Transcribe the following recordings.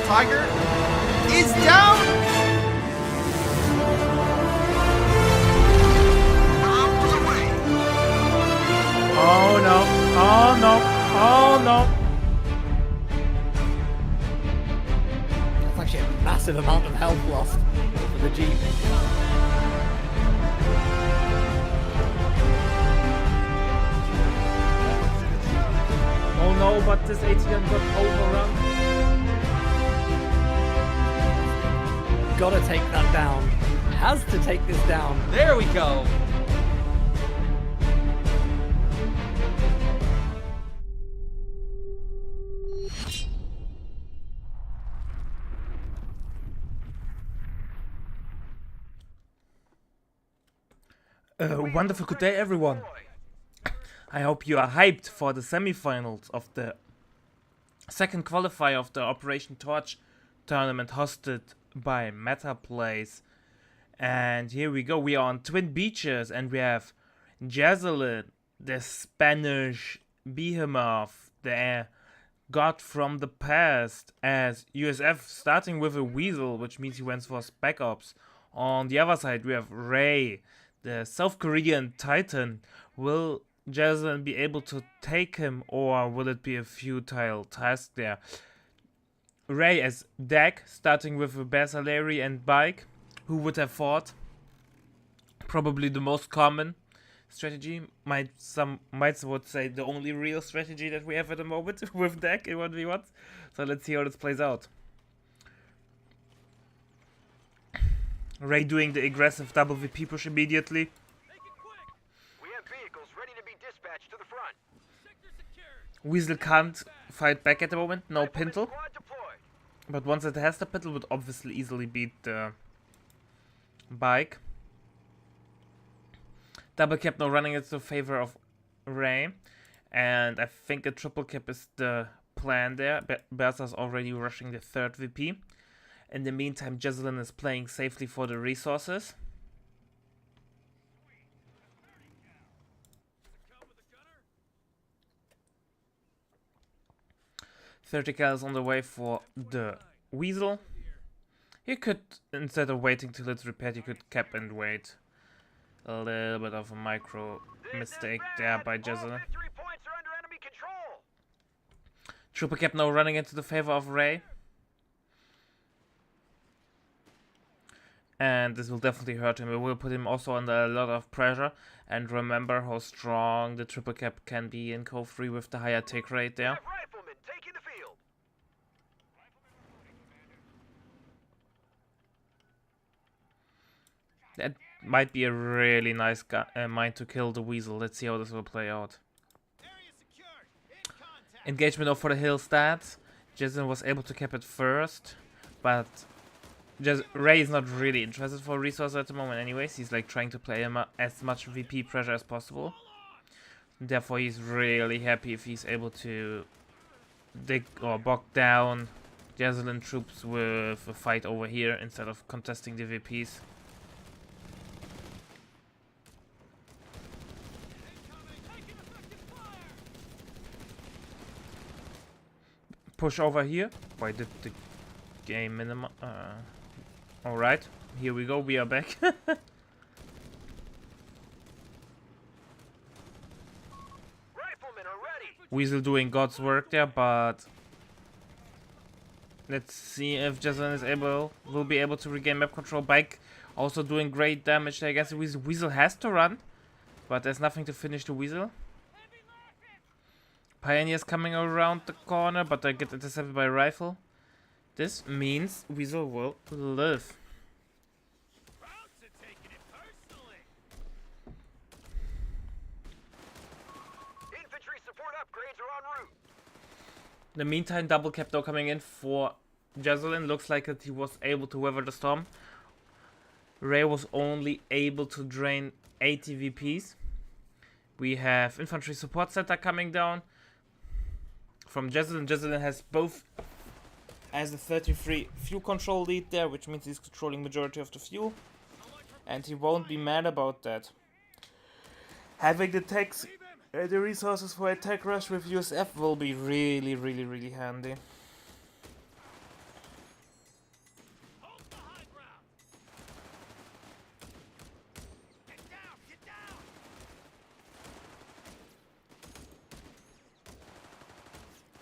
Tiger is down. Oh no. Oh no. Oh no. That's actually a massive amount of health lost for the Jeep. Oh no, but this ATM got overrun. Gotta take that down. Has to take this down. There we go. Wonderful good day, everyone. I hope you are hyped for the semifinals of the second qualifier of the Operation Torch tournament hosted by MetaPlays. And here we go. We are on Twin Beaches and we have Jazelin, the Spanish behemoth, the god from the past, as USF starting with a Weasel, which means he went for spec ops. On the other side, we have Ray, the South Korean Titan. Will Jazelin be able to take him, or will it be a futile task there? Ray as deck, starting with a Bersaleri and Bike. Who would have thought? Probably the most common strategy. Some would say the only real strategy that we have at the moment with deck in 1v1. So let's see how this plays out. Ray doing the aggressive double VP push immediately. We have vehicles ready to be dispatched to the front. Weasel can't fight back at the moment, no pintle. But once it has the pintle, would obviously easily beat the Bike. Double cap now running into favor of Ray. And I think a triple cap is the plan there. Bersa's already rushing the third VP. In the meantime, Jazelin is playing safely for the resources. Vertical is on the way for the Weasel. You could, instead of waiting till it's repaired, you could cap and wait. A little bit of a micro mistake there by Jazelin. Triple cap now running into the favor of Ray. And this will definitely hurt him. It will put him also under a lot of pressure. And remember how strong the triple cap can be in Cove 3 with the higher take rate there. That might be a really nice mine to kill the Weasel. Let's see how this will play out. Engagement over the hill stats. Jason was able to cap it first, but Ray is not really interested for resources at the moment anyways. He's like trying to play him as much VP pressure as possible. Therefore he's really happy if he's able to dig or bog down Jazelin troops with a fight over here instead of contesting the VPs. Push over here. Why did the game minimum? Alright, here we go, we are back. Weasel doing God's work there, but let's see if Jazelin will be able to regain map control. Bike also doing great damage there. I guess Weasel has to run, but there's nothing to finish the Weasel. Pioneers coming around the corner, but they get intercepted by a rifle. This means Weasel will live. Infantry support upgrades are en route. In the meantime, double cap now coming in for Jazelin. Looks like that he was able to weather the storm. Ray was only able to drain 80 VPs. We have infantry support center coming down from Jazelin. Jazelin has both as a 33 fuel control lead there, which means he's controlling majority of the fuel, and he won't be mad about that. Having the resources for attack rush with USF will be really handy.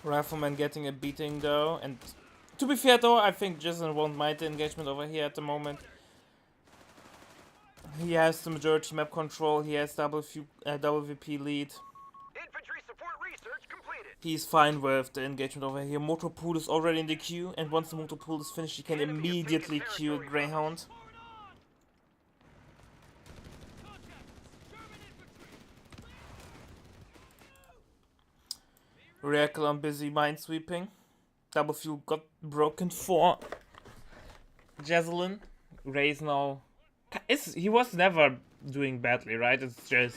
Rifleman getting a beating though, and to be fair though, I think Jason won't mind the engagement over here at the moment. He has the majority map control, he has WVP lead. Infantry support research completed. He's fine with the engagement over here. Motor pool is already in the queue, and once the motor pool is finished, he can immediately queue a Greyhound. Reactor on busy minesweeping. Double fuel got broken for Jazelin. Ray's now... he was never doing badly, right? It's just...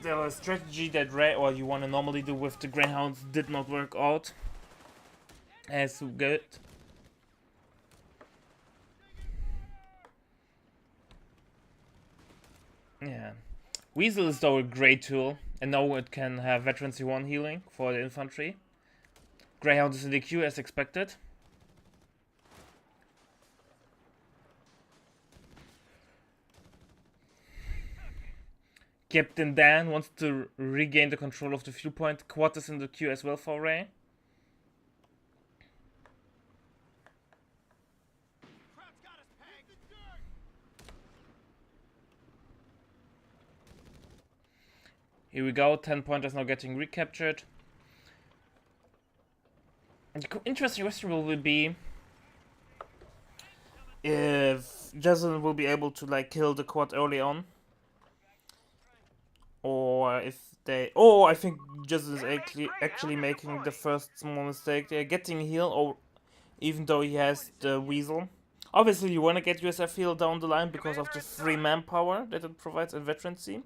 the strategy that Ray, or you want to normally do with the Greyhounds, did not work out as good. Yeah. Weasel is though a great tool, and now it can have Veterancy 1 healing for the infantry. Greyhound is in the queue as expected. Captain Dan wants to regain the control of the fuel point. Quad is in the queue as well for Ray. Here we go, 10 pointers now getting recaptured. The interesting question will be if Jason will be able to like kill the quad early on. Or if they... oh, I think Jason is actually making the first small mistake. They're getting heal, or even though he has the Weasel. Obviously you want to get USF heal down the line because of the free manpower that it provides in veterancy.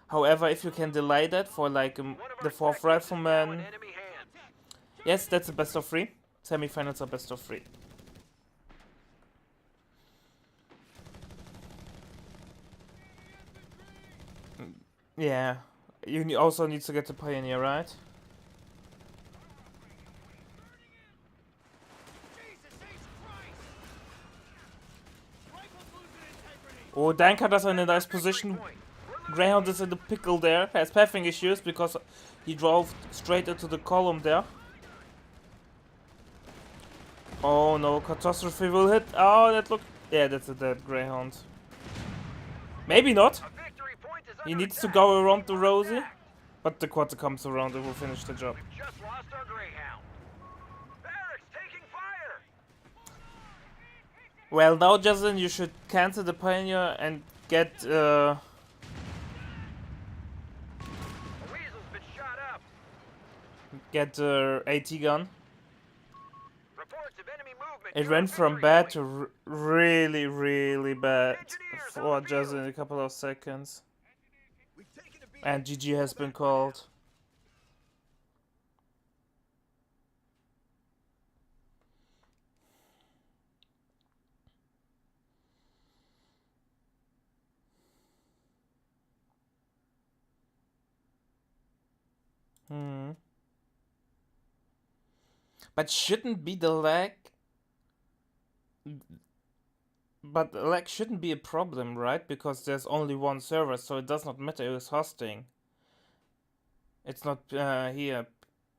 However, if you can delay that for like the 4th Rifleman... yes, that's a best of 3. Semi-finals are best of 3. Yeah, you also need to get the Pioneer, right? Oh, Danka is in a nice position. Greyhound is in the pickle there, has pathing issues because he drove straight into the column there. Oh no, catastrophe will hit. Oh, that look... yeah, that's a dead Greyhound. Maybe not. He needs to go around the Rosie, but the quad comes around and will finish the job. We've just lost our Greyhound. Barracks taking fire. Well, now, Jason, you should cancel the Pioneer and get A weasel's been shot up. get the AT gun. Reports of enemy movement. It went from bad to really, really bad for Jason in a couple of seconds. And GG has been called. But shouldn't be the lag. But the lag shouldn't be a problem, right? Because there's only one server, so it does not matter who's hosting. It's not here,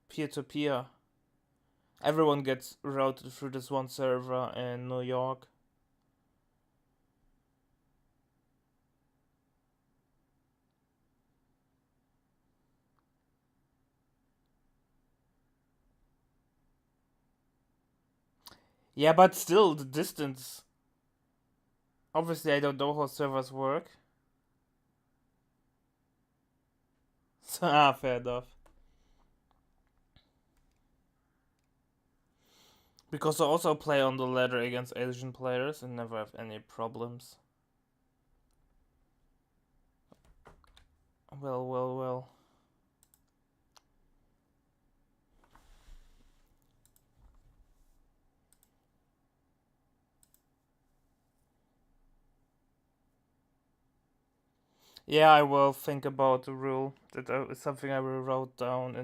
peer-to-peer. Everyone gets routed through this one server in New York. Yeah, but still, the distance. Obviously, I don't know how servers work. Fair enough. Because I also play on the ladder against Asian players and never have any problems. Well. Yeah, I will think about the rule. That is something I will write down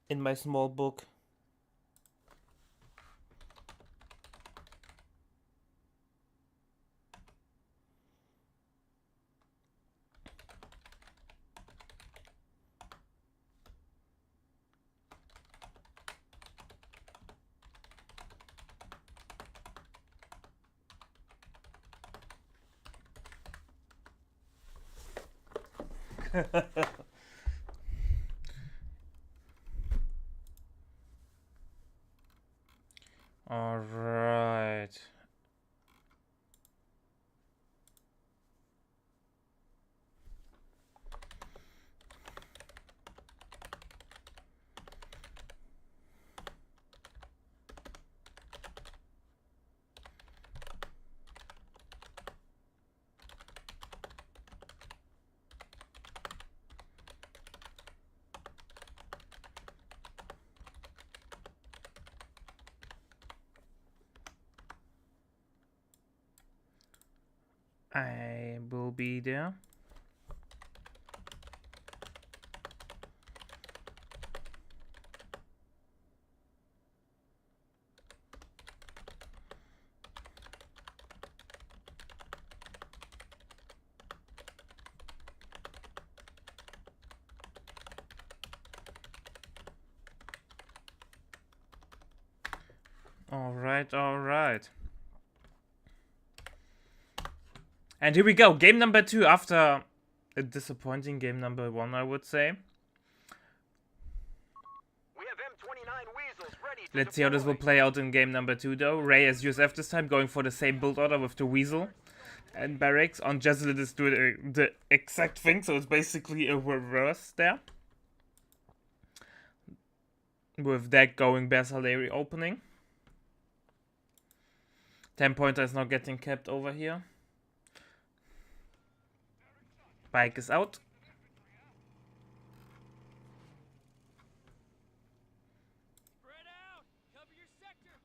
in my small book. All right. I will be there. All right, all right. And here we go, game number 2 after a disappointing game number 1, I would say. We have M29 Weasels ready to Let's see how this will play out in game number 2 though. Ray as USF this time, going for the same build order with the Weasel and Barracks. On Jezelin is doing the exact thing, so it's basically a reverse there. With that going Bersaleri opening. 10-pointer is not getting kept over here. Bike is out. Spread out. Cover your sector.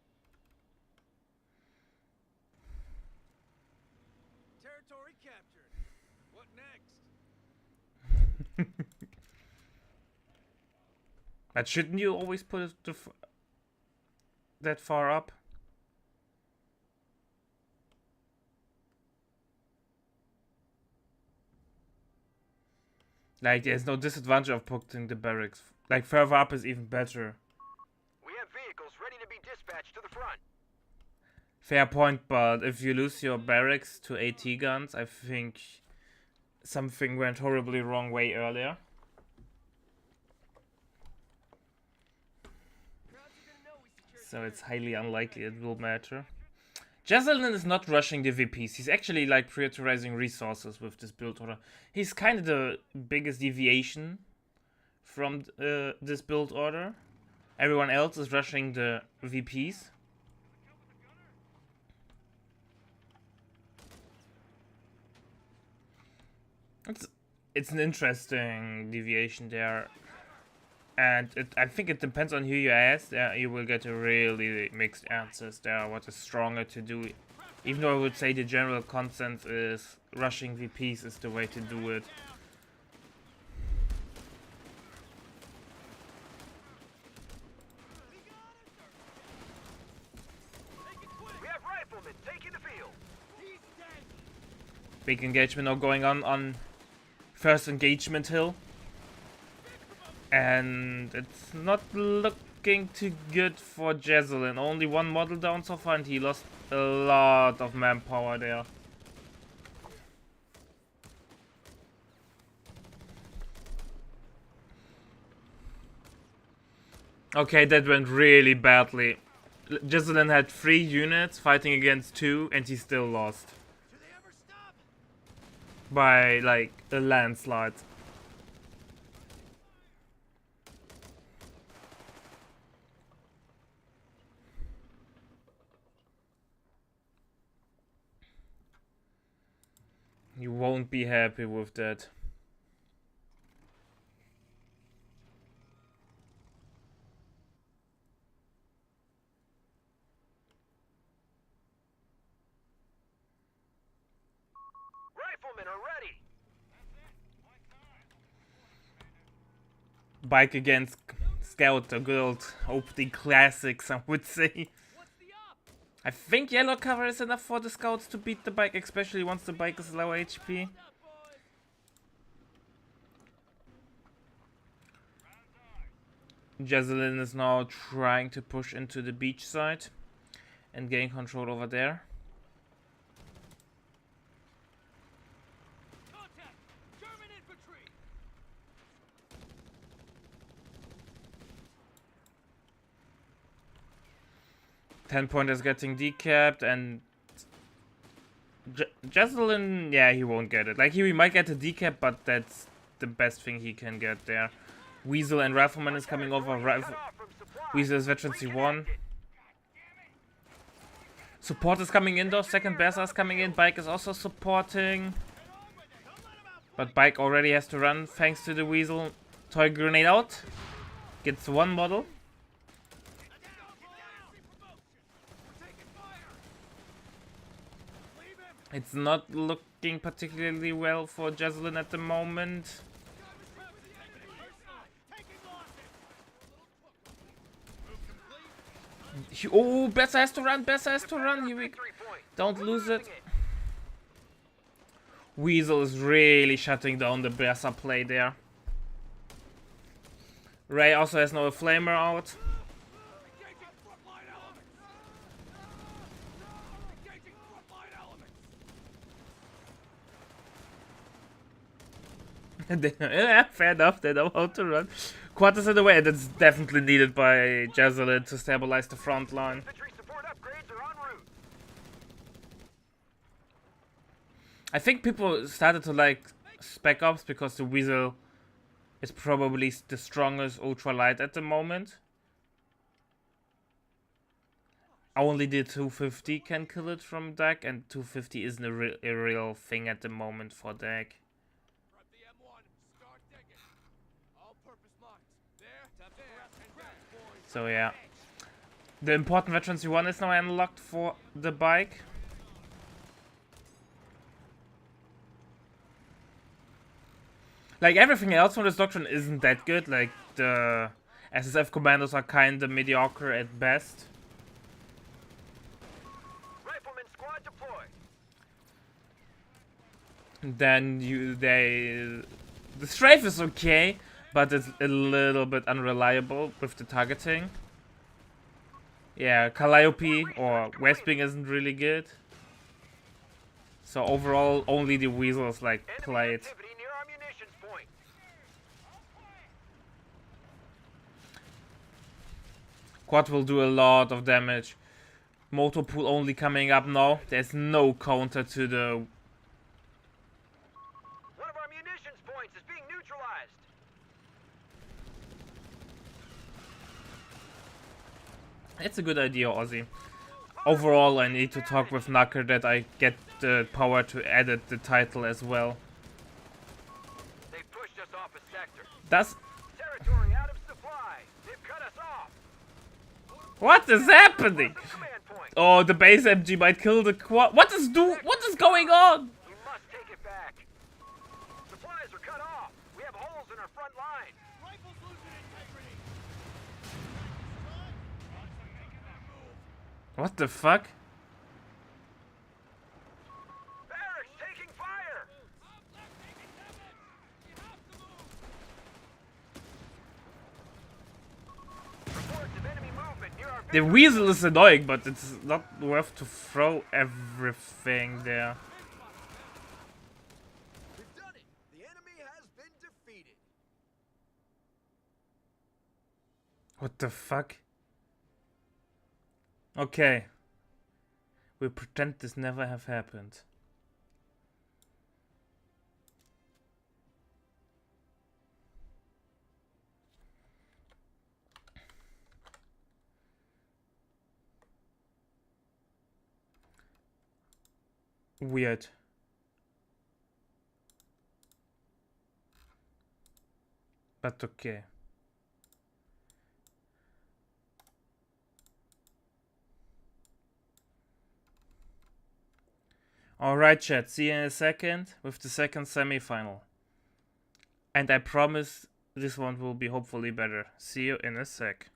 Territory captured. What next? But shouldn't you always put it that far up? Like, there's no disadvantage of putting the barracks. Like, further up is even better. We have vehicles ready to be dispatched to the front. Fair point, but if you lose your barracks to AT guns, I think something went horribly wrong way earlier. So it's highly unlikely it will matter. Jezelin is not rushing the VPs. He's actually like prioritizing resources with this build order. He's kind of the biggest deviation from this build order. Everyone else is rushing the VPs. It's an interesting deviation there. And I think it depends on who you ask. You will get a really mixed answers there. What is stronger to do? Even though I would say the general consensus is rushing VPs is the way to do it. We have riflemen taking the field. Big engagement now going on first engagement hill. And it's not looking too good for Jezelin. Only one model down so far and he lost a lot of manpower there. Okay, that went really badly. Jezelin had 3 units fighting against 2 and he still lost. By like a landslide. You won't be happy with that. Riflemen are ready. Bike against Scout, the good old OPD classics, I would say. I think yellow cover is enough for the scouts to beat the bike, especially once the bike is low HP. Jezelin is now trying to push into the beach side and gain control over there. 10 pointers getting decapped, and Jaslyn, yeah, he won't get it. Like, he might get a decap, but that's the best thing he can get there. Weasel and Rifleman is coming over. Weasel is veteran C1. Support is coming in though. Second Bessa is coming in. Bike is also supporting. But Bike already has to run thanks to the Weasel. Toy grenade out. Gets one model. It's not looking particularly well for Jaslyn at the moment. Oh, Bessa has to run. Bessa has to run. Here we go. Don't lose it. Weasel is really shutting down the Bessa play there. Ray also has no flamer out. Yeah, fair enough, they know how to run. Quad is in the way, that's definitely needed by Jaslyn to stabilize the front line. I think people started to like Spec Ops because the Weasel is probably the strongest ultralight at the moment. Only the 250 can kill it from deck, and 250 isn't a real thing at the moment for deck. So yeah. The important veteran C1 is now unlocked for the Bike. Like, everything else from this doctrine isn't that good. Like, the SSF commandos are kinda mediocre at best. Rifleman squad deployed. Then the strafe is okay, but it's a little bit unreliable with the targeting. Yeah, Calliope or Westwing isn't really good. So overall, only the Weasels like played. Quad will do a lot of damage. Motor pool only coming up now. There's no counter to the. One of our munitions points is being neutralized. It's a good idea, Ozzy. Overall, I need to talk with Knucker that I get the power to edit the title as well. They pushed us off a sector. That's. Territory out of supply. They've cut us off. What is happening? Command point. Oh, the base MG might kill the quad. What is going on? We must take it back. Supplies are cut off. We have holes in our front line. Rifles losing integrity. What the fuck? Barracks taking fire. Reports of enemy movement near our The Weasel is annoying, but it's not worth to throw everything there. We've done it. The enemy has been defeated. What the fuck? Okay. We'll pretend this never have happened. Weird. But okay. Alright, chat. See you in a second with the second semi-final. And I promise this one will be hopefully better. See you in a sec.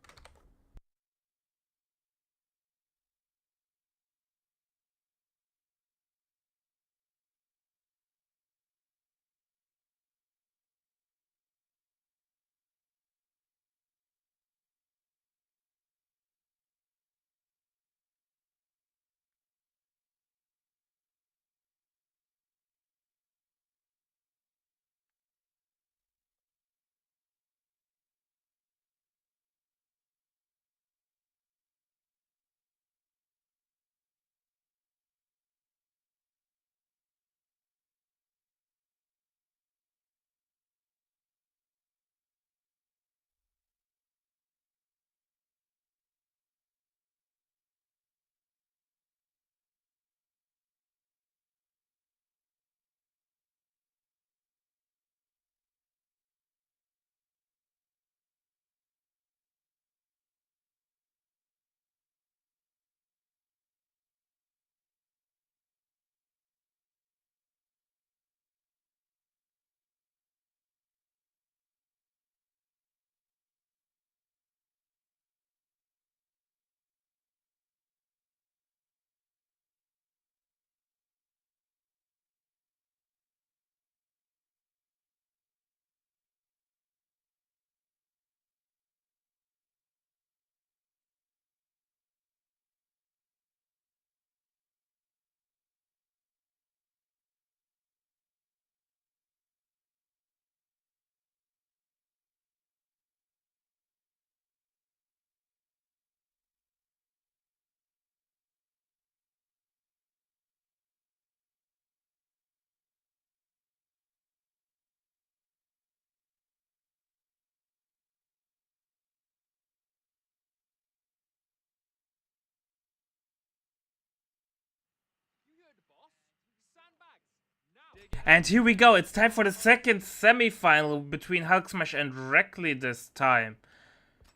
And here we go, it's time for the second semi-final between Hulk Smash and Reckley this time.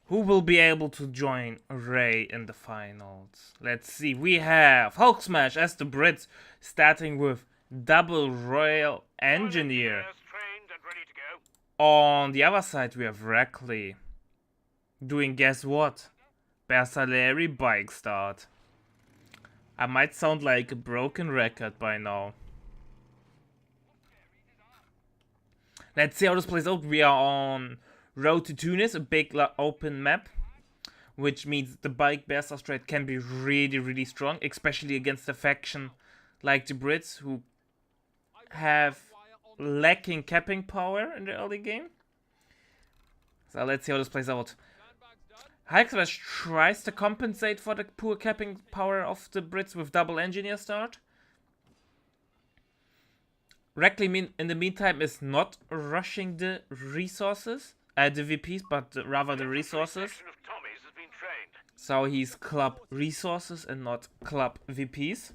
Who will be able to join Ray in the finals? Let's see, we have Hulk Smash as the Brits, starting with Double Royal Engineer. Trained and ready to go. On the other side we have Reckley, doing guess what? Bersaleri Bike Start. I might sound like a broken record by now. Let's see how this plays out. We are on Road to Tunis, a big open map, which means the bike Bersa strat can be really strong, especially against a faction like the Brits, who have lacking capping power in the early game. So let's see how this plays out. Hulk Smash tries to compensate for the poor capping power of the Brits with double engineer start. Reckley in the meantime is not rushing the resources, the VPs, but rather the resources. Section of Tommy's has been trained. So he's club resources and not club VPs.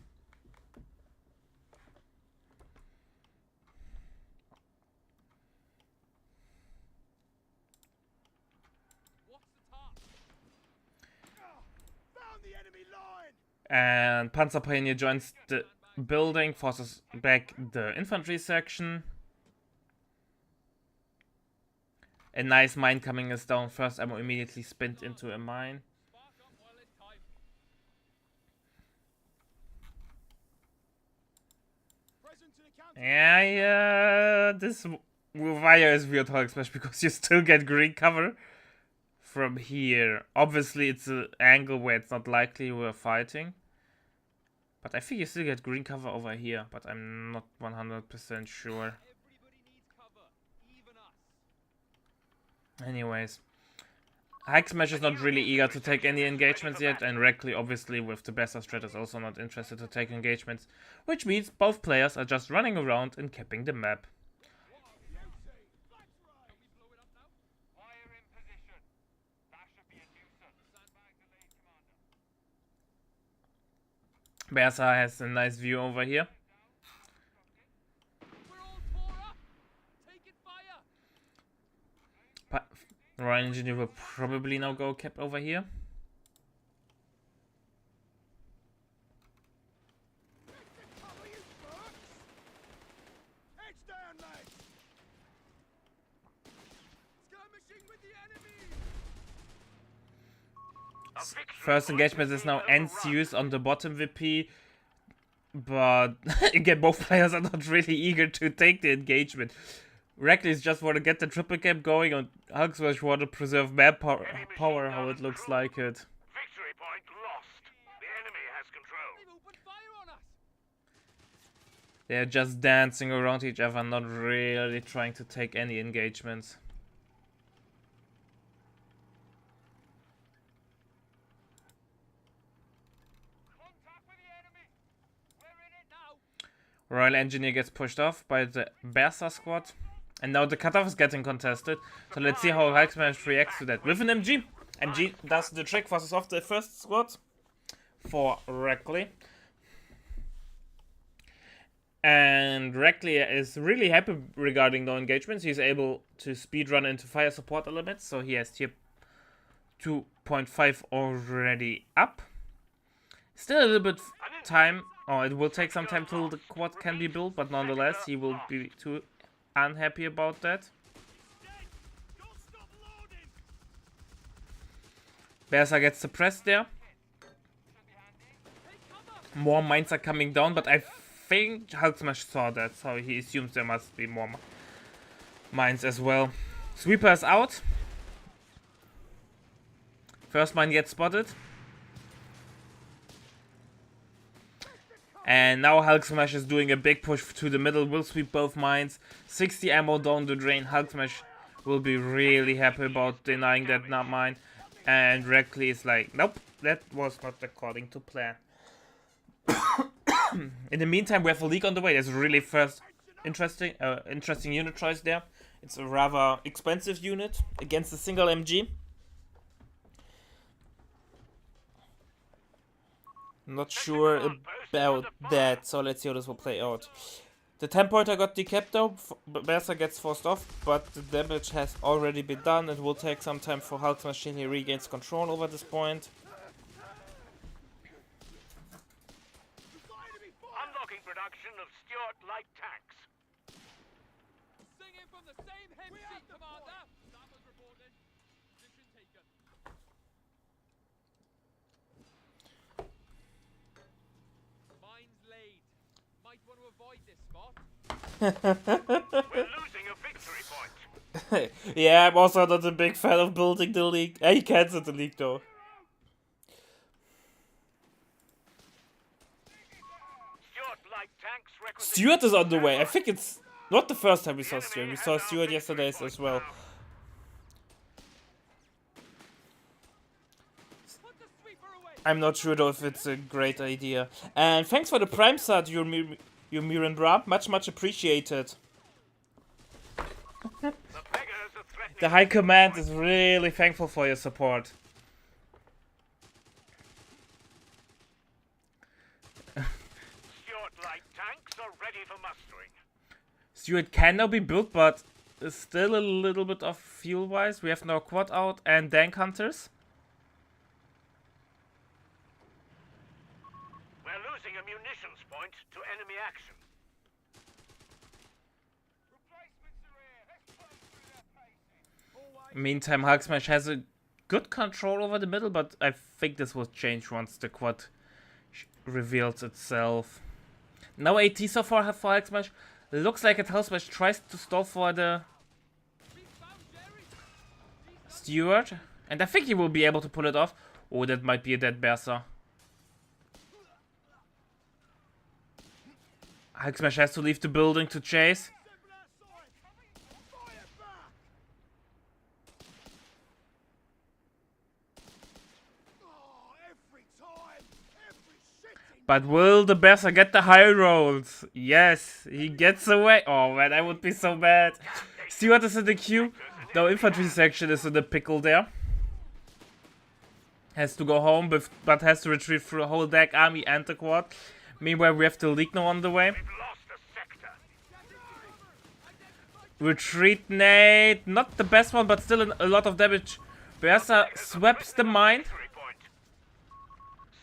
Found the enemy line. And Panzer Pioneer joins the building, forces back the infantry section. A nice mine coming is down. First ammo immediately spent into a mine. Spark up while it's time. Present to the counter. Yeah, this wire is weird, Hulk Smash, because you still get green cover from here. Obviously, it's an angle where it's not likely we're fighting. But I think you still get green cover over here, but I'm not 100% sure. Everybody needs cover, even us. Anyways, Hulk Smash is not really eager to take any engagements yet, and Reckley, obviously, with the Bessa strat, is also not interested to take engagements, which means both players are just running around and capping the map. Fire in position. That should be a nuisance. Sandbag delayed, Commander. Bersa has a nice view over here. We're all tore up. Taking fire. Royal Engineer will probably now go cap over here. Cover you fucks. Heads down, lads. Skirmishing with the enemy. First engagement is now NCUs on the bottom VP. But again, both players are not really eager to take the engagement. Reckless just want to get the triple cap going, and Hulk Smash want to preserve map power how it looks like it. Victory point lost. The enemy has control. They've opened fire on us. They're just dancing around each other, not really trying to take any engagements. Contact with the enemy. We're in it now. Royal Engineer gets pushed off by the Bersa squad. And now the cutoff is getting contested. So let's see how Hulk Smash reacts to that. With an MG. MG does the trick, forces off the first squad for Reckley. And Reckley is really happy regarding no engagements. He's able to speedrun into fire support elements. So he has tier 2.5 already up. Still a little bit time. Oh, it will take some time till the quad can be built. But nonetheless, he will be too unhappy about that. Don't stop loading. Bersa gets suppressed there. Take cover. More mines are coming down, but I think Hulk Smash saw that, so he assumes there must be more mines as well. Sweeper is out. First mine gets spotted. And now Hulk Smash is doing a big push to the middle, will sweep both mines. 60 ammo down the drain. Hulk Smash will be really happy about denying that mine. And Reckley is like, nope, that was not according to plan. In the meantime, we have a leak on the way. There's a really first interesting unit choice there. It's a rather expensive unit against a single MG. Not sure about that, so let's see how this will play out. The 10 pointer got decapped though, Berser gets forced off, but the damage has already been done. It will take some time for Hulk's machine. He regains control over this point. Unlocking production of Stuart light tanks. Singing from the same hymn sheet, Commander. That was reported. Position taken. Mines laid. Might want to avoid this spot. We're losing a victory point. Yeah, I'm also not a big fan of building the league. He cancelled the league though. Stuart light tanks requisite. Stuart is on the way. I think it's not the first time we saw Stuart. We saw Stuart yesterday as well. Put the sweeper away. I'm not sure though if it's a great idea. And thanks for the prime start, Miran Bra. Much appreciated. The beggars are threatening. The High Command is really thankful for your support. Stuart light tanks are ready for mustering. Stuart can now be built, but is still a little bit off fuel-wise. We have now quad out and dank hunters. We're losing a munitions point to enemy action. Meantime, Hulk Smash has a good control over the middle, but I think this will change once the quad reveals itself. No AT so far for Hulk Smash. Looks like it Hulk Smash tries to stall for the Steward, and I think he will be able to pull it off. Oh, that might be a dead Berser. Hulk Smash has to leave the building to chase. But will the Berser get the high rolls? Yes, he gets away. Oh man, I would be so bad. Stewart is in the queue. No, infantry section is in the pickle there. Has to go home, but has to retreat through a whole deck, army and the quad. Meanwhile, we have the league now on the way. We've lost a sector. Retreat nade, not the best one, but still a lot of damage. Berser sweeps the mine. Victory point.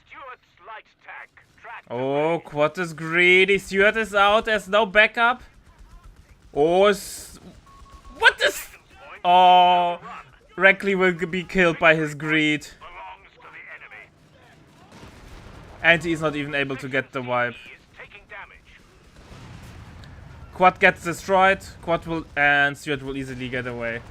Stuart's light tank tracked. Oh, quad is greedy. Stewart is out. There's no backup. Oh, what is? Oh, Reckley will be killed by his greed. Belongs to the enemy. And he's not even able to get the wipe. He is taking damage. Quad gets destroyed. Quad will, and Stewart will easily get away.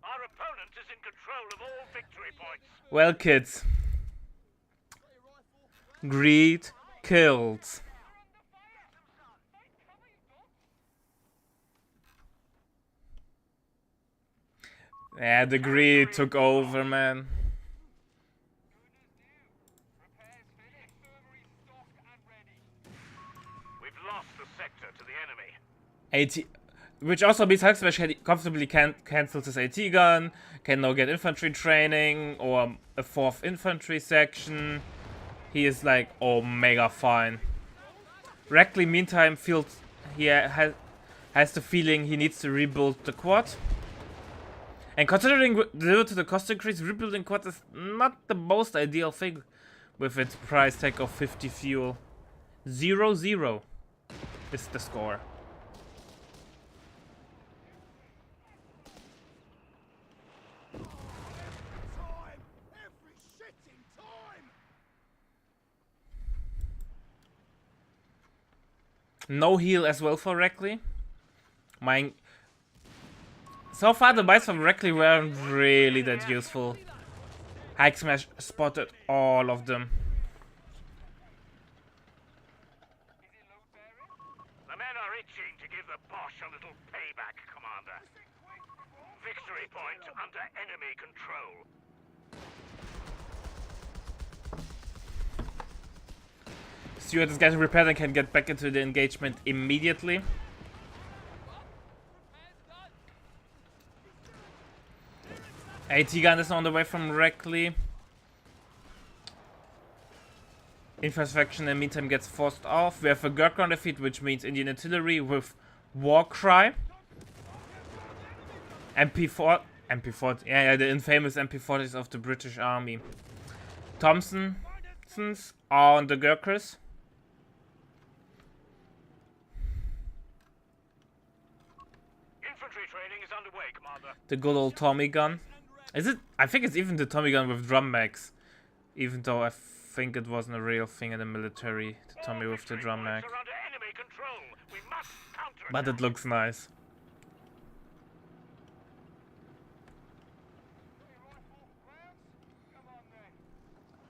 Our opponent is in control of all victory points. Well, kids. Greed kills. Yeah, the greed took over, man. We've lost the sector to the enemy. AT, which also means Hulk Smash comfortably cancels his AT gun, can now get infantry training or a 4th infantry section. He is like omega fine. Reckley, meantime, feels he has the feeling he needs to rebuild the quad. And considering due to the cost increase, rebuilding quad is not the most ideal thing with its price tag of 50 fuel. 0-0 is the score. No heal as well for Reckley. So far the buys from Reckley weren't really that useful. Hike Smash spotted all of them. The men are itching to give the Bosch a little payback, Commander. Victory point under enemy control. Stewart is getting repaired and can get back into the engagement immediately. AT gun is on the way from Reckley. Infrastructure in the meantime gets forced off. We have a Gurkha on the feet, which means Indian artillery with war cry. MP4, yeah, the infamous MP40s of the British Army. Thompsons are on the Gurkhas. Infantry training is underway, Commander. The good old Tommy gun. Is it? I think it's even the Tommy gun with drum mags. Even though I think it wasn't a real thing in the military. The Tommy with the drum mag. Are under enemy control. We must counter But it looks nice.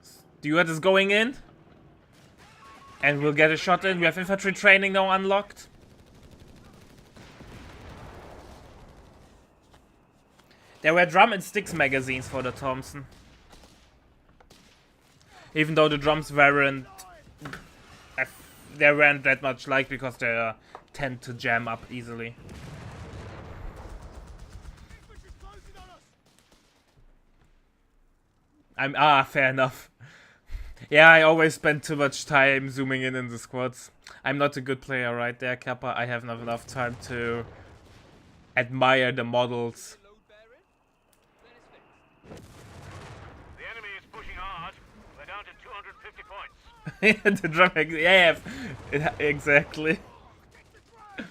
Stewart is going in. And we'll get a shot in. We have infantry training now unlocked. There were drum and sticks magazines for the Thompson. Even though the drums weren't... they weren't that much liked because they tend to jam up easily. Fair enough. Yeah, I always spend too much time zooming in the squads. I'm not a good player right there, Kappa. I have not enough time to admire the models. The enemy is pushing hard. We're down to 250 points. The drum, yeah, exactly. The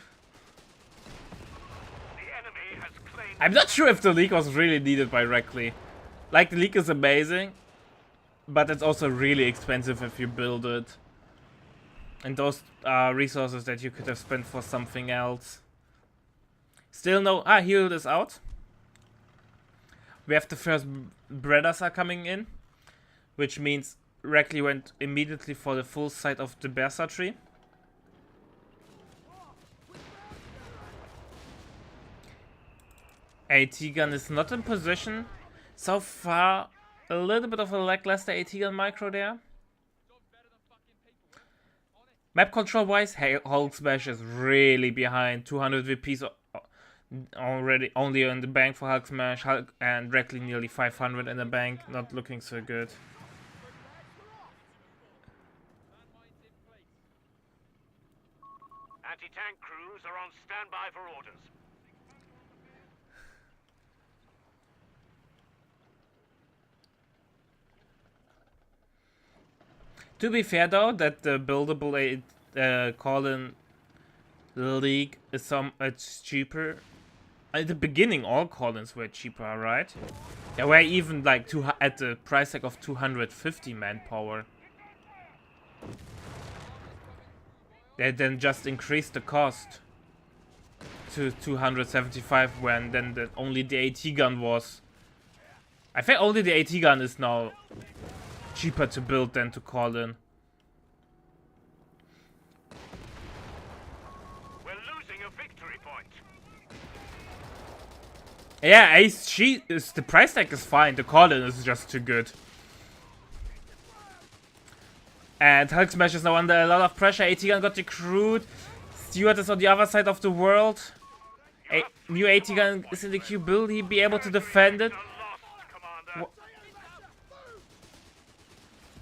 enemy has claimed. I'm not sure if the leak was really needed directly. Like, the leak is amazing, but it's also really expensive if you build it. And those are resources that you could have spent for something else. Still no... Heal is out. We have the first Bredders are coming in. Which means Reckley went immediately for the full side of the Bersa tree. AT gun is not in position. So far, a little bit of a lackluster AT gun micro there. Map control wise, Hulk Smash is really behind. 200 VPs already only in the bank for Hulk Smash. Hulk and Reckley nearly 500 in the bank. Not looking so good. Anti-tank crews are on standby for orders. To be fair though, that the buildable call-in league is it's cheaper. At the beginning, all call-ins were cheaper, right? They were even like at the price tag of 250 manpower. They then just increased the cost to 275 when then only the AT gun was. I think only the AT gun is now cheaper to build than to call in. We're losing a victory point. Yeah, the price tag is fine. The call in is just too good. And Hulk Smash is now under a lot of pressure. AT gun got recruited. Stewart is on the other side of the world. New AT gun is in the queue. Will he be able to defend it?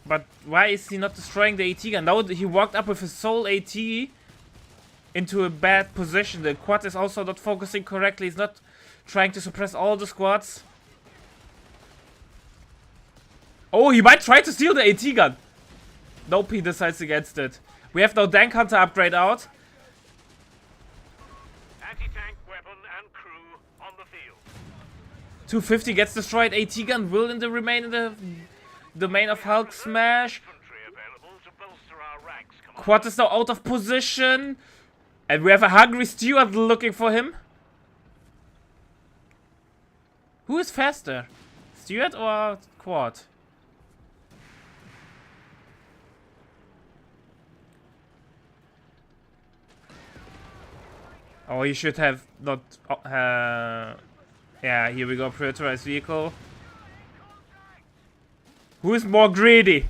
But why is he not destroying the AT gun? Now he walked up with his sole AT into a bad position. The quad is also not focusing correctly. He's not trying to suppress all the squads. Oh, he might try to steal the AT gun. Nope, he decides against it. We have now Dank Hunter upgrade out. Anti-tank weapon and crew on the field. 250 gets destroyed. AT gun will remain in the domain of Hulk Smash. Infantry available to bolster our ranks, Commander. Quad is now out of position. And we have a hungry Stewart looking for him. Who is faster? Stewart or Quad? Oh, he should have not... yeah, here we go. Pressurized vehicle. Who is more greedy?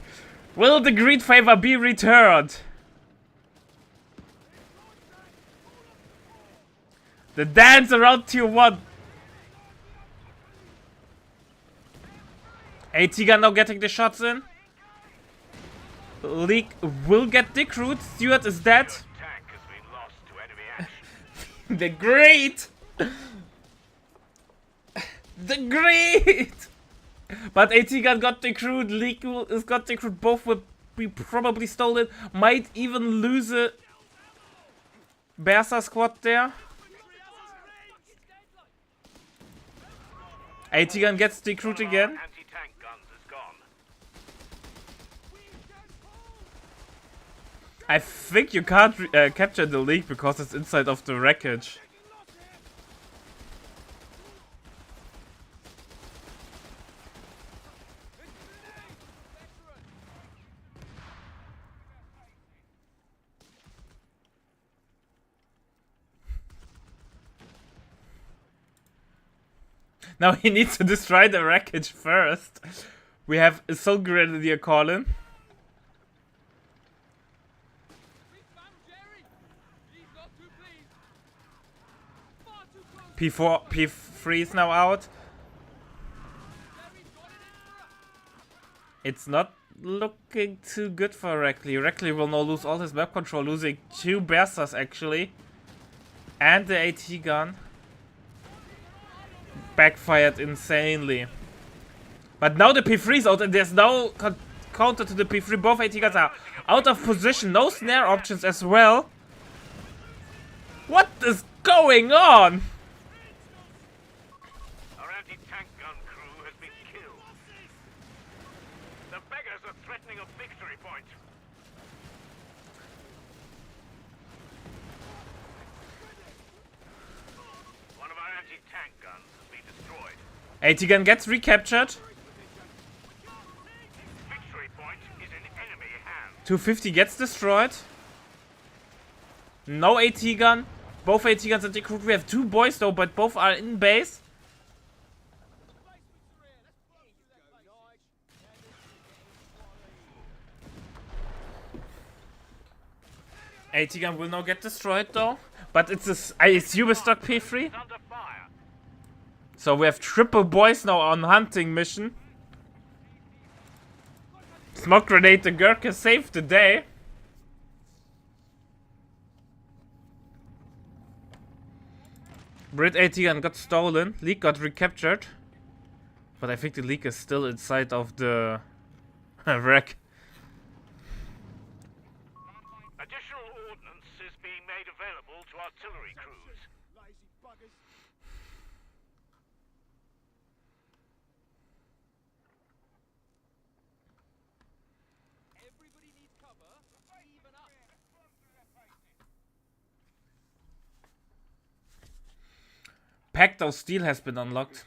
Will the greed favor be returned? The dance around tier 1. AT gun now getting the shots in. League will get decrued. Stewart is dead. Tank has been lost to enemy action. The great! The great! But AT gun got decrued. League is got decrued. Both will be probably stolen. Might even lose a Bersa squad there. AT gun gets decrued again. Anti-tank guns is gone. I think you can't capture the League because it's inside of the wreckage. Now he needs to destroy the wreckage first. We have a Soul Grenadier calling. P4, P3 is now out. It's not looking too good for Reckley. Reckley will now lose all his map control, losing 2 Bersas actually. And the AT gun. Backfired insanely. But now the P3 is out and there's no counter to the P3. Both AT guns are out of position. No snare options as well. What is going on? Our anti-tank gun crew has been killed. The beggars are threatening a victory point. One of our anti-tank guns has been destroyed. AT gun gets recaptured. Victory point is in enemy hands. 250 gets destroyed. No AT gun. Both AT guns are decrued. We have 2 boys though, but both are in base. AT gun will now get destroyed though. But it's a, I assume a stock P3. It's under fire. So we have triple boys now on hunting mission. Smoke grenade, the Gurkha saved the day. Brit AT gun got stolen. League got recaptured. But I think the League is still inside of the wreck. Additional ordnance is being made available to artillery crews. Everybody needs cover. Even up. Pact of Steel has been unlocked.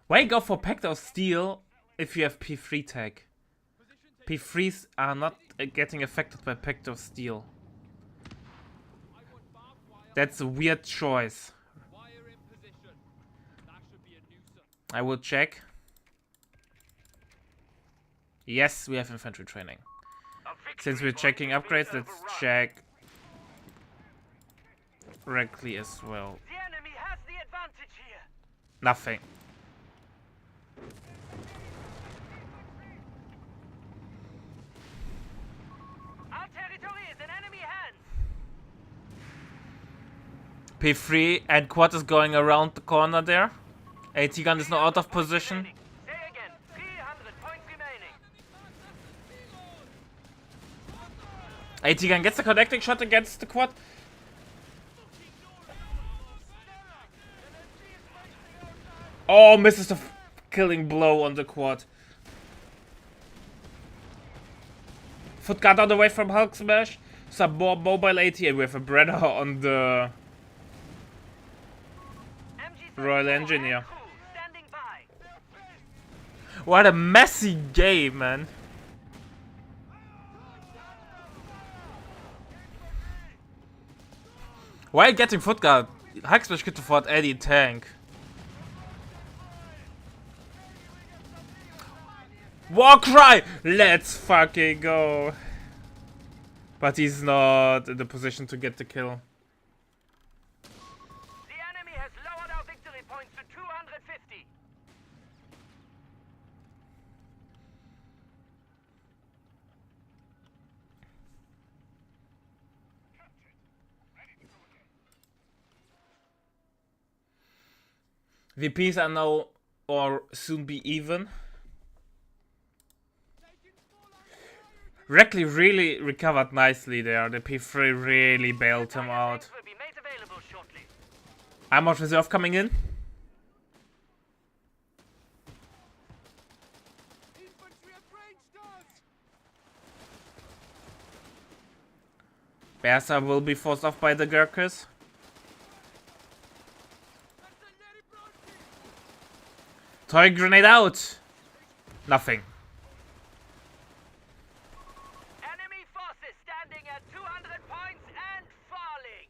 Why go for Pact of Steel if you have P3 tag? P3s are not getting affected by Pact of Steel. That's a weird choice. Wire in position. That should be a nuisance. I will check. Yes, we have infantry training. A victory Since we're point checking has been upgrades, let's overrun. check Reckley as well. The enemy has the advantage here. Nothing. Our territory is in enemy hands. P3 and quad is going around the corner there. AT gun is now out of position. Say again, 300 points remaining. AT gun gets the connecting shot against the quad. Oh, misses the killing blow on the quad. Foot guard on the way from Hulk Smash. Some more mobile AT and we have a Brenner on the Royal Engineer. Crew standing by. What a messy game, man. While getting foot guard, Hulk Smash could afford any tank. Warcry! Let's fucking go. But he's not in the position to get the kill. The enemy has lowered our victory points to 250. VPs are now or soon be even. Reckley really recovered nicely there. The P3 really bailed him out. Will be made available shortly. Armored Reserve coming in. Bersa will be forced off by the Gurkhas. Toy grenade out! Nothing. Enemy forces standing at 200 points and falling.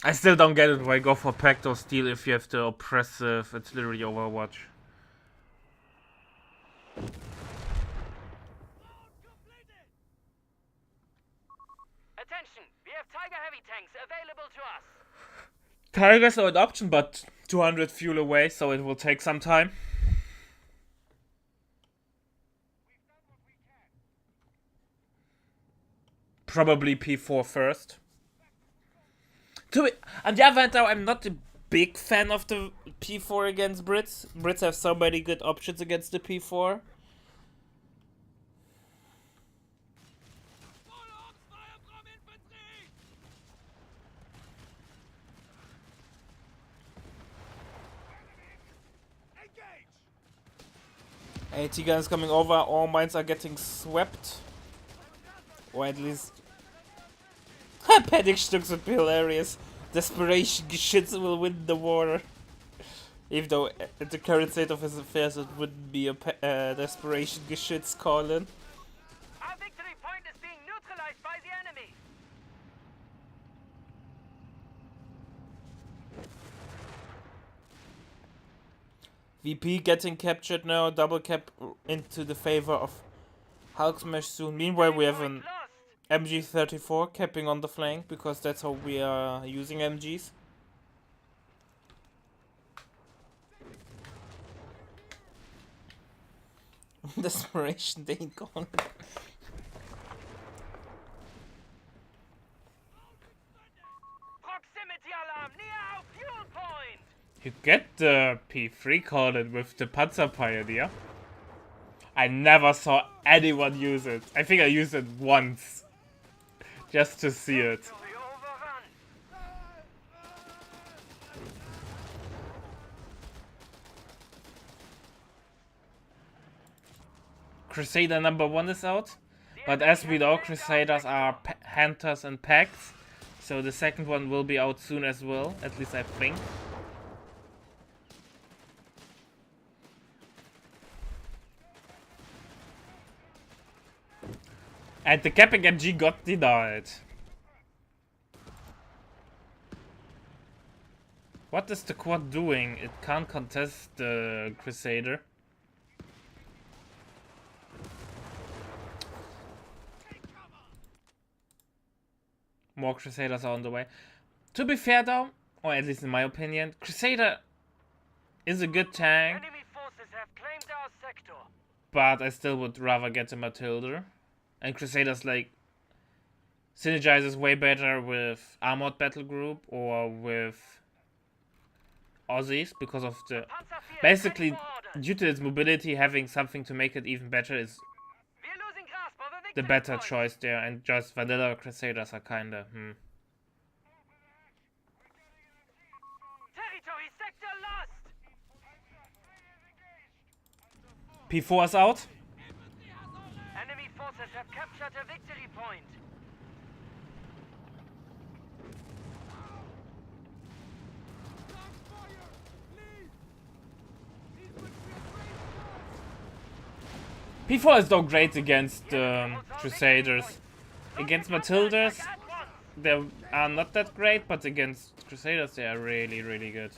I still don't get it why go for Pact or Steel if you have the oppressive. It's literally Overwatch. Attention, we have Tiger heavy tanks available to us. Tigers are an option, but 200 fuel away, so it will take some time. Probably P4 first. On the other hand, though, I'm not a big fan of the P4 against Brits. Brits have so many good options against the P4. AT guns coming over, all mines are getting swept. Or at least... Panic Stux would be hilarious. Desperation Geschütz will win the war. Even though at the current state of his affairs it wouldn't be a Desperation Geschütz call-in. Our victory point is being neutralized by the enemy. VP getting captured now, double cap into the favor of Hulk Smash soon. Meanwhile we have an MG34 capping on the flank because that's how we are using MGs. Desperation, they ain't gone. Proximity alarm near our fuel point. You get the P3 call-in with the Panzer Pioneer. I never saw anyone use it. I think I used it once. Just to see it. To be overrun. Crusader number 1 is out. But as we know, Crusaders are hunters and packs. So the second one will be out soon as well. At least I think. And the capping MG got denied. What is the quad doing? It can't contest the Crusader. More Crusaders are on the way. To be fair though, or at least in my opinion, Crusader is a good tank. Enemy forces have claimed our sector. But I still would rather get a Matilda. And Crusaders like synergizes way better with Armored Battle Group or with Aussies because of the basically due to its mobility, having something to make it even better is We're losing grasp of a the victory better point. choice there, and just vanilla Crusaders are kinda Territory sector lost. P4 is out. Enemy forces have captured a victory point. P4 is though great against Crusaders. Against Matildas, they are not that great, but against Crusaders they are really, really good.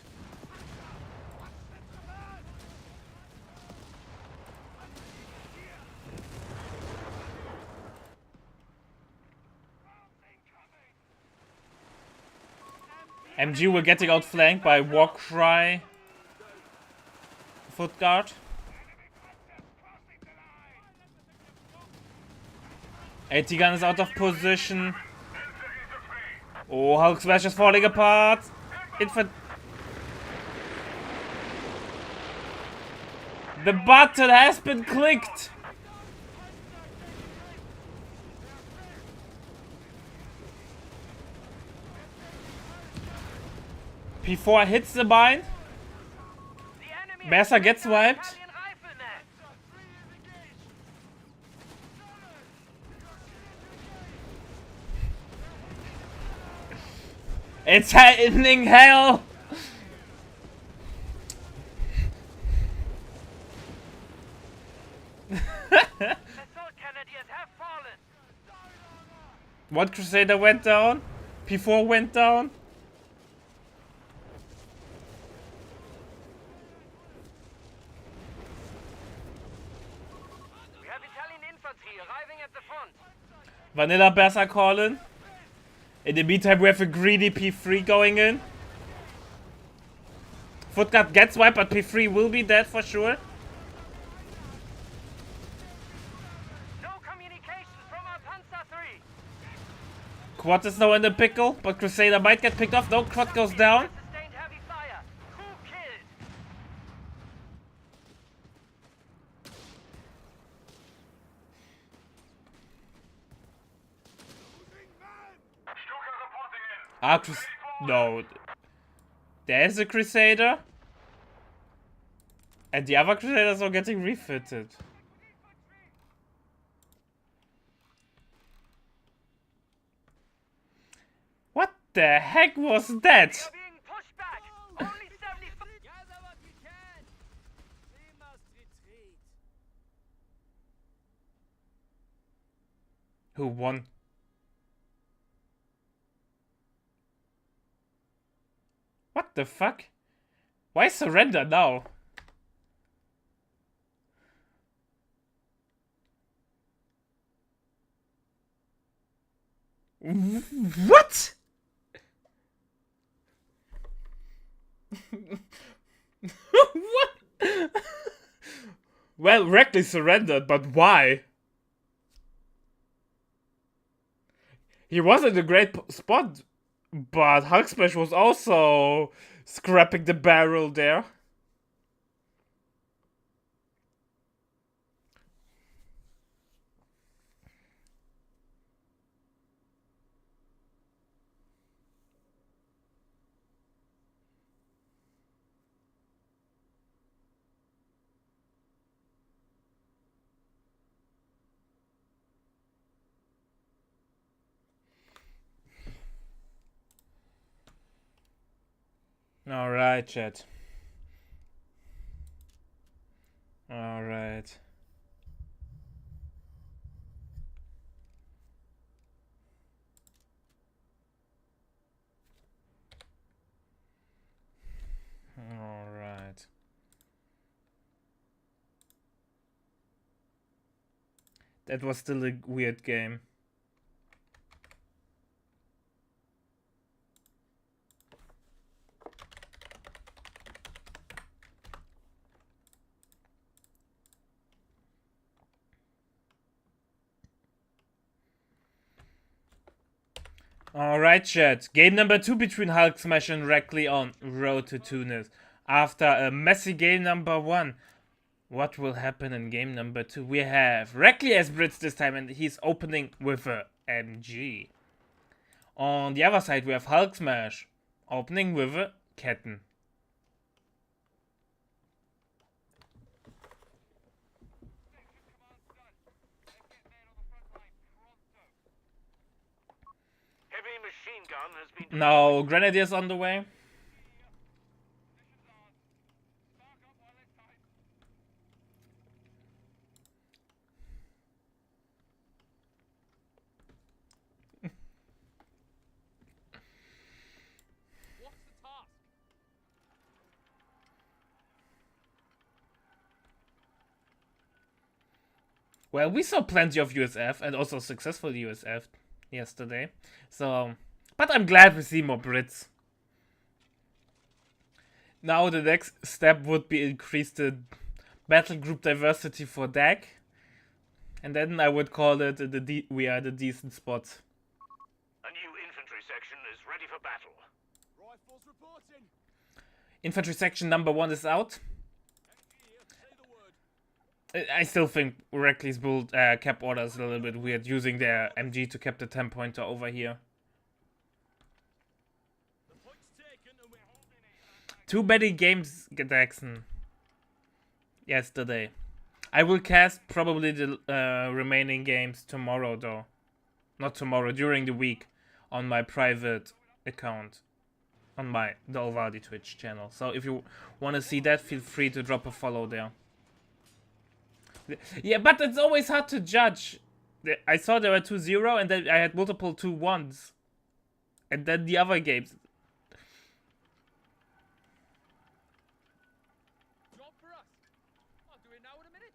MG will getting outflanked by Warcry Foot Guard. AT gun is out of position. Oh, Hulk Smash is falling apart. The button has been clicked. P4 hits the mine. Berser gets wiped. It's happening, hell! One Crusader went down. P4 went down. We have Italian infantry arriving at the front. Vanilla Berser calling. In the meantime, we have a greedy P3 going in. Footguard gets wiped, but P3 will be dead for sure. No communication from our Panzer 3. Quad is now in the pickle, but Crusader might get picked off. No, Quad goes down. Sustained heavy fire. Crew killed. Ah, no. There's a Crusader. And the other Crusaders are getting refitted. What the heck was that? Being pushed back. Only 75. Gather what you can. We must retreat. Who won? What the fuck? Why surrender now? What? What? Well, Reckless surrendered, but why? He was in a great spot, but Hulk Smash was also scrapping the barrel there. Alright, chat. Alright. Alright. That was still a weird game. Alright, chat. Game number 2 between Hulk Smash and Reckley on Road to Tunis. After a messy game number 1, what will happen in game number 2? We have Reckley as Brits this time, and he's opening with a MG. On the other side, we have Hulk Smash opening with a Ketten. Heavy machine gun has been. Now, Grenadiers on the way. What's the task? Well, we saw plenty of USF and also successful USF yesterday. So, but I'm glad we see more Brits. Now the next step would be increase the battle group diversity for DAG. And then I would call it we are the decent spot. A new infantry section is ready for battle. Rifles reporting. Infantry section number 1 is out. Here, say the word. I still think Reckley's build cap order is a little bit weird, using their MG to cap the 10-pointer over here. Too many games, Jackson. Yesterday. I will cast probably the remaining games tomorrow, though. Not tomorrow, during the week, on my private account. On my Dolvaldi Twitch channel. So if you want to see that, feel free to drop a follow there. Yeah, but it's always hard to judge. I saw there were 2-0 and then I had multiple 2-1s. And then the other games. Job for us. I'll do it now in a minute.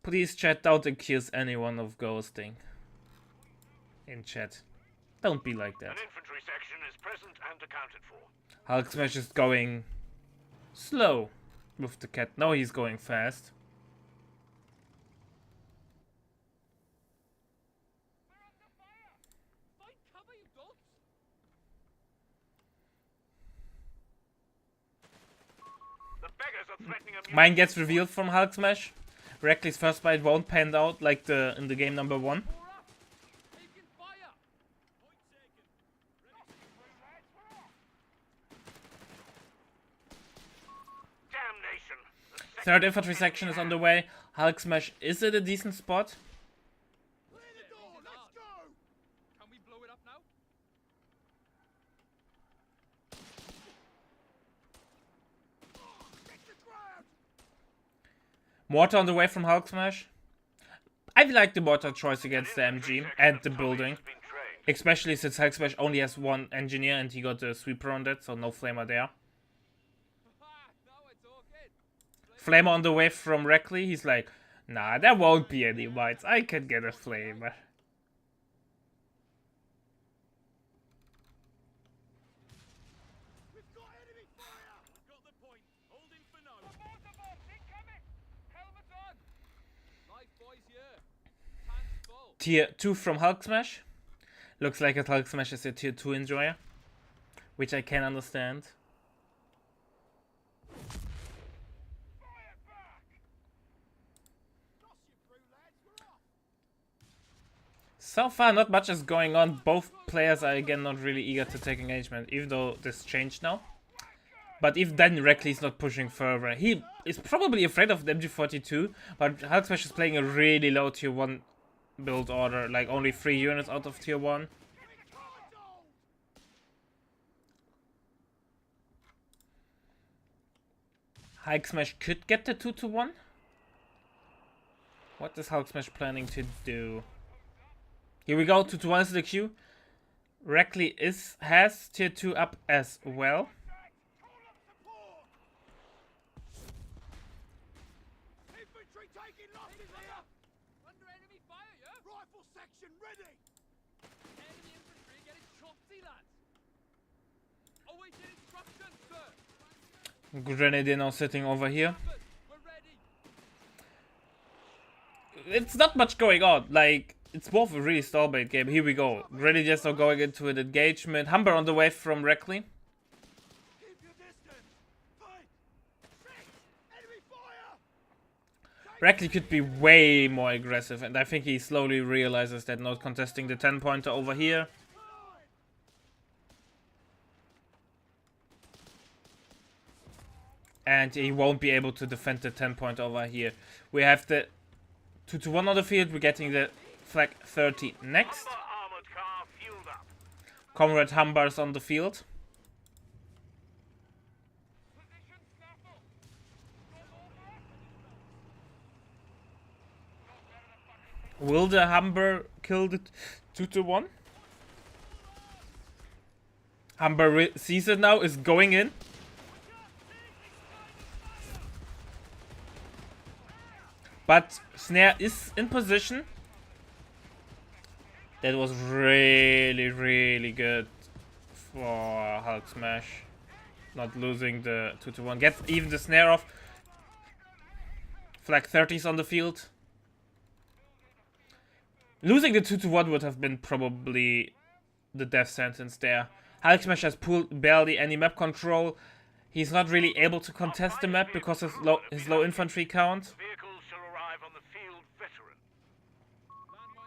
Please chat, don't accuse anyone of ghosting. In chat. Don't be like that. An infantry section is present and accounted for. Hulk Smash is going slow with the cat. Now he's going fast. We're under fire. Find cover, you dolts. The beggars are threatening a Mine gets revealed from Hulk Smash. Reckley's first bite won't pan out like in the game number 1. More up. Taking fire. Point taken. damnation. The second Third infantry section is on the way. Hulk Smash is at a decent spot. Clear the door. Let's go. Can we blow it up now? Mortar on the way from Hulk Smash. I like the mortar choice against the MG and the building. has been trained. Especially since Hulk Smash only has one engineer and he got the sweeper on that, so no flamer there. Now we're talking. Flamer on the way from Reckley. He's like, nah, there won't be any whites. I can get a flamer. We've got enemy fire. Got the point. Holding for now. Incoming. Helmet on. Life boys here. Tanks full. Tier 2 from Hulk Smash. Looks like a Hulk Smash is a tier 2 enjoyer. Which I can understand. So far, not much is going on. Both players are again not really eager to take engagement, even though this changed now. But if then Reckley's not pushing further, he is probably afraid of the MG42. But Hulk Smash is playing a really low tier 1 build order, like only 3 units out of tier 1. Hulk Smash could get the 2-1. What is Hulk Smash planning to do? Here we go, 2-1 is the queue. Reckley has tier 2 up as well. Infantry taking losses here. Under enemy fire, yeah? Rifle section ready. Enemy infantry getting chopsy, lads. Awaiting instructions, sir. Grenadier now sitting over here. We're ready. It's not much going on. Like, it's more of a really stallbait game. Here we go. Grenadiers are going into an engagement. Humber on the way from Reckley. Keep your distance. Fight. Six. Enemy fire. Reckley could be way more aggressive, and I think he slowly realizes that not contesting the 10-pointer over here. And he won't be able to defend the 10-point over here. We have the 2-1 on the field. We're getting the flag 30 next. Humber armored car fueled up. Comrade Humber's on the field. Position snaffle. Will the Humber kill the 2-1? Humber sees it now, is going in. But Snare is in position. That was really, really good for Hulk Smash. Not losing the 2-1. Gets even the Snare off. Flag 30's on the field. Losing the 2-1 would have been probably the death sentence there. Hulk Smash has pulled barely any map control. He's not really able to contest the map because of his low infantry count. Vehicles shall arrive on the field, veteran.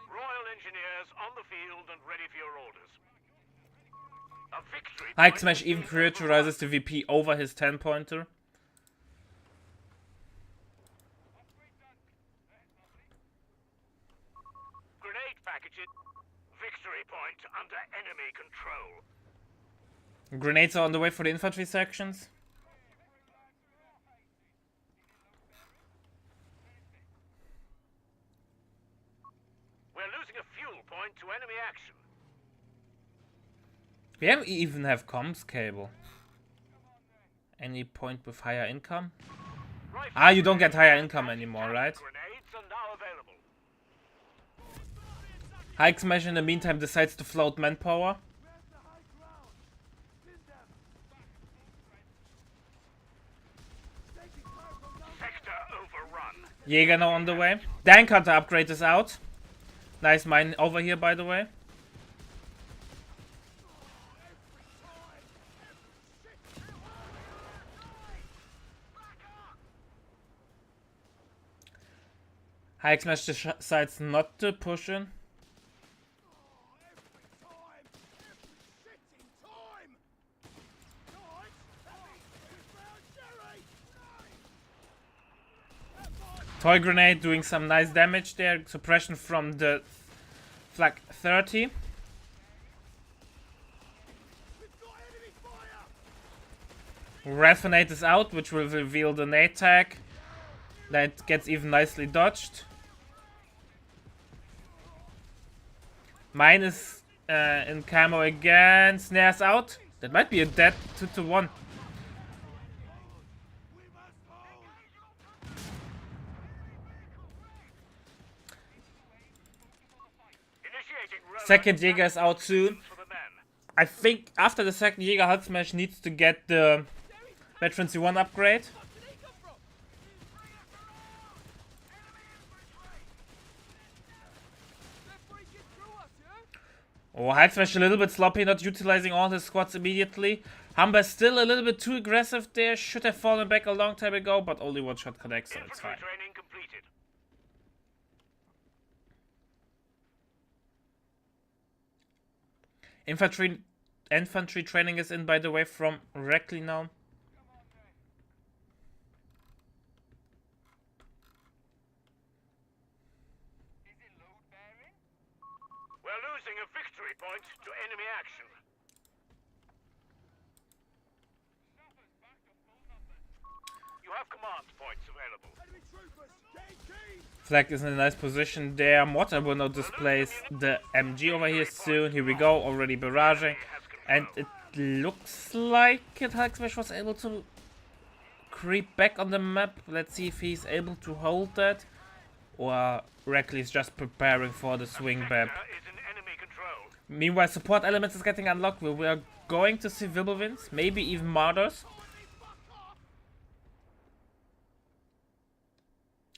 Royal Engineers on the field and ready for your orders. A victory Hike point Smash even prioritizes the VP over his 10-pointer. Grenade packages. Victory point under enemy control. Grenades are on the way for the infantry sections. We're losing a fuel point to enemy action. We don't even have comms cable. Any point with higher income? Ah, you don't get higher income anymore, right? Grenades are now available. Hike Smash in the meantime decides to float manpower. Sector overrun. Jäger now on the way. Tank Hunter upgrade is out. Nice mine over here, by the way. Hike Smash decides not to push in. Toy Grenade doing some nice damage there. Suppression from the flag 30. Resonate is out, which will reveal the nade tag. That gets even nicely dodged. Mine is in camo again. Snares out. That might be a dead 2-1. Second Jäger is out soon. I think after the second Jäger, Hulk Smash needs to get the Veteran C1 upgrade. Oh, Hulk Smash a little bit sloppy, not utilizing all his squads immediately. Humber still a little bit too aggressive there. Should have fallen back a long time ago, but only one shot connects, so it's fine. Training completed. Infantry training is in, by the way, from Reckley now. We're losing a victory point to enemy action. You have command points available. Flag is in a nice position there. Mortar will now displace the MG over here soon. Here we go, already barraging. And it looks like Hulk Smash was able to creep back on the map. Let's see if he's able to hold that. Or Reckley is just preparing for the swing back. Is in enemy control. Meanwhile, support elements is getting unlocked. We are going to see Wibblewinds, maybe even Martyrs.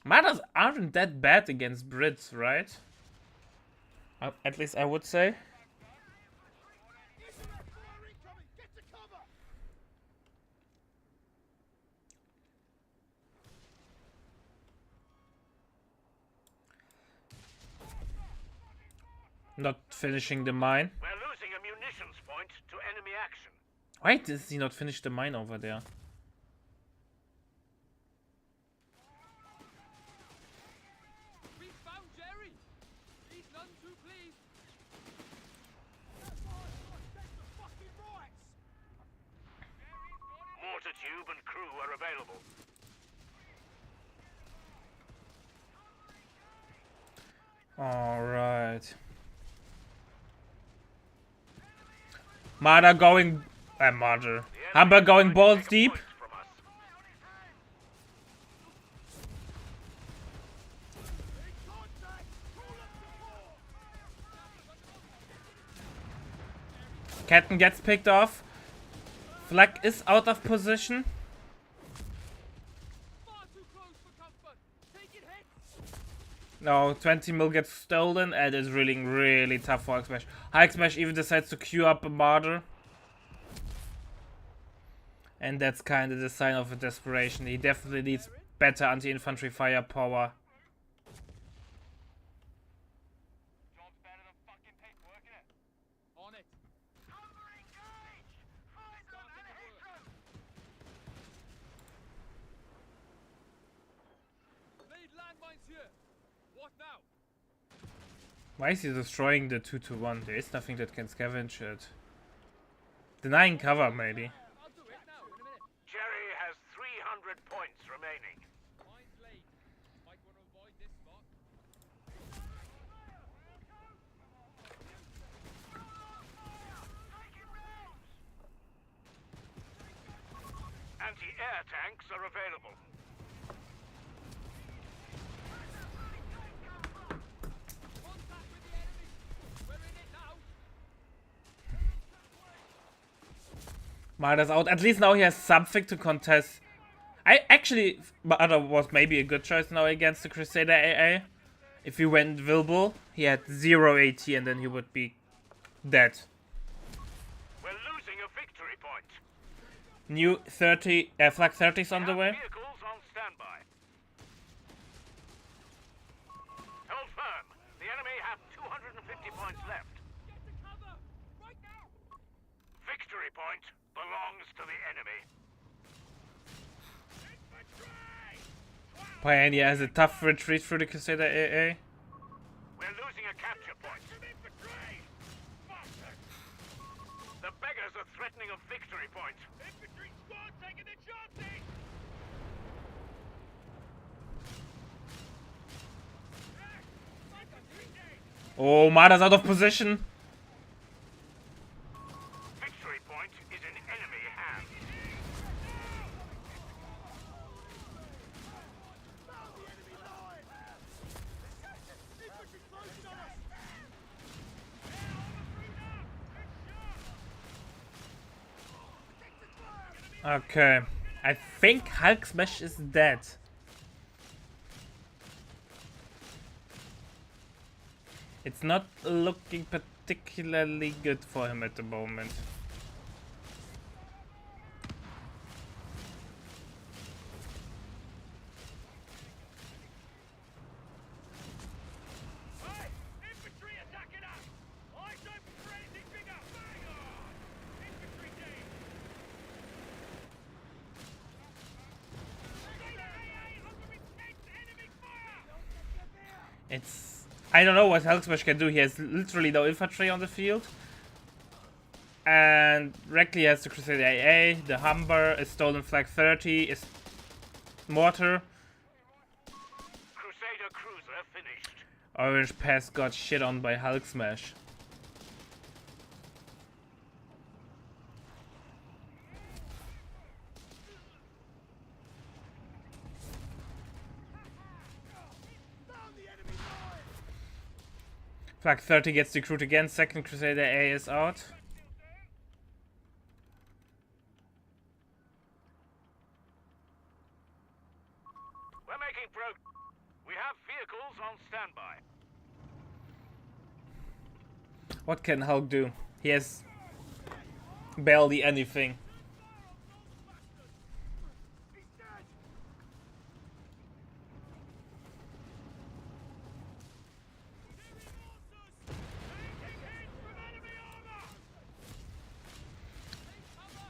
Martyrs aren't that bad against Brits, right? At least I would say. Not finishing the mine. We're losing a munitions point to enemy action. Why does he not finish the mine over there? We found Jerry. He's none too pleased. Mortar tube and crew are available. Alright. Marder going... Marder. Humber going balls deep. Points from us. Captain gets picked off. Flag is out of position. Far too close for comfort. Taking hits. No, 20 mil gets stolen and it's really tough for Hulk Smash. Hulk Smash even decides to queue up a Marder. And that's kind of the sign of a desperation. He definitely needs better anti-infantry firepower. Job's better than fucking paperwork, innit? On it. Cover engage! Horizon and hit them! Lead landmines here. What now? Why is he destroying the 2-1? There is nothing that can scavenge it. Denying cover, maybe. I'll do it now, in a minute. Jerry has 300 points remaining. Mine's late. Might want to avoid this spot. Anti-air tanks are available. Contact with the enemy. We're in it now. Marder's out. At least now he has something to contest. I actually, Marder was maybe a good choice now against the Crusader AA. If he went Vilbul, he had 0 AT and then he would be dead. We're losing a victory point. New 30, flag 30's on the way. Vehicles on standby. Hold firm. The enemy have 250 points left. Get to cover. Right now. Victory point belongs to the enemy. Pioneer has a tough retreat through the Crusader AA. We're losing a capture point. The beggars are threatening a victory point. Infantry squad taking the chances. Oh, Marder's out of position. Victory point is in enemy hands. Okay. I think Hulk Smash is dead. It's not looking particularly good for him at the moment. Hey! Infantry attacking us! Eyes open for anything bigger! Bang on! Infantry team! Under intense enemy fire! It's... I don't know what Hulk Smash can do. He has literally no infantry on the field. And Reckley has the Crusader AA, the Humber, a stolen flag 30, is mortar. Crusader cruiser finished. Orange Pass got shit on by Hulk Smash. Flag 30 gets recruit again, second Crusader A is out. We're making progress. We have vehicles on standby. What can Hulk do? He has barely anything.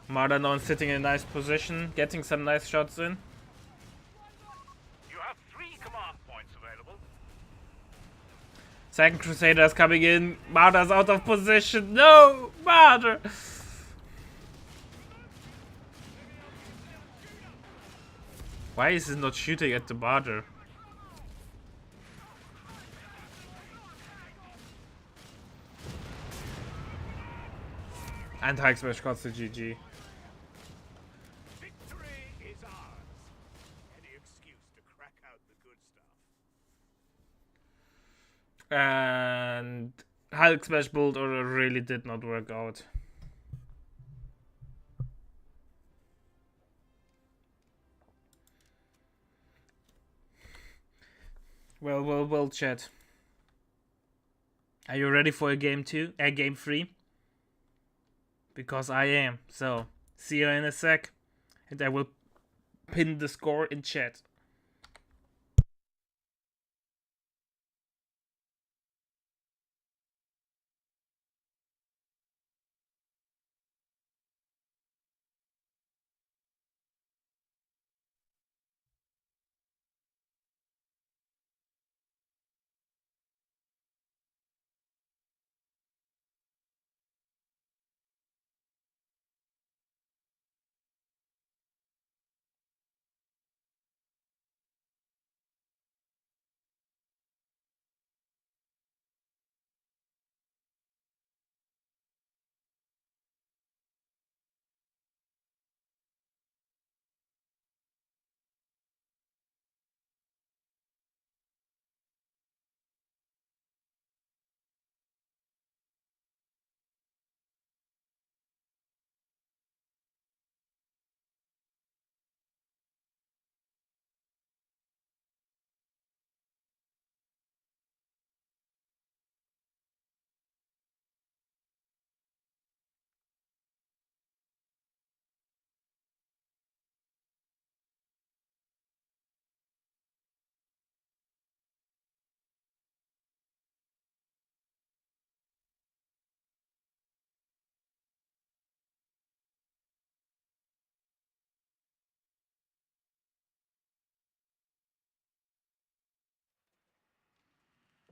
Mardanon sitting in a nice position, getting some nice shots in. You have 3 command points available. Second Crusader is coming in. Marder's out of position. No! Marder! Why is he not shooting at the Marder? And Hulk Smash got the GG. Victory is ours. Any excuse to crack out the good stuff. And Hulk Smash Bolt Order really did not work out. Well, chat. Are you ready for a game 2? Game 3? Because I am. So, see you in a sec. And I will pin the score in chat.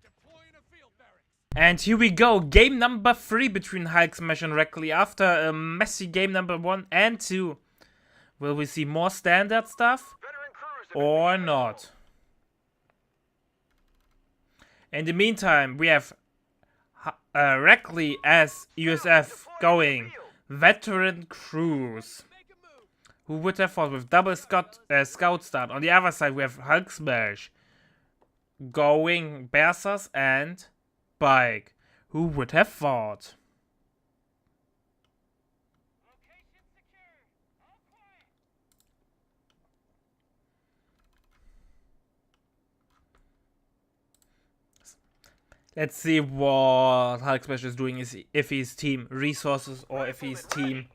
Deploying a field barracks. And here we go, game number 3 between Hulk Smash and Reckley after a messy game number 1 and 2. Will we see more standard stuff Veteran crews have been or made not? In the meantime, we have Reckley as USF going, veteran crews. Make a move. Who would have thought with double scout start? On the other side, we have Hulk Smash going Berserkers and Bike. Who would have thought? Location secured. All quiet. Let's see what Hulk Smash is doing, if he's team resources or if he's team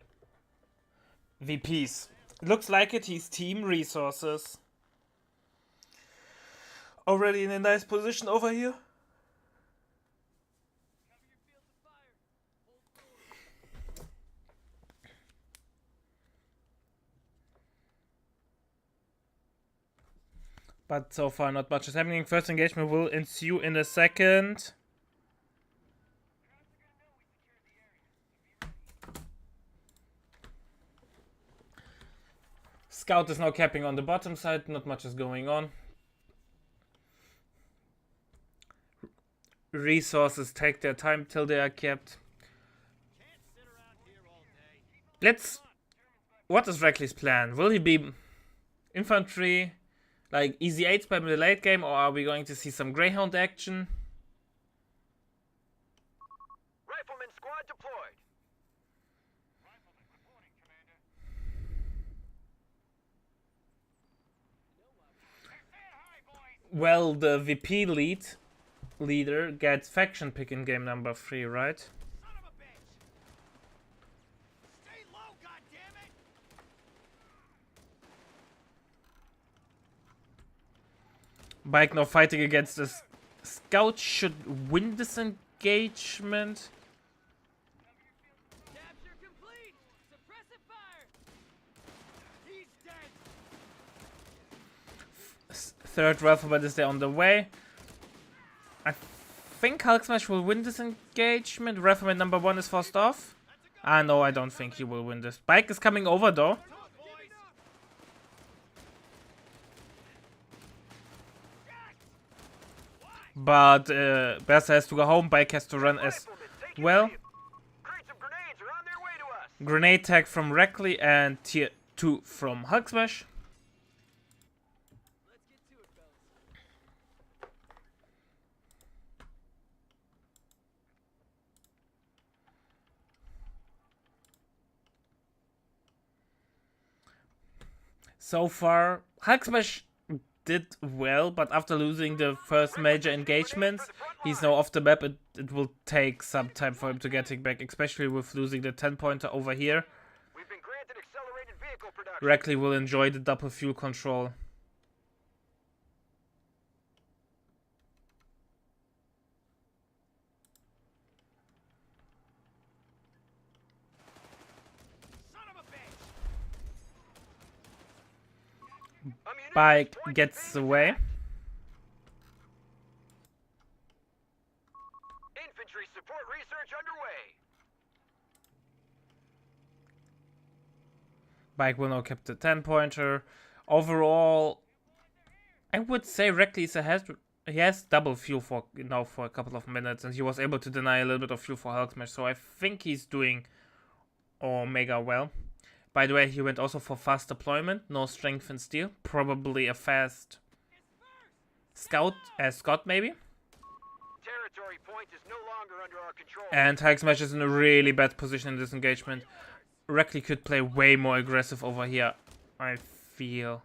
VPs. Looks like it, he's team resources. Already in a nice position over here. Cover your field of fire. Hold forward. But so far not much is happening. First engagement will ensue in a second. Scout is now capping on the bottom side, not much is going on. Resources take their time till they are capped. Let's... What is Reckley's plan? Will he be infantry, like easy 8s by the late game, or are we going to see some Greyhound action? Rifleman squad deployed. Rifleman reporting, Commander. Well, the VP leader gets faction pick in game number 3, right? Son of a bitch. Stay low, goddammit. Bike now fighting against the scout should win this engagement. Capture complete. Suppressive fire. He's dead. Third Rifleman is there on the way. I think Hulk Smash will win this engagement. Rifleman number 1 is forced off. Ah, no, I don't think he will win this. Bike is coming over though. Talk, boys. But Berser has to go home. Bike has to run as Rifleman, take well. your field. Crates of grenades are on their way to us. Grenade tag from Reckley and tier 2 from Hulk Smash. Let's get to it, fellas. So far, Hulk Smash did well, but after losing the first major engagements, he's now off the map. It will take some time for him to getting back, especially with losing the 10-pointer over here. We've been granted accelerated vehicle production. production. Reckley will enjoy the double fuel control. Ammunition Bike point gets being away. attacked. Infantry support research underway. Bike will now keep the 10-pointer. Overall, I would say Reckley he has double fuel for now for a couple of minutes, and he was able to deny a little bit of fuel for Hulk Smash, so I think he's doing Omega well. By the way, he went also for fast deployment, no strength and steel, probably a fast scout, maybe. Territory point is no longer under our control. And Hulk Smash is in a really bad position in this engagement. Reckley could play way more aggressive over here, I feel.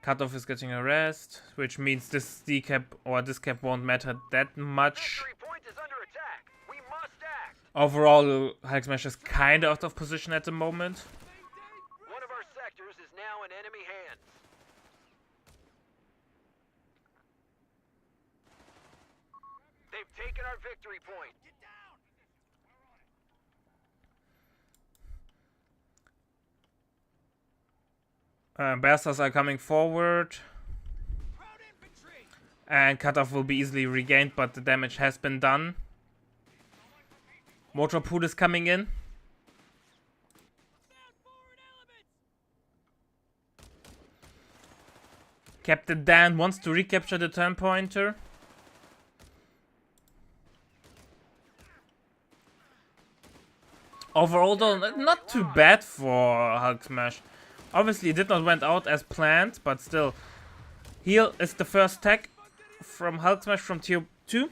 Cutoff is getting a rest, which means this decap or this cap won't matter that much. Victory point is under attack. We must act. Overall, Hulk Smash is kind of out of position at the moment. One of our sectors is now in enemy hands. They've taken our victory point. Get down. Basters are coming forward. And cutoff will be easily regained, but the damage has been done. Motor Pool is coming in. Captain Dan wants to recapture the turn pointer. Overall though, not too bad for Hulk Smash. Obviously it did not went out as planned, but still. Heal is the first tag from Hulk Smash from tier 2.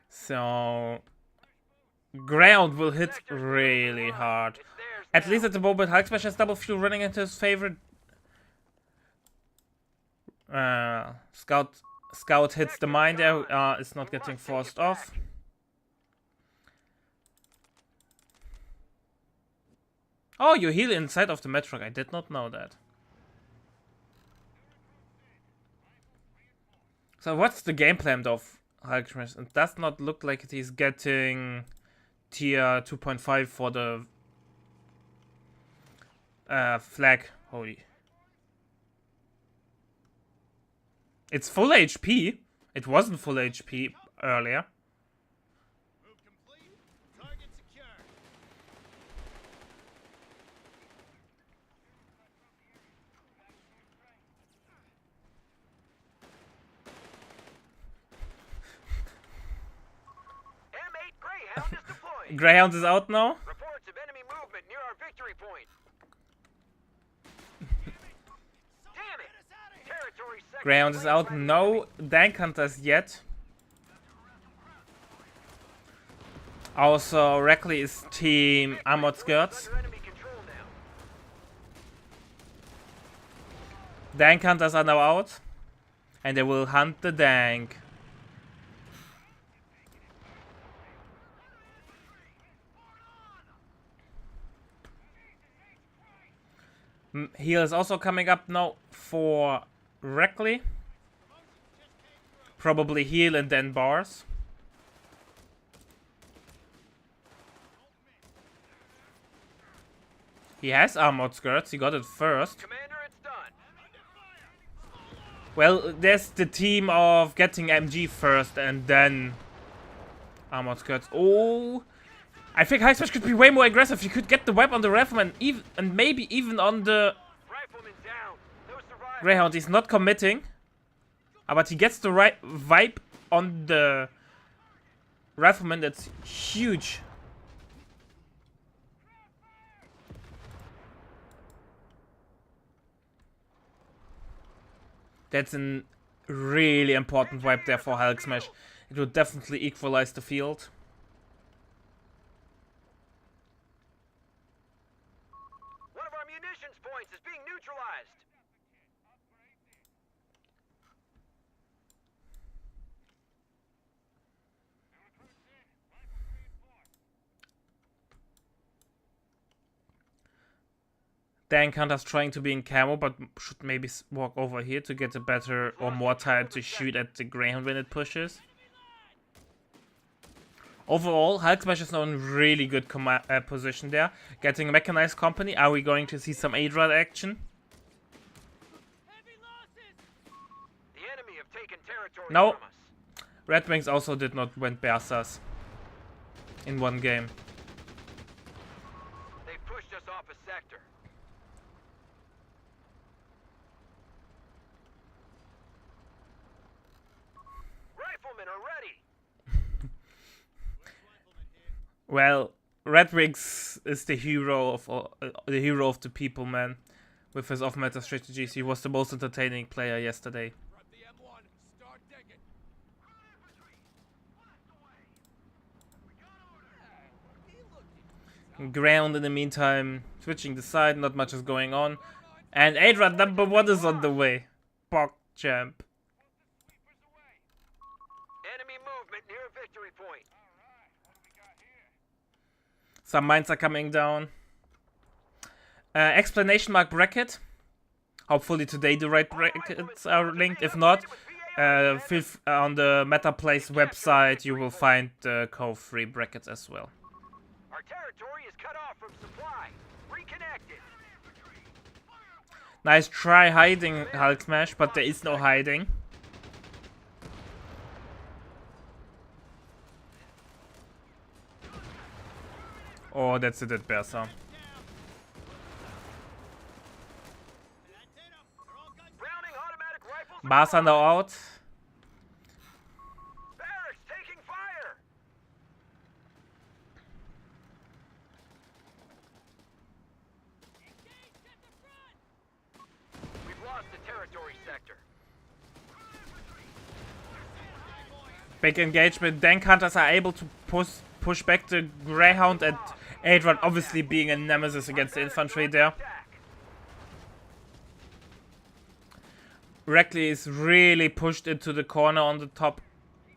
So ground will hit really hard. At least at the moment Hulk Smash has double fuel running into his favorite. Scout hits the mine there. It's not getting forced off. Oh, you heal inside of the Metroc. I did not know that. So what's the game plan of Hulk Smash? It does not look like he's getting tier 2.5 for the flag. Holy. It's full HP. It wasn't full HP earlier. Move complete. Target secure. M8 Greyhound is deployed. Greyhound is out now. Reports of enemy movement near our victory point. Damn it! Territory sector Greyhound is out. ready. No Dank Hunters yet. Also, Reckley is team Armored Skirts. Under enemy control now. Dank Hunters are now out. And they will hunt the Dank. Heal is also coming up now for Reckley. Probably heal and then bars. He has Armored Skirts, he got it first. Commander, it's done. Well, there's the team of getting MG first and then Armored Skirts. Oh, I think High Smash could be way more aggressive. He could get the web on the Rifleman and maybe even on the Rifleman down. No survivors. Greyhound. He's not committing. But he gets the right vibe on the Rifleman. That's huge. That's a really important vibe there for Hulk Smash. It would definitely equalize the field. One of our munitions points is being neutralized. Dan Kanter's trying to be in camo, but should maybe walk over here to get a better or more time to shoot at the Greyhound when it pushes. Overall, Hulk Smash is now in really good position there. Getting a mechanized company. Are we going to see some Adra action? The enemy have taken territory No. from us. Red Wings also did not went Bersas in one game. They pushed us off a sector. Riflemen are ready. Well, Red Wings is the hero of the people, man. With his off-meta strategies, he was the most entertaining player yesterday. Grab the M1. Start digging. Ground in the meantime, switching the side, not much is going on. And Adra number 1 is on the way. Bog champ. Enemy movement near a victory point. Some mines are coming down. Explanation mark bracket. Hopefully today the right brackets are linked. If not, on the MetaPlace website you will find the co-free brackets as well. Our territory is cut off from supply. Reconnected. Nice try hiding, Hulk Smash, but there is no hiding. Oh, that's it at Bersa. Browning automatic rifles. Barca now out. Barracks taking fire. We've lost the territory sector. Big engagement. Dank Hunters are able to push back the Greyhound, and Adron obviously being a nemesis against the infantry there. Reckley is really pushed into the corner on the top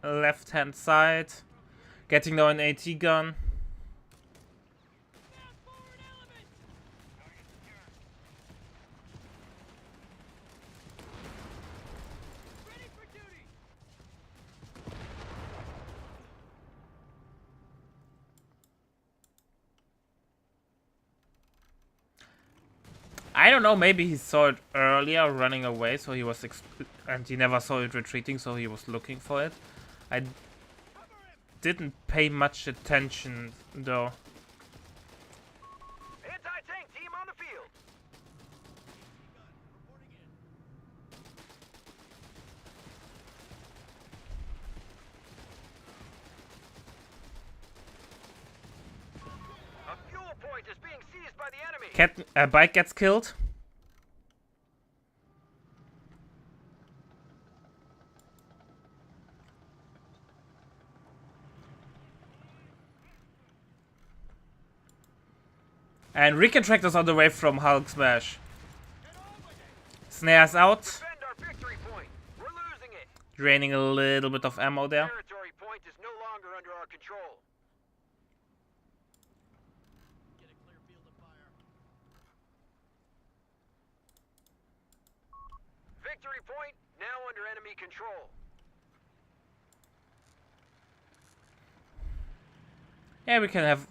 left hand side. Getting now an AT gun. I don't know, maybe he saw it earlier running away, so he was and he never saw it retreating, so he was looking for it. I didn't pay much attention though. Anti-tank team on the field. A fuel point is being seized by the enemy. Bike gets killed. And recon tractors on the way from Hulk Smash. Snares out. Defend our victory point. We're losing it. Draining a little bit of ammo there. Territory point is no longer under our control. Victory point now under enemy control. Yeah, we can have...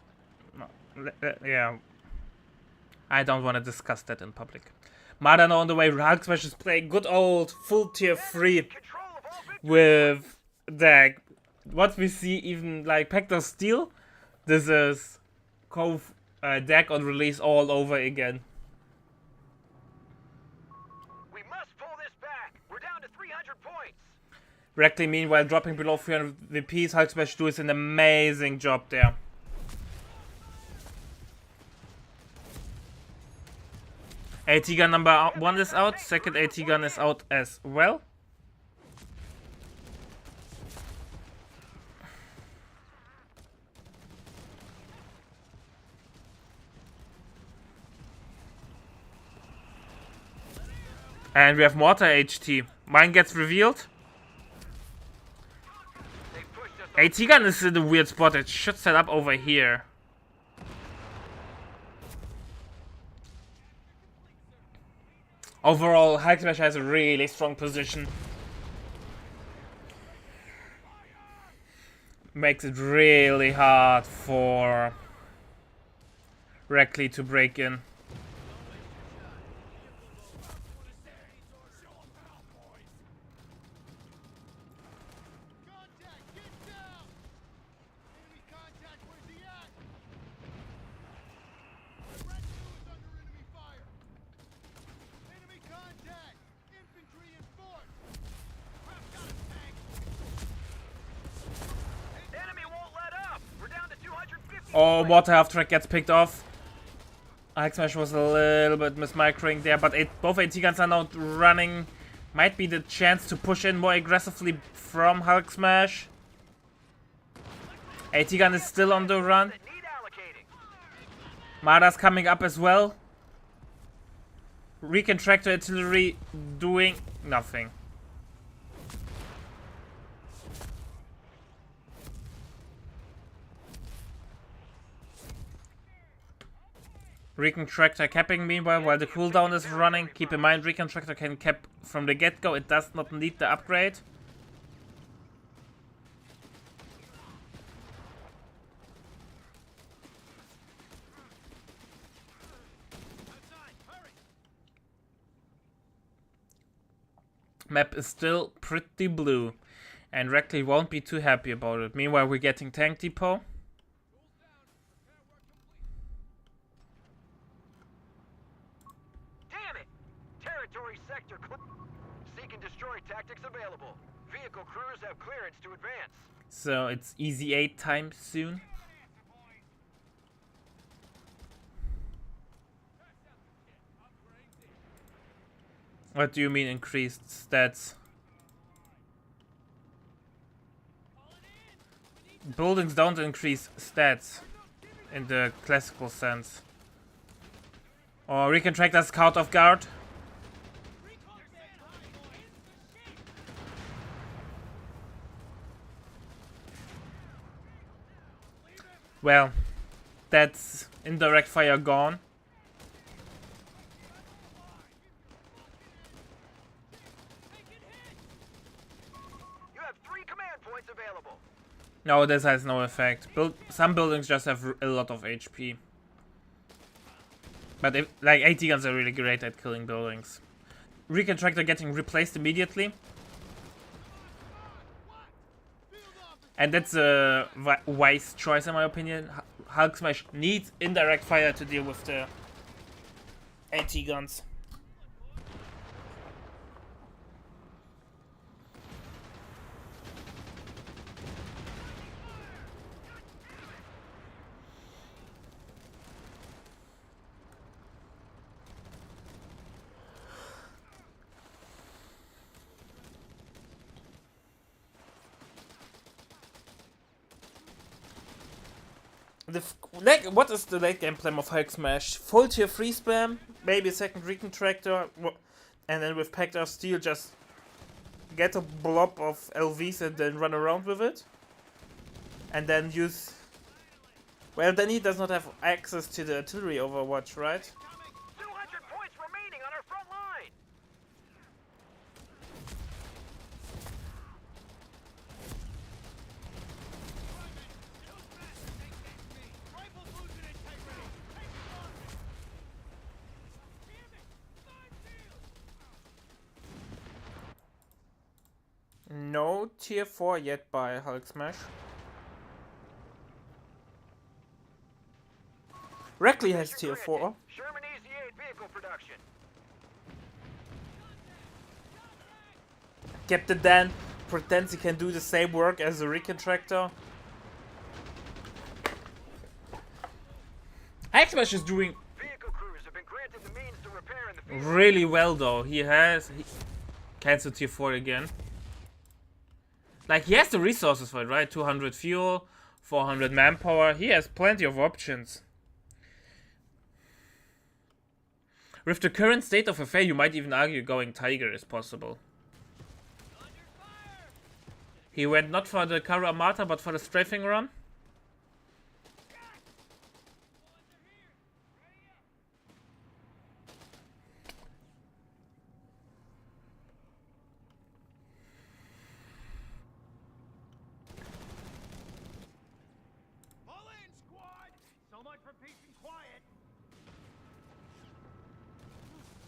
yeah. I don't want to discuss that in public. Madano on the way. Hulk Smash is playing good old full tier 3 Control of all victory. with deck. What we see even like Pector Steel. This is Cove deck on release all over again. We must pull this back. We're down to 300 points. Reckley meanwhile dropping below 300 VPs. Hulk Smash does an amazing job there. AT gun number 1 is out, second AT gun is out as well. And we have Mortar HT. Mine gets revealed. They pushed us AT gun is in a weird spot, it should set up over here. Overall, Hulk Smash has a really strong position. Makes it really hard for Reckley to break in. Oh, water half track gets picked off. Hulk Smash was a little bit mismicroing there, but both AT guns are now running. Might be the chance to push in more aggressively from Hulk Smash. AT gun is still on the run. Mada's coming up as well. Recon Tractor Artillery doing nothing. Recon Tractor capping meanwhile while the cooldown is running. Keep in mind, Recon Tractor can cap from the get-go. It does not need the upgrade. Map is still pretty blue, and Reckley won't be too happy about it. Meanwhile, we're getting Tank Depot. Tactics available. Vehicle crews have clearance to advance. So it's easy 8 time soon. What do you mean increased stats? Buildings don't increase stats in the classical sense. Or Recon Tractor's caught off guard. Well, that's indirect fire gone. You have 3 command points available. No, this has no effect. Some buildings just have a lot of HP. But like AT guns are really great at killing buildings. Recon Tractor getting replaced immediately. And that's a wise choice in my opinion. Hulk Smash needs indirect fire to deal with the AT guns. What is the late game plan of Hulk Smash? Full tier 3 spam, maybe a second Recon Tractor, and then with Pact of Steel just get a blob of LVs and then run around with it? And then use... Well, then he does not have access to the artillery overwatch, right? 200 points remaining on our front line. No tier 4 yet by Hulk Smash. Reckley has tier 4. Sherman EZ8 vehicle production. Captain Dan pretends he can do the same work as the Recon Tractor. Hulk Smash is doing Vehicle crews have been granted the means to repair in the field. really well though. He cancelled tier 4 again. Like, he has the resources for it, right? 200 fuel, 400 manpower. He has plenty of options. With the current state of affairs, you might even argue going Tiger is possible. He went not for the Kara Amata, but for the strafing run.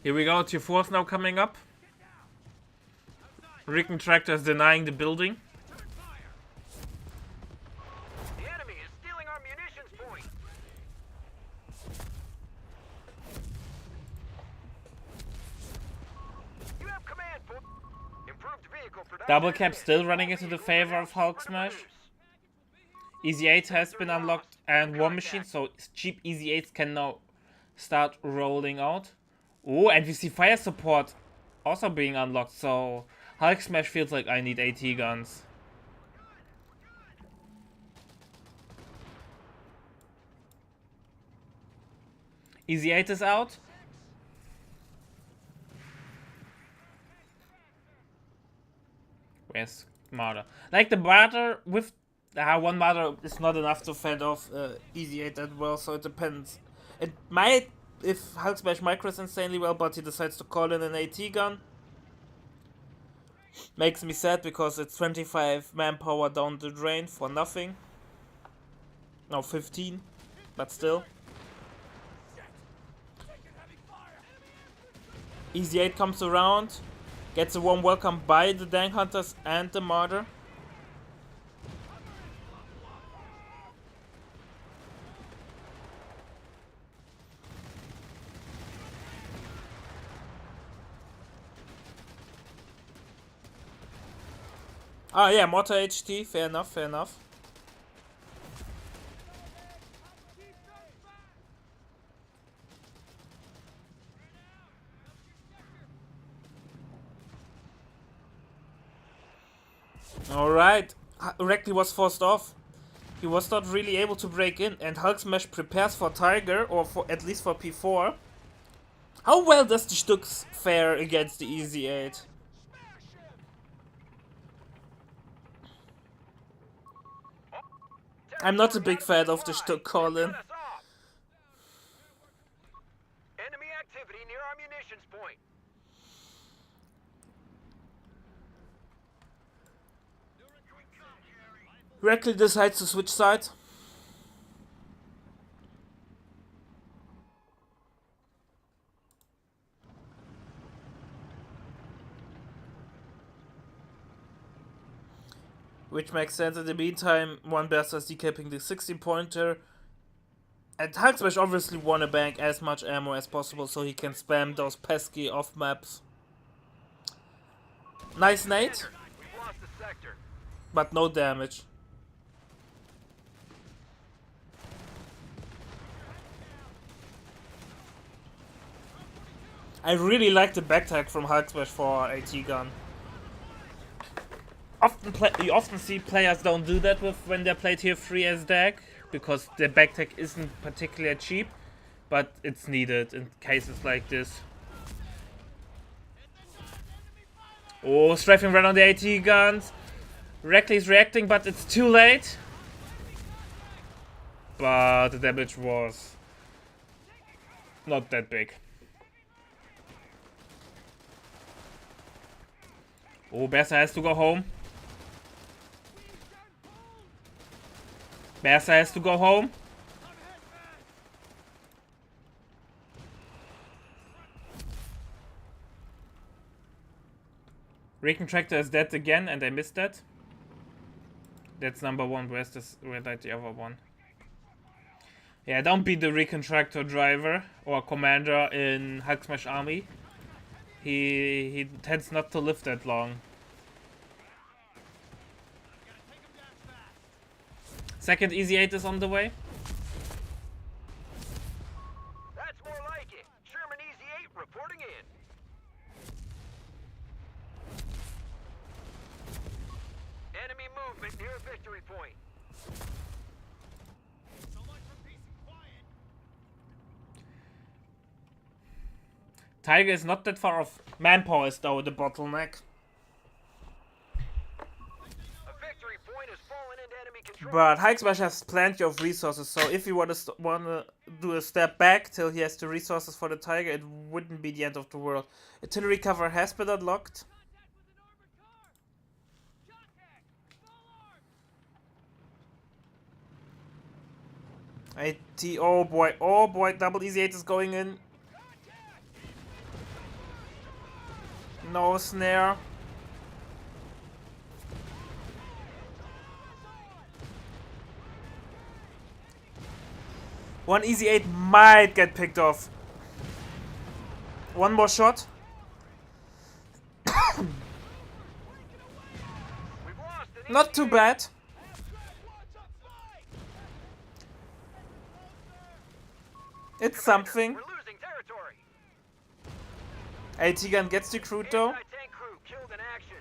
Here we go, tier 4 is now coming up. Recon Tractor is denying the building. The enemy is stealing our munitions point. You have command for improved vehicle production. Double cap still running into the favor of Hulk Smash. Easy 8 has been unlocked and War Machine, so cheap Easy 8s can now start rolling out. Oh, and we see fire support also being unlocked, so Hulk Smash feels like I need AT guns. Easy 8 is out. Where's Marder? Like the Marder with one Marder is not enough to fend off Easy 8 that well, so it depends. It might if Hulk Smash micros insanely well, but he decides to call in an AT gun. Makes me sad because it's 25 manpower down the drain for nothing. No, 15, but still. Easy 8 comes around, gets a warm welcome by the Dank Hunters and the Martyr. Ah yeah, Mortar HT, fair enough, fair enough. Alright, Reckley was forced off. He was not really able to break in, and Hulk Smash prepares for Tiger, or for at least for P4. How well does the Stux fare against the Easy 8? I'm not a big fan of the Stuck call-in. Enemy activity near our munitions point. Reckley decides to switch sides. Which makes sense. In the meantime, one Bertha is decapping the 60-pointer. And Hulk Smash obviously wanna bank as much ammo as possible so he can spam those pesky off maps. Nice nade, We've lost the sector. but no damage. I really like the backtag from Hulk Smash for AT gun. You often see players don't do that with when they play tier 3 as deck, because their backtag isn't particularly cheap, but it's needed in cases like this. Oh, strafing right on the AT guns. Reckley's reacting, but it's too late. But the damage was not that big. Oh, Bertha has to go home. Bertha has to go home. Recon Tractor is dead again, and I missed that. That's number one. Where died the other one? Yeah, don't be the Recon Tractor driver or commander in Hulk Smash Army. He tends not to live that long. Second Easy 8 is on the way. That's more like it. Sherman Easy 8 reporting in. Enemy movement near victory point. Tiger is not that far off. Manpower is though the bottleneck. A victory point has fallen into enemy control. But Hulk Smash has plenty of resources, so if he wanna do a step back till he has the resources for the Tiger, it wouldn't be the end of the world. Artillery cover has been unlocked. AT, oh boy, double easy 8 is going in. No snare. One easy 8 might get picked off. One more shot. Not too bad. It's something. We're losing territory. AT gun gets recruit though. Anti-tank crew killed in action.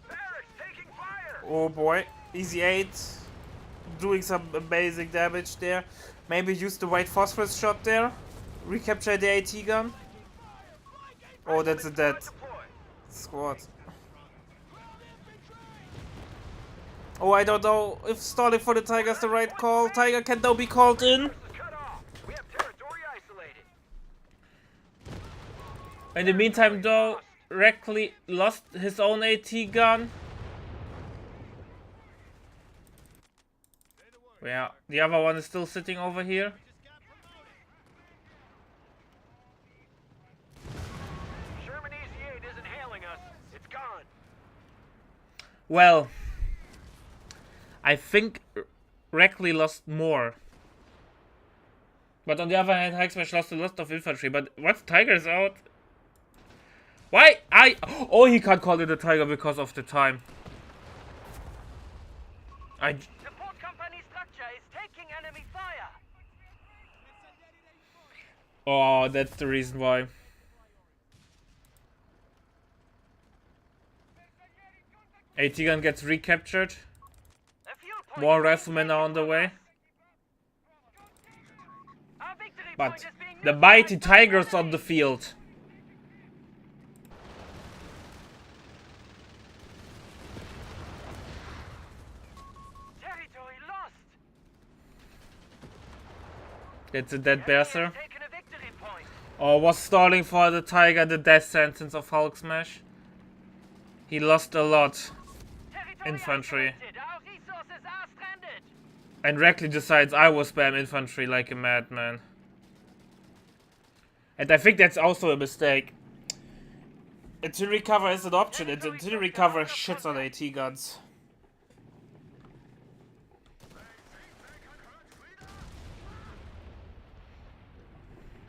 Barracks taking fire. Oh boy, easy 8 doing some amazing damage there. Maybe use the white phosphorus shot there. Recapture the AT gun. Oh, that's a dead squad. Oh, I don't know if stalling for the Tiger is the right call. Tiger can now be called in. Cut off. We have territory isolated. In the meantime though, Reckley lost his own AT gun. Yeah, the other one is still sitting over here. Sherman Easy 8 isn't hailing us. It's gone. Well, I think Reckley lost more. But on the other hand, Hexmash lost a lot of infantry. But what? Tiger's out? Why? Oh, he can't call it a Tiger because of the time. Support company structure is taking enemy fire. Oh, that's the reason why. AT gun gets recaptured. A fuel point More is being riflemen are on the taken way. from us. Our victory point But is being the neutralized mighty by Tigers enemy. on the field. Territory lost. It's a dead Enemy has Berser. taken a victory point. Or was stalling for the Tiger the death sentence of Hulk Smash? He lost a lot. Territory Infantry. isolated. Our resources are stranded. And Reckley decides I will spam infantry like a madman. And I think that's also a mistake. Artillery cover is an option, and artillery cover shits on AT guns.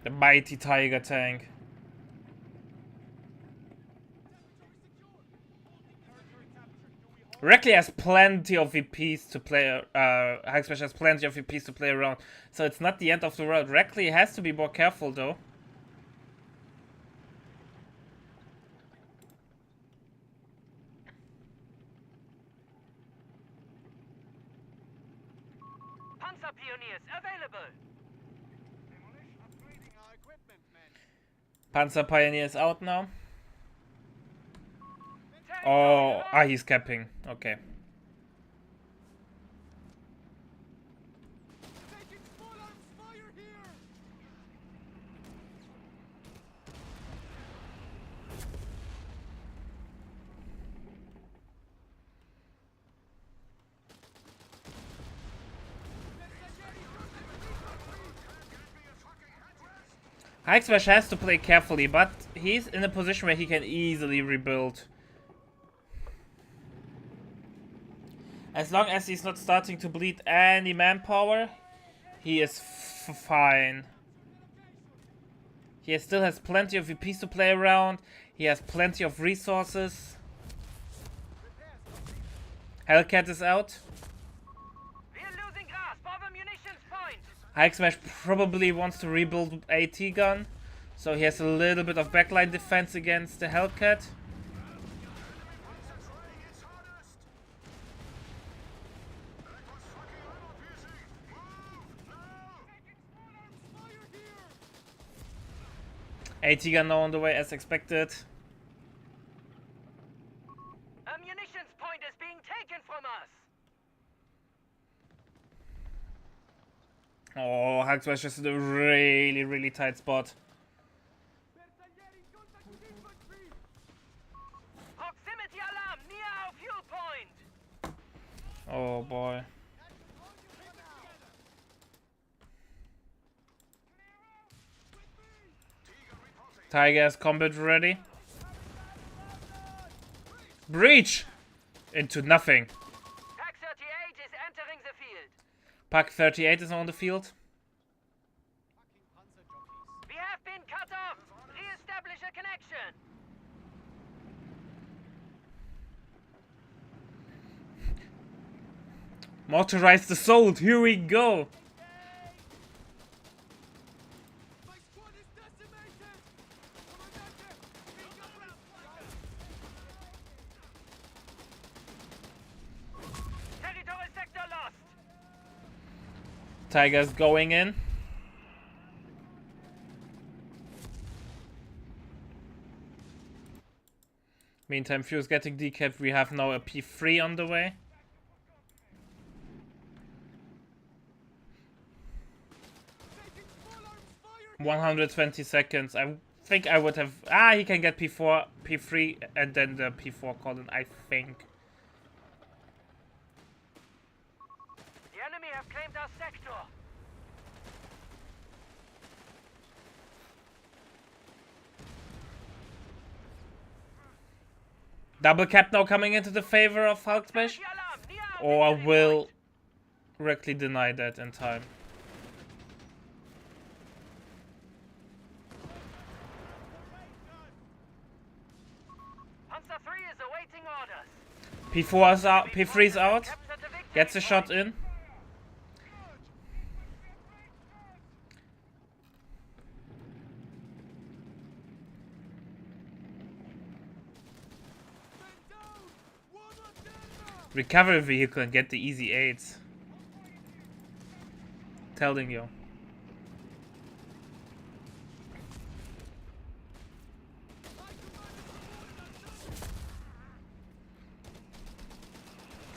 The mighty Tiger tank. Reckley has plenty of VPs to play, Hexmash has plenty of VPs to play around, so it's not the end of the world. Reckley has to be more careful though. Panzer Pioneers available. Panzer Pioneer is out now. Oh, he's capping. Okay. Hexmash has to play carefully, but he's in a position where he can easily rebuild. As long as he's not starting to bleed any manpower, he is fine. He still has plenty of VPs to play around. He has plenty of resources. Hellcat is out. We are losing grasp of a munitions point. Hexmash probably wants to rebuild AT gun, so he has a little bit of backline defense against the Hellcat. AT gun now on the way as expected. A munitions point is being taken from us. Oh, Hexmash is in a really, really tight spot. Proximity alarm near Oh boy. Tiger's combat ready. Breach! Into nothing. Pack 38 is entering the field. Pack 38 is on the field. We have been cut off. Re-establish a connection. Motorized assault, here we go. My squad is decimated! Territorial sector lost. Tiger's going in. Meantime, Fuel's getting decapped. We have now a P3 on the way. Taking full arms fire! 120 seconds. I think I would have... he can get P4, P3, and then the P4 column, I think. The enemy have claimed our sector. Double cap now coming into the favor of Hulk Smash. Alarm, near our Or victory will point. directly deny that in time. Panzer 3 is awaiting orders. P4 is out, P3 is out. Capture the victory Gets a point. shot in. Men down! One on Denver! Recovery vehicle and get the easy 8s. Telling you.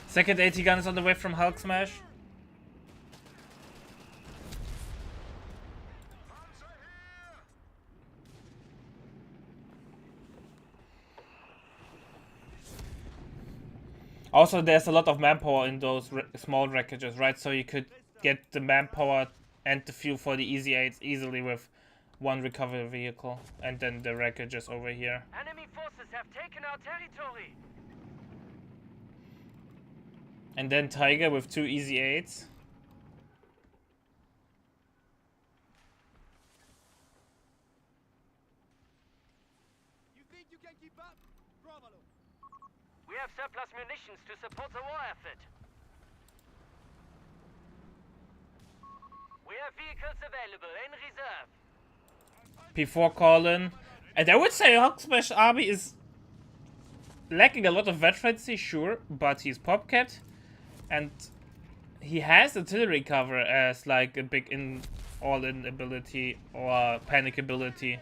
Second AT gun is on the way from Hulk Smash. Also, there's a lot of manpower in those small wreckages, right? So you could get the manpower and the fuel for the easy 8s easily with one recovery vehicle. And then the wreckages over here. Enemy forces have taken our territory. And then Tiger with 2 easy 8s. You think you can keep up? Provalo. We have surplus munitions to support the war effort. We have vehicles available in reserve. P4 Colin. And I would say Hulk Smash army is lacking a lot of veterancy, sure, but he's pop capped. And he has artillery cover as like a big all-in ability or panic ability.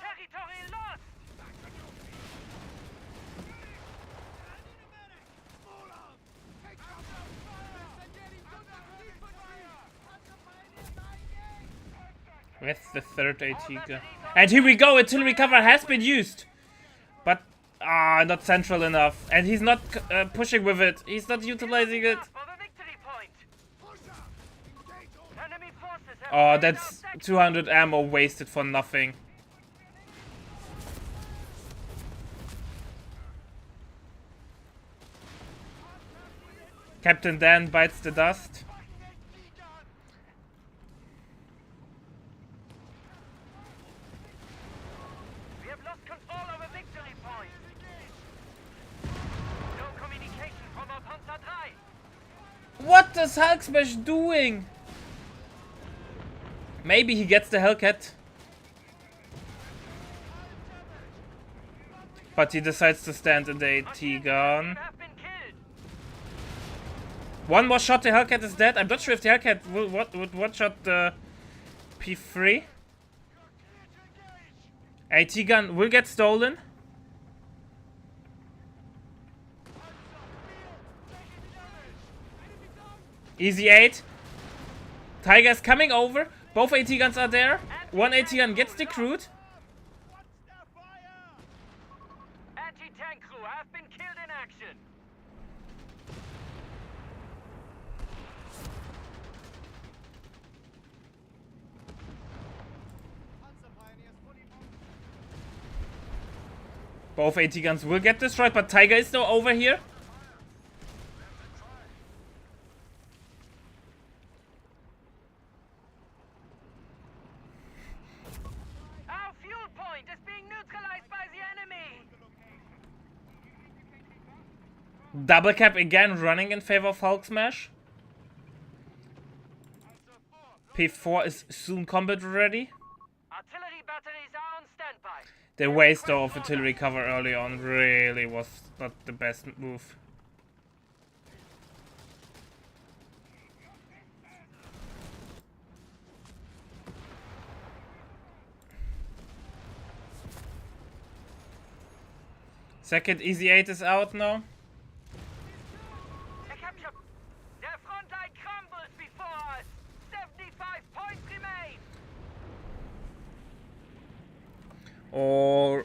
Territory lost. With the third AT gun. And here we go, artillery cover has been used. But, not central enough. And he's not pushing with it. He's not utilizing it. For the victory point. Enemy forces have Oh, taken that's our sector. 200 ammo wasted for nothing. Captain Dan bites the dust. We have lost control over victory point. No communication from our Panzer 3. What is Hulk Smash doing? Maybe he gets the Hellcat. But he decides to stand in the AT gun. Have been killed. One more shot, the Hellcat is dead. I'm not sure if the Hellcat will would one-shot the P3. AT gun will get stolen. Easy 8. Tiger's coming over. Both AT guns are there. One AT gun gets decrewed. Anti-tank crew have been killed in action. Both AT guns will get destroyed, but Tiger is now over here. Our fuel point is being neutralized by the enemy. Double cap again running in favor of Hulk Smash. P4 is soon combat ready. Artillery batteries are on standby. The waste though of artillery cover early on really was not the best move. Second Easy 8 is out now. Their front line crumbles before us. 75 points remain. Or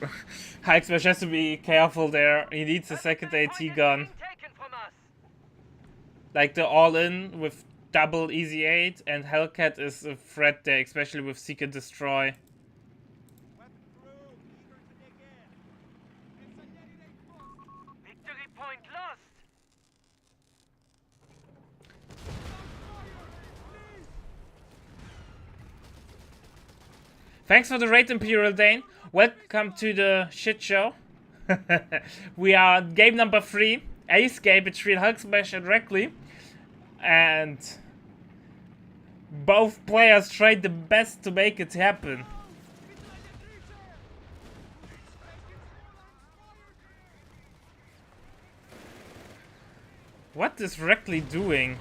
Hulk Smash has to be careful there. He needs a second AT gun. Taken from us. Like the all-in with double Easy 8, and Hellcat is a threat there, especially with Seek and Destroy. Victory point lost. Thanks for the raid, Imperial Dane. Welcome to the shit show. We are game number 3, ace game between Hulk Smash and Reckley. And both players tried the best to make it happen. What is Reckley doing?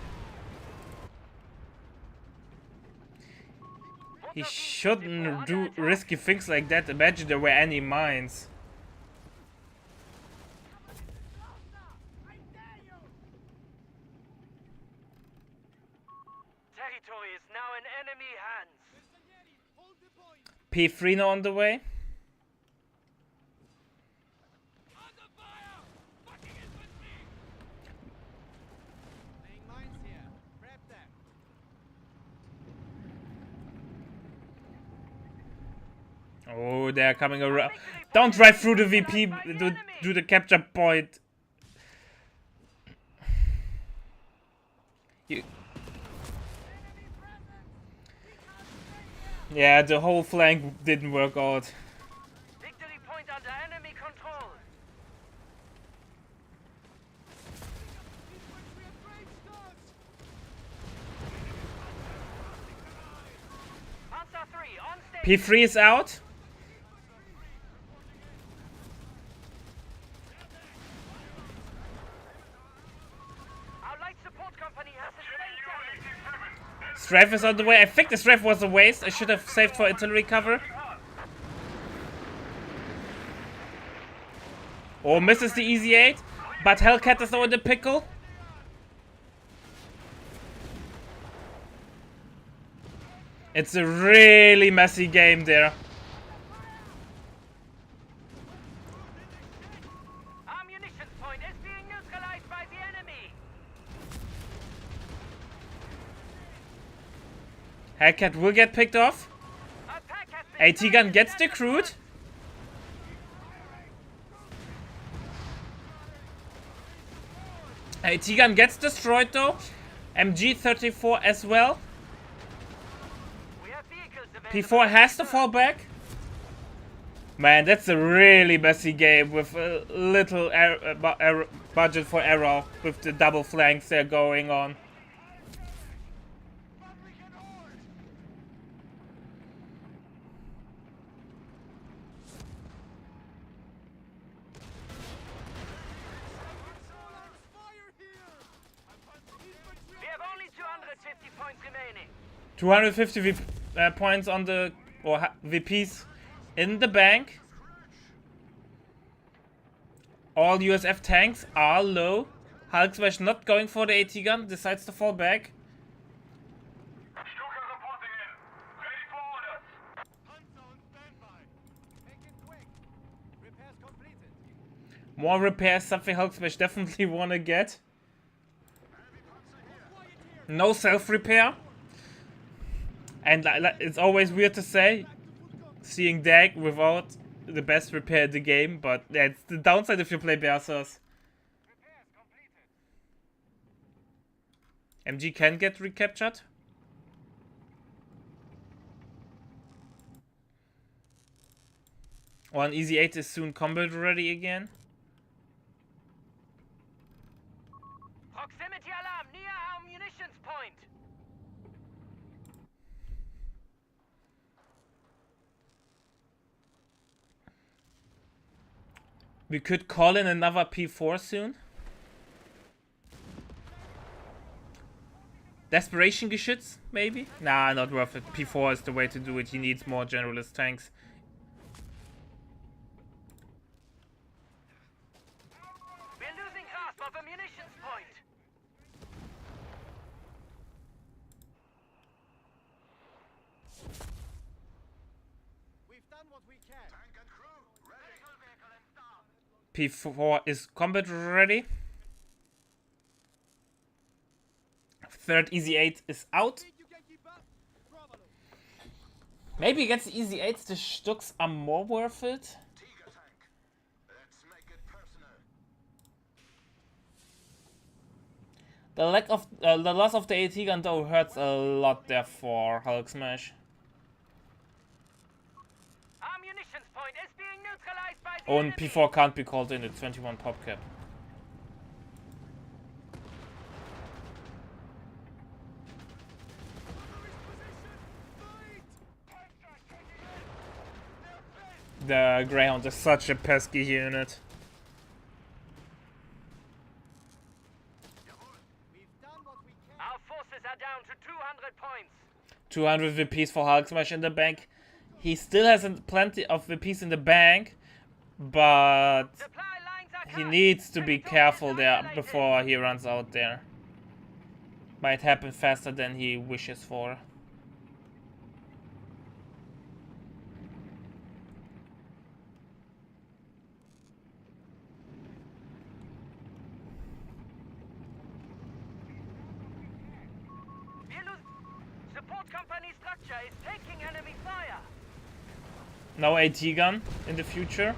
He shouldn't do risky things like that. Imagine there were any mines. Territory is now in enemy hands. P3 now on the way. Oh, they're coming around. Don't drive through the VP, do the capture point. Yeah, the whole flank didn't work out. Victory point under enemy control. Panzer 3 on stage. P3 is out. Our light support company has sustained damage. Strafe is on the way. I think the strafe was a waste. I should have saved for artillery cover. Oh, misses the Easy 8. But Hellcat is now in the pickle. It's a really messy game there. Our munitions point is being neutralized by the enemy. Hellcat will get picked off. Our pack has been AT gun gets decrewed. AT gun gets destroyed though. MG34 as well. We have vehicles available. P4 has to fall back. Man, that's a really messy game with a little budget for error with the double flanks they're going on. We have only 250 points remaining. 250 points on the VPs in the bank. All USF tanks are low. Hulk Smash not going for the AT gun, decides to fall back. Stuka reporting in. Ready for orders. Panzer on standby. Make it quick. Repairs completed. More repairs, something Hulk Smash definitely wanna get. No self-repair. And it's always weird to say, seeing Dag without the best repair in the game, but that's the downside if you play Berserkers. MG can get recaptured. One Easy 8 is soon combat ready again. Proximity alarm near our munitions point. We could call in another P4 soon. Desperation Geschütz, maybe? Nah, not worth it. P4 is the way to do it. He needs more generalist tanks. We're losing grasp of a munitions point. We've done what we can. Tank and crew, ready. P4 is combat ready. Third Easy 8 is out. Maybe against the Easy 8s the Stucks are more worth it. Tiger tank. Let's make it personal. The loss of the AT gun though hurts a lot there for Hulk Smash. Our munitions point is being neutralized by the Oh, and enemy. P4 can't be called in, it's 21 pop cap. The Greyhound is such a pesky unit. We've done what we can. Our forces are down to 200 points. 200 VPs for Hulk Smash in the bank. He still has plenty of VPs in the bank, but Supply lines are he cut. needs to be Territory careful is there isolated. before he runs out there. Might happen faster than he wishes for. Wir lose- Support company structure is taking enemy fire. No AT gun in the future.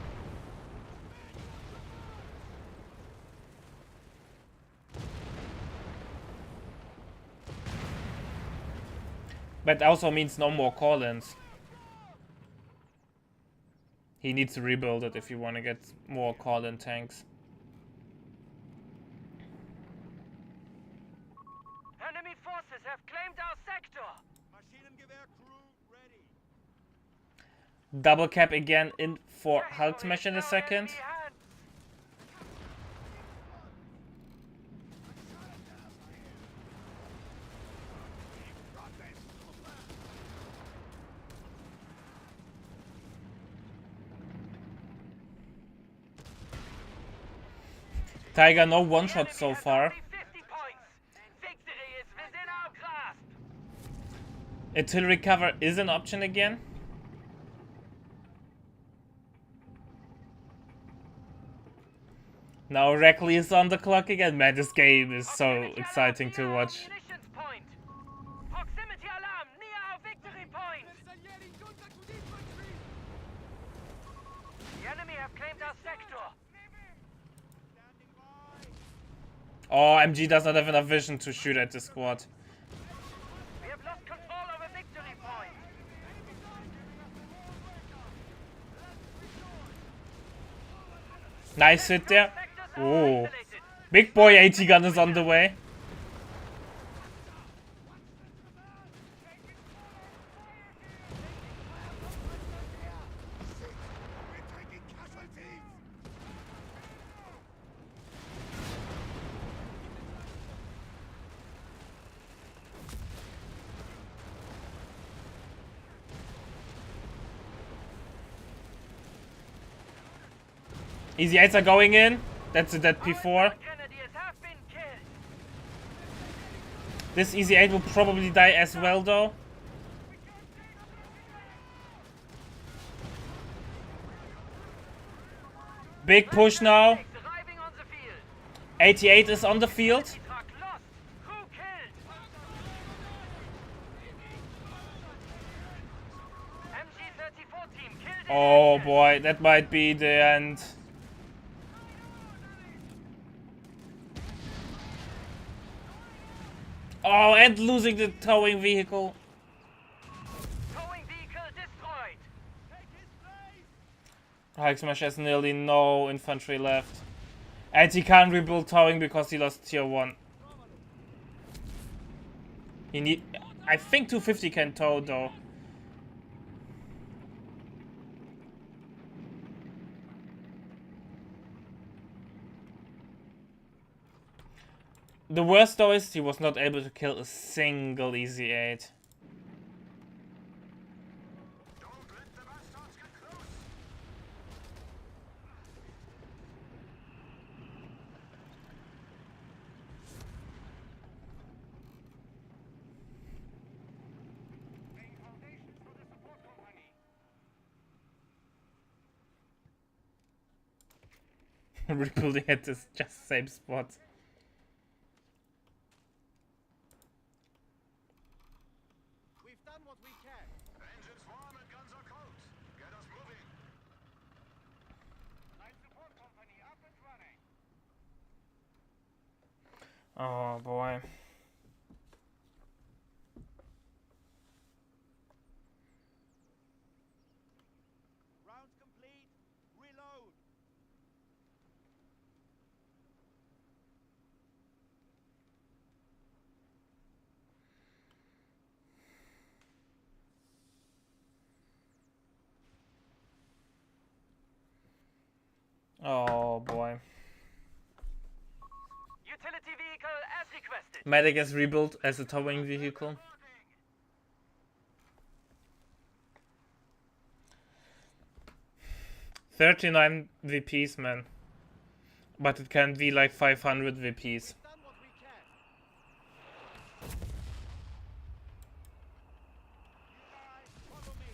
But also means no more call-ins. He needs to rebuild it if you want to get more call-in tanks. Enemy forces have claimed our sector. Maschinengewehr crew ready. Double cap again in for Hulk Smash in a second. Enemy hands. Tiger, no one-shot so Enemy has far. only 50 points. Victory is within our grasp. Artillery cover is an option again. Now Reckley is on the clock again. Man, this game is so Proximity exciting alarm to near our watch. munitions point. Proximity alarm near our victory point. The enemy have claimed our sector. Oh, MG does not have enough vision to shoot at the squad. We have lost control of a victory point. Nice hit there. Sectors are Oh, isolated. big boy AT gun is on the way. Easy 8s are going in. That's a dead P4. Grenadiers have been killed. This Easy 8 will probably die as well though. Big push now. Arriving on the field. 88 is on the field. Truck lost. Crew killed. Oh boy, that might be the end. Oh, and losing the towing vehicle. Towing vehicle destroyed. Hulk Smash has nearly no infantry left. And he can't rebuild towing because he lost tier 1. He need... I think 250 can tow though. The worst though is he was not able to kill a single easy 8. Rebuilding at this just same spot. We've done what we can. Engines warm and guns are cold. Get us moving. Light support company up and running. Oh boy. Rounds complete. Reload. Oh boy. Utility vehicle as requested. Medic is rebuilt as a towing vehicle. $39 VPs, man. But it can be like 500 VPs. Done what we can. You guys, follow me.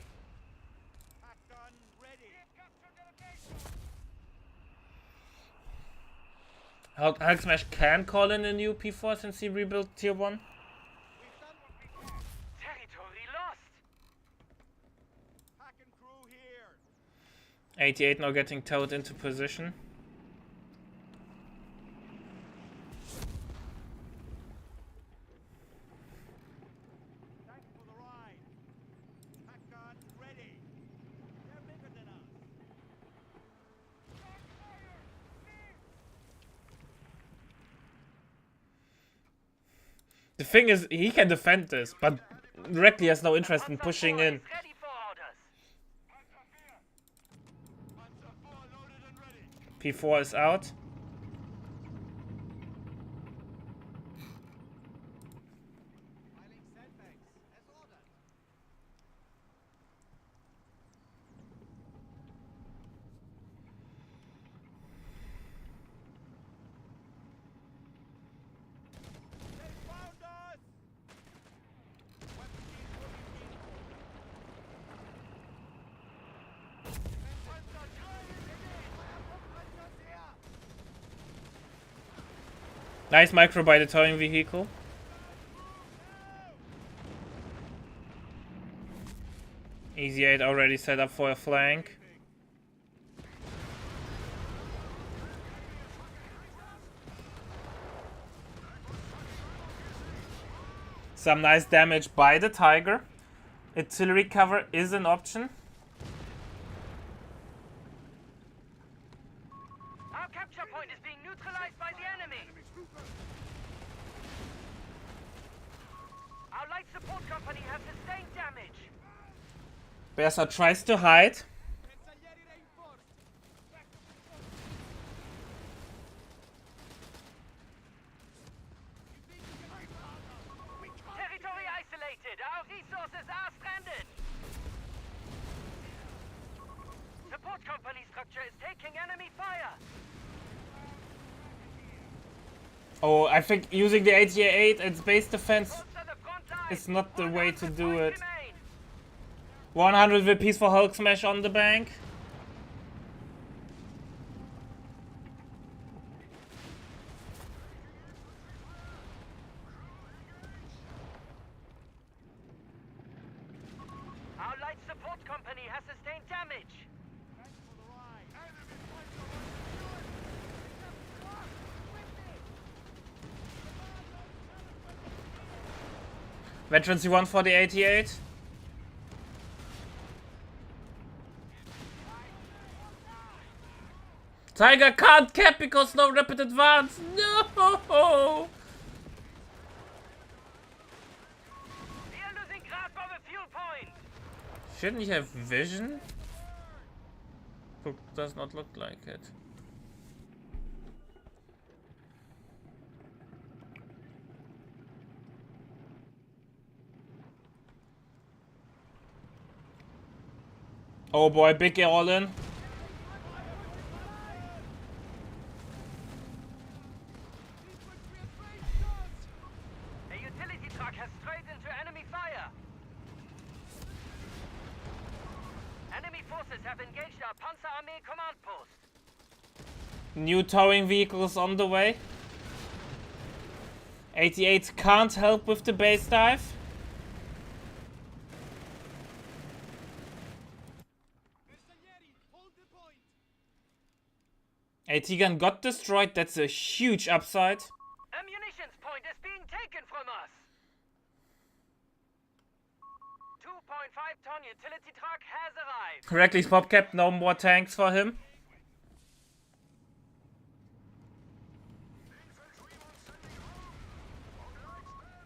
Pack gun ready. Hulk Smash can call in a new P4 since he rebuilt tier 1. We've done what we can. Territory lost. Pack and crew here. 88 now getting towed into position. Thanks for the ride. Pack gun ready. They're bigger than us. The thing is, he can defend this, but Reckley has no interest in pushing in. Ready for orders. Panzer 4 loaded and ready. P4 is out. Piling sandbags as ordered. They found us! Weapon team moving in. Panzer Panzer's here! Nice micro by the towing vehicle. Easy 8 already set up for a flank. Some nice damage by the Tiger. Artillery cover is an option. Our capture point is being neutralized by the enemy. Our light support company has sustained damage. Bersa tries to hide. Bersaglieri reinforced! Territory isolated. Our resources are stranded. Support company structure is taking enemy fire. Oh, I think using the ATA-8 and space defense Bolster the front line. is not the way to do 100 it. remain. 100 VPs for Hulk Smash on the bank. Our light support company has sustained damage. Veterans, you want for the 88? Tiger can't cap because no rapid advance. No! We are losing grasp of a fuel point. Shouldn't he have vision? Does not look like it. Oh boy, big all in. A utility truck has strayed into enemy fire. Enemy forces have engaged our Panzerarmee command post. New towing vehicles on the way. 88 can't help with the base dive. AT gun got destroyed, that's a huge upside. A munitions point is being taken from us. 2.5-ton utility truck has arrived. Reckless PopCap, no more tanks for him.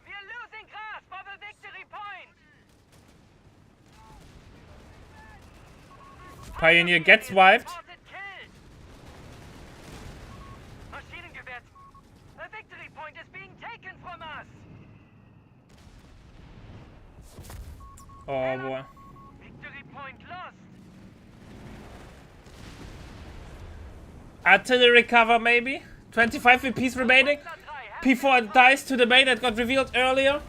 We are losing grasp of a victory point. Pioneer gets wiped. Maschinengewehr. A victory point is being taken from us. Oh boy. Victory point lost. Artillery cover maybe? 25 VPs remaining. P4 dies to the main that got revealed earlier.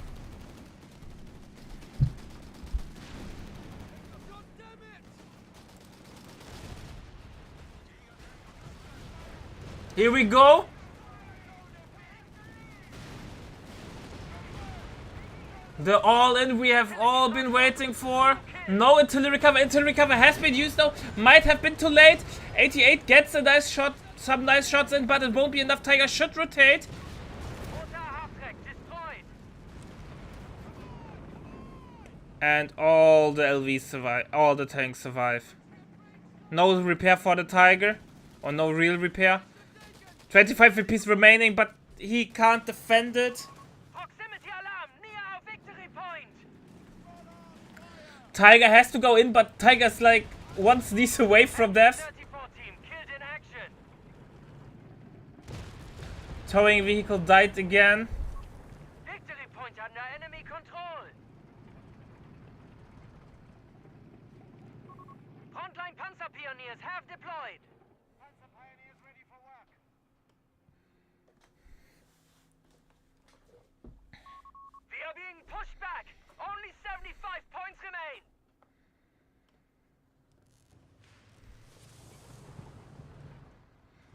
Here we go. The all-in we have all been waiting for. No artillery cover. Artillery cover has been used though. Might have been too late. 88 gets a nice shot, some nice shots in, but it won't be enough. Tiger should rotate. And all the LVs survive. All the tanks survive. No repair for the Tiger. Or no real repair. 25 VPs remaining, but he can't defend it. Proximity alarm near our victory point. Tiger has to go in, but Tiger's like one sneeze away from death. 34 team killed in action. Towing vehicle died again. Victory point under enemy control. Frontline Panzer Pioneers have deployed. Panzer Pioneers ready for work. We are being pushed back. Only 75 points remain.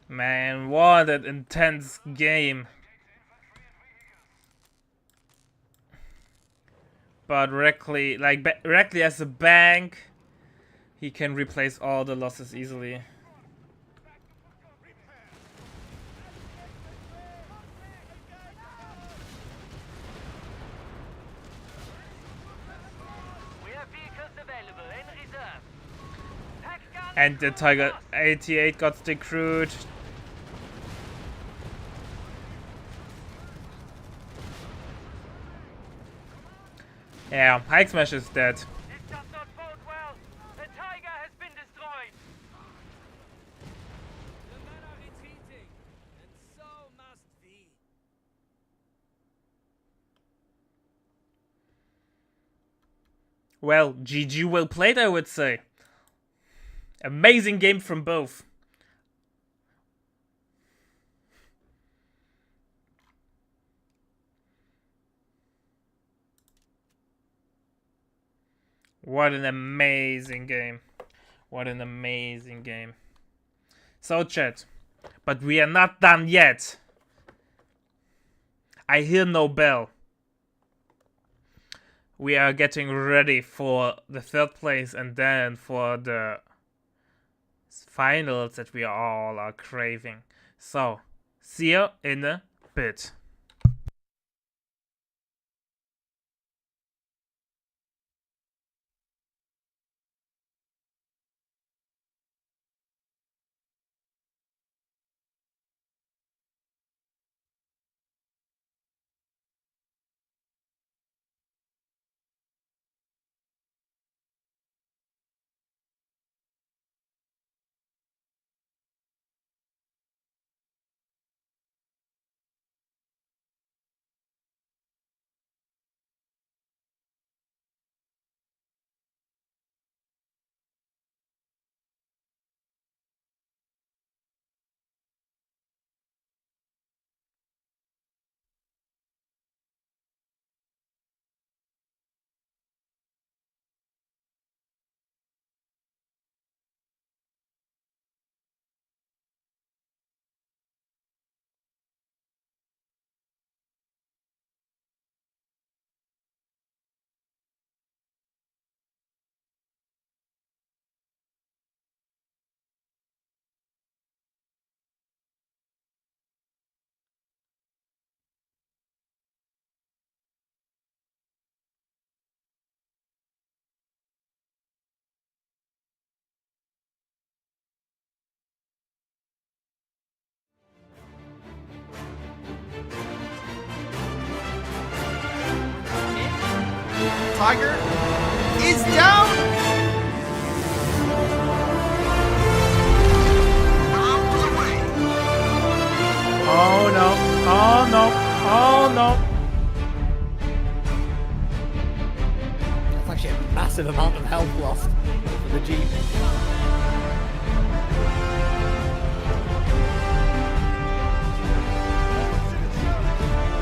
Man, what an intense game. But Reckley, like Reckley as a bank, he can replace all the losses easily. We have vehicles available in reserve. Pack gun And the Tiger 88 got decrewed. Yeah, Hike Smash is dead. This does not bode well. The Tiger has been destroyed. The men are retreating, and so must we. Well, GG well played, I would say. Amazing game from both. What an amazing game. What an amazing game. So chat, but we are not done yet. I hear no bell. we are getting ready for the 3rd place and then for the finals that we all are craving. So, see you in a bit. Tiger is down. Oh no, oh no, oh no. That's actually a massive amount of health lost for the Jeep.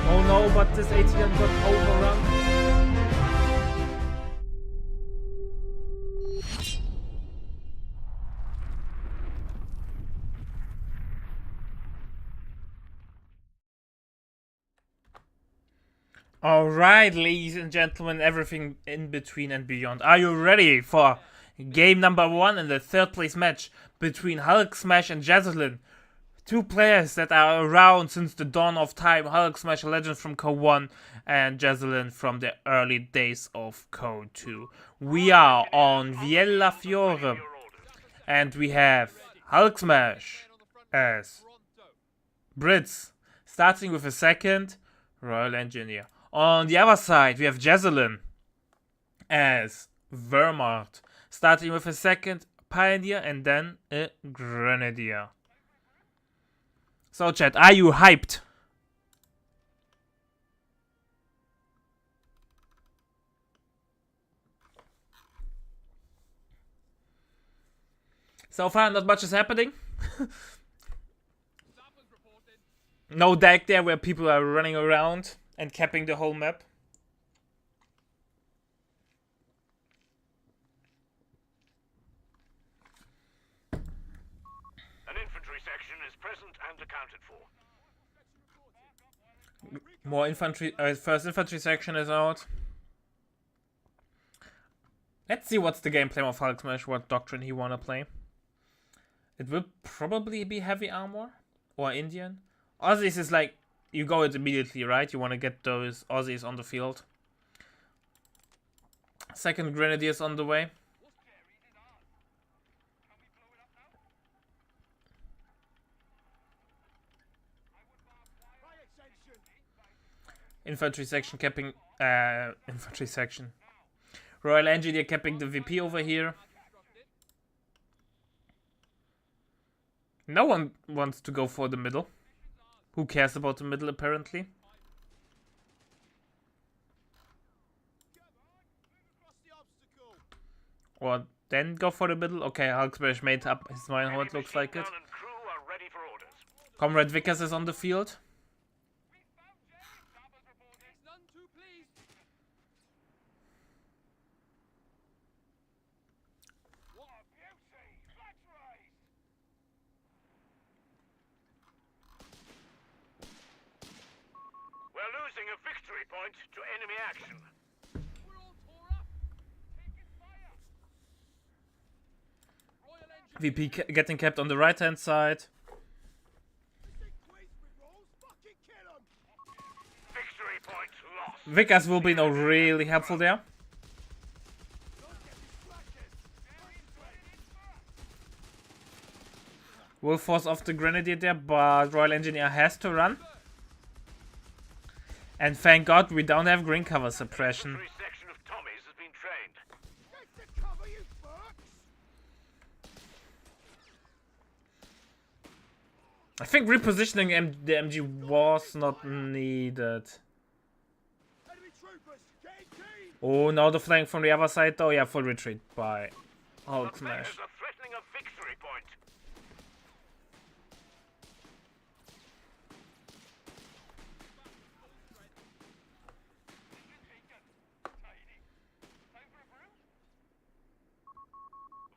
Oh no, but this ATM got overrun. Alright, ladies and gentlemen, everything in between and beyond. Are you ready for game number 1 in the 3rd place match between Hulk Smash and Jazzlin? 2 players that are around since the dawn of time. Hulk Smash, a legend from Code 1, and Jazzlin from the early days of Code 2. We are on Viella Fiore, and we have Hulk Smash as Brits, starting with a 2nd Royal Engineer. On the other side, we have Jazzlin as Wehrmacht, starting with a 2nd Pioneer and then a Grenadier. So chat, are you hyped? So far, not much is happening. No deck there where people are running around and capping the whole map. An infantry section is present and accounted for. More infantry, 1st infantry section is out. Let's see what's the gameplay of Hulk Smash, what doctrine he wanna play. It will probably be heavy armor or Indian. Aussies is like, you go it immediately, right? You wanna get those Aussies on the field. 2nd Grenadiers on the way. Infantry section capping, infantry section. Royal Engineer capping the VP over here. No one wants to go for the middle. Who cares about the middle, apparently? Or then go for the middle? Okay, Hulk Smash made up his mind how it looks like it. Gun and crew are ready for orders. Comrade Vickers is on the field. None too pleased. What a beauty! Flags raised! We're losing a victory point to enemy action. We're all VP getting kept on the right hand side. Victory point lost. Vickers will be now really helpful there. Will force off the Grenadier there, but Royal Engineer has to run. And thank God we don't have green cover suppression. Every section of Tommy's has been trained. I think repositioning the MG was not needed. Oh, now the flank from the other side though. Yeah, full retreat by Hulk The Smash. Bears are threatening a victory point.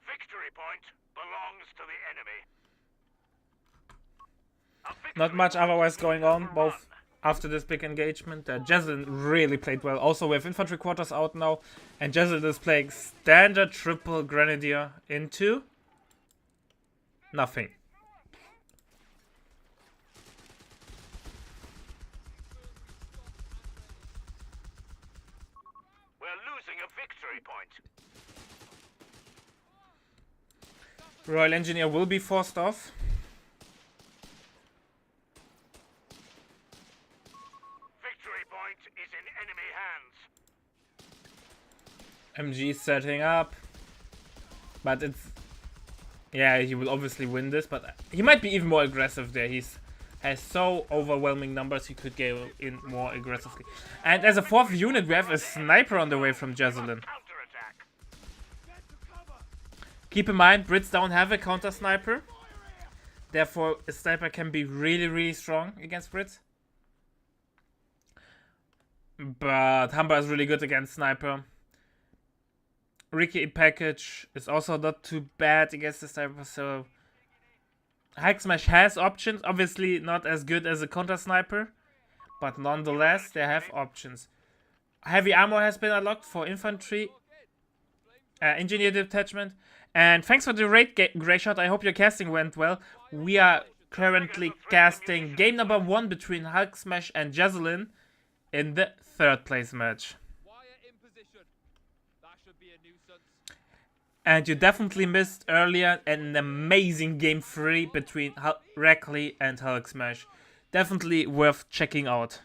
Victory point belongs to the enemy. A victory Not much point otherwise is going on, overrun. both after this big engagement. Jaslyn really played well. Also, we have infantry quarters out now, and Jaslyn is playing standard triple Grenadier into nothing. We're losing a victory point. Royal Engineer will be forced off. Victory point is in enemy hands. MG setting up, but it's, yeah, he will obviously win this, but he might be even more aggressive there. He's has so overwhelming numbers, he could go in more aggressively. And as a fourth unit, we have a sniper on the way from Jaslyn. Counterattack. Keep in mind, Brits don't have a counter sniper, therefore a sniper can be really strong against Brits. But Humber is really good against sniper. Ricky package is also not too bad against the sniper, so Hulk Smash has options, obviously not as good as a counter sniper, but nonetheless they have options. Heavy armor has been unlocked for infantry, engineer detachment, and thanks for the raid, Grey Shot. I hope your casting went well. We are currently casting game number 1 between Hulk Smash and Jaslyn in the 3rd place match. Wire in position. That should be a nuisance. And you definitely missed earlier an amazing game 3 between Rackley and Hulk Smash. Definitely worth checking out.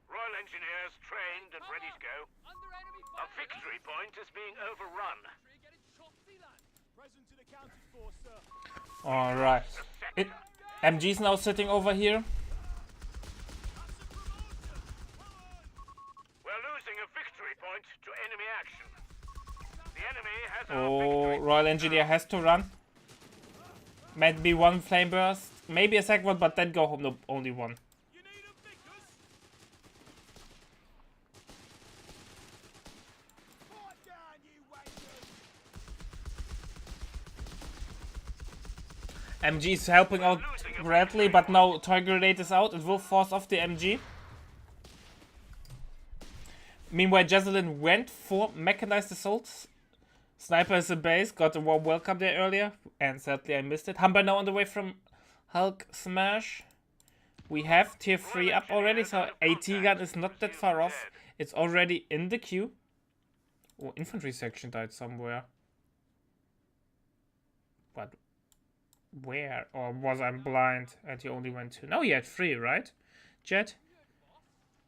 Royal Engineers trained and ready to go. Under enemy A fire. victory point is being overrun. Tree getting choppy, lad. Present and accounted for, sir. Alright. MG's now sitting over here. We're losing a victory point to enemy action. The enemy has our Oh, victory. Royal Engineer has to run. Might be one flame burst, maybe a second one, but then go home. No, only one. You need 'em, Vickers? Pipe down, you wankers! MG is helping out Bradley, but now Toy Grenade is out. It will force off the MG. Meanwhile, Jaslyn went for mechanized assaults. Sniper is a base, got a warm welcome there earlier, and sadly I missed it. Humber now on the way from Hulk Smash. We have tier 3 up already, so AT gun is not that far off. It's already in the queue. Oh, infantry section died somewhere. But where? Or was I blind and he only went 2? No, he had 3, right? Jet?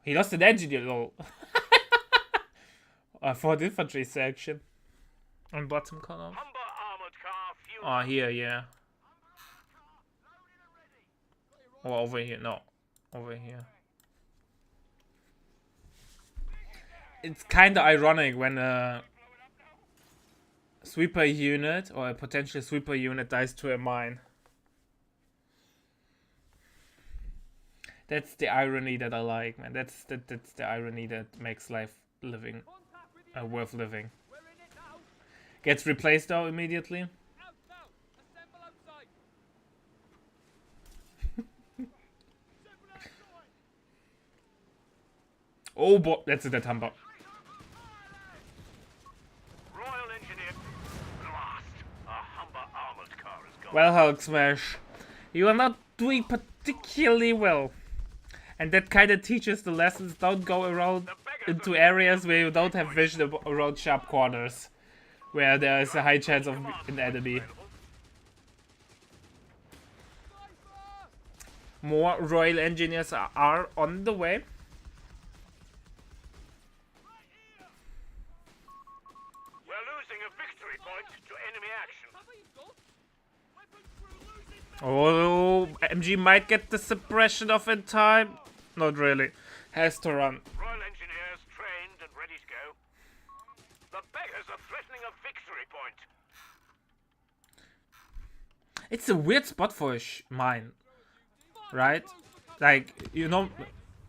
He lost an engineer, lol. For the infantry section. On bottom corner. Humber armored car fuel. Oh, here, yeah. Or over here, no. Over here. It's kinda ironic when a sweeper unit, or a potential sweeper unit, dies to a mine. That's the irony that I like, man. That's the irony that makes life living worth living. We're in it now. Gets replaced though immediately. Out now. Assemble outside. Oh boy, that's a dead Humber. Royal Engineer. Blast! A Humber armored car is gone. Well, Hulk Smash, you are not doing particularly well. And that kind of teaches the lessons. Don't go around into areas where you don't have vision around sharp corners, where there is a high chance of an enemy. More Royal Engineers are on the way. We're losing a victory point to enemy action. Oh, MG might get the suppression off in time. Not really. Has to run. Royal Engineers trained and ready to go. The beggars are threatening a victory point. It's a weird spot for a mine, right? Like, you know,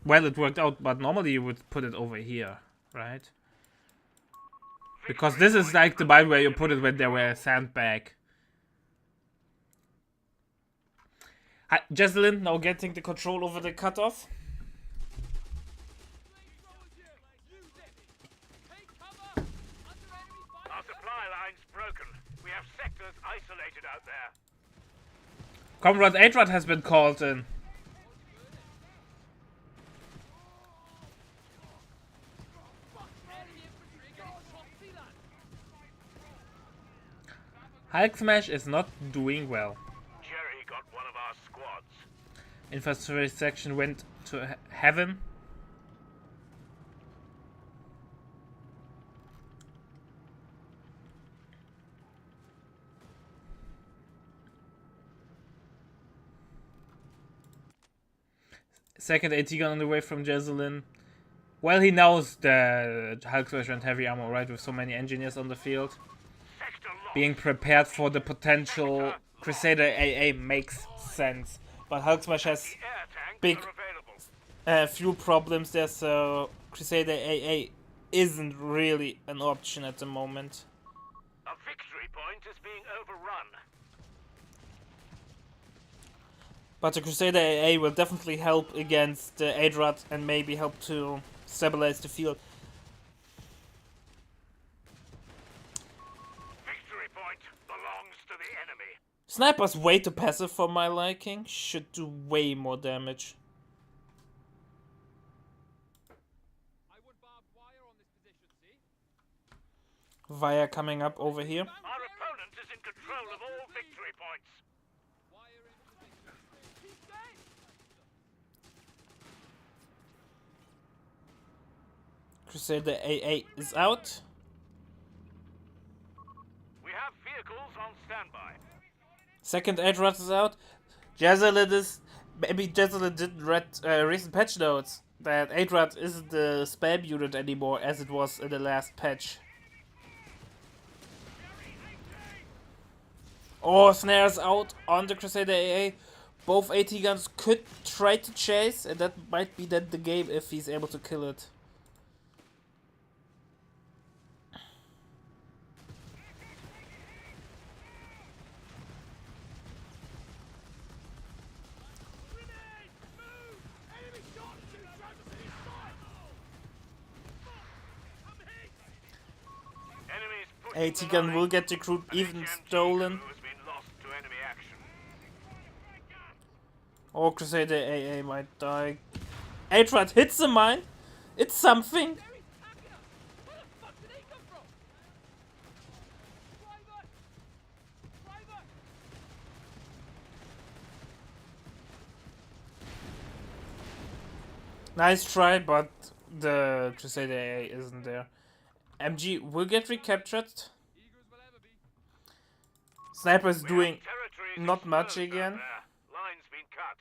well, it worked out, but normally you would put it over here, right? Because this is like the mine where you put it when there were a sandbag. Jesselyn now getting the control over the cutoff. Our supply line's broken. We have sectors isolated out there. Comrade Adrad has been called in. Hulk Smash is not doing well. Jerry got one of our squads. Infantry section went to heaven. Second AT gun on the way from Jesselyn. Well, he knows the Hulk Smash and heavy armor, right? With so many engineers on the field. Sector lost. Being prepared for the potential Crusader AA makes sense. But Hulk Smash has The air tanks big are available. few problems there, so Crusader AA isn't really an option at the moment. A victory point is being overrun. But the Crusader AA will definitely help against Adrad and maybe help to stabilize the field. Victory point belongs to the enemy. Sniper's way too passive for my liking. Should do way more damage. I would barbed wire on this position, see? Via coming up over here. Our opponent is in control of all victory points. Wire in position. He's dead! Crusader AA is out. We have vehicles on standby. Second Adrad is out. Jesselyn is... Maybe Jesselyn didn't read recent patch notes that Adrad isn't the spam unit anymore as it was in the last patch. Oh, Snare's out on the Crusader AA. Both AT guns could try to chase, and that might be then the game if he's able to kill it. Grenade! Move! Enemy shot! Two drivers in his fire! I'm hit! Enemies pushing AT the gun line. will get the crew An even HMG stolen. crew has been lost to enemy action. Or Crusader AA might die. Adrad hits the mine. It's something. Jerry's attacking us! Where the fuck did he come from? Driver! Driver! Nice try, but the Crusader AA isn't there. MG will get recaptured. Eager as we'll ever be. Sniper's We doing have territories not much exposed out again. there. Line's been cut.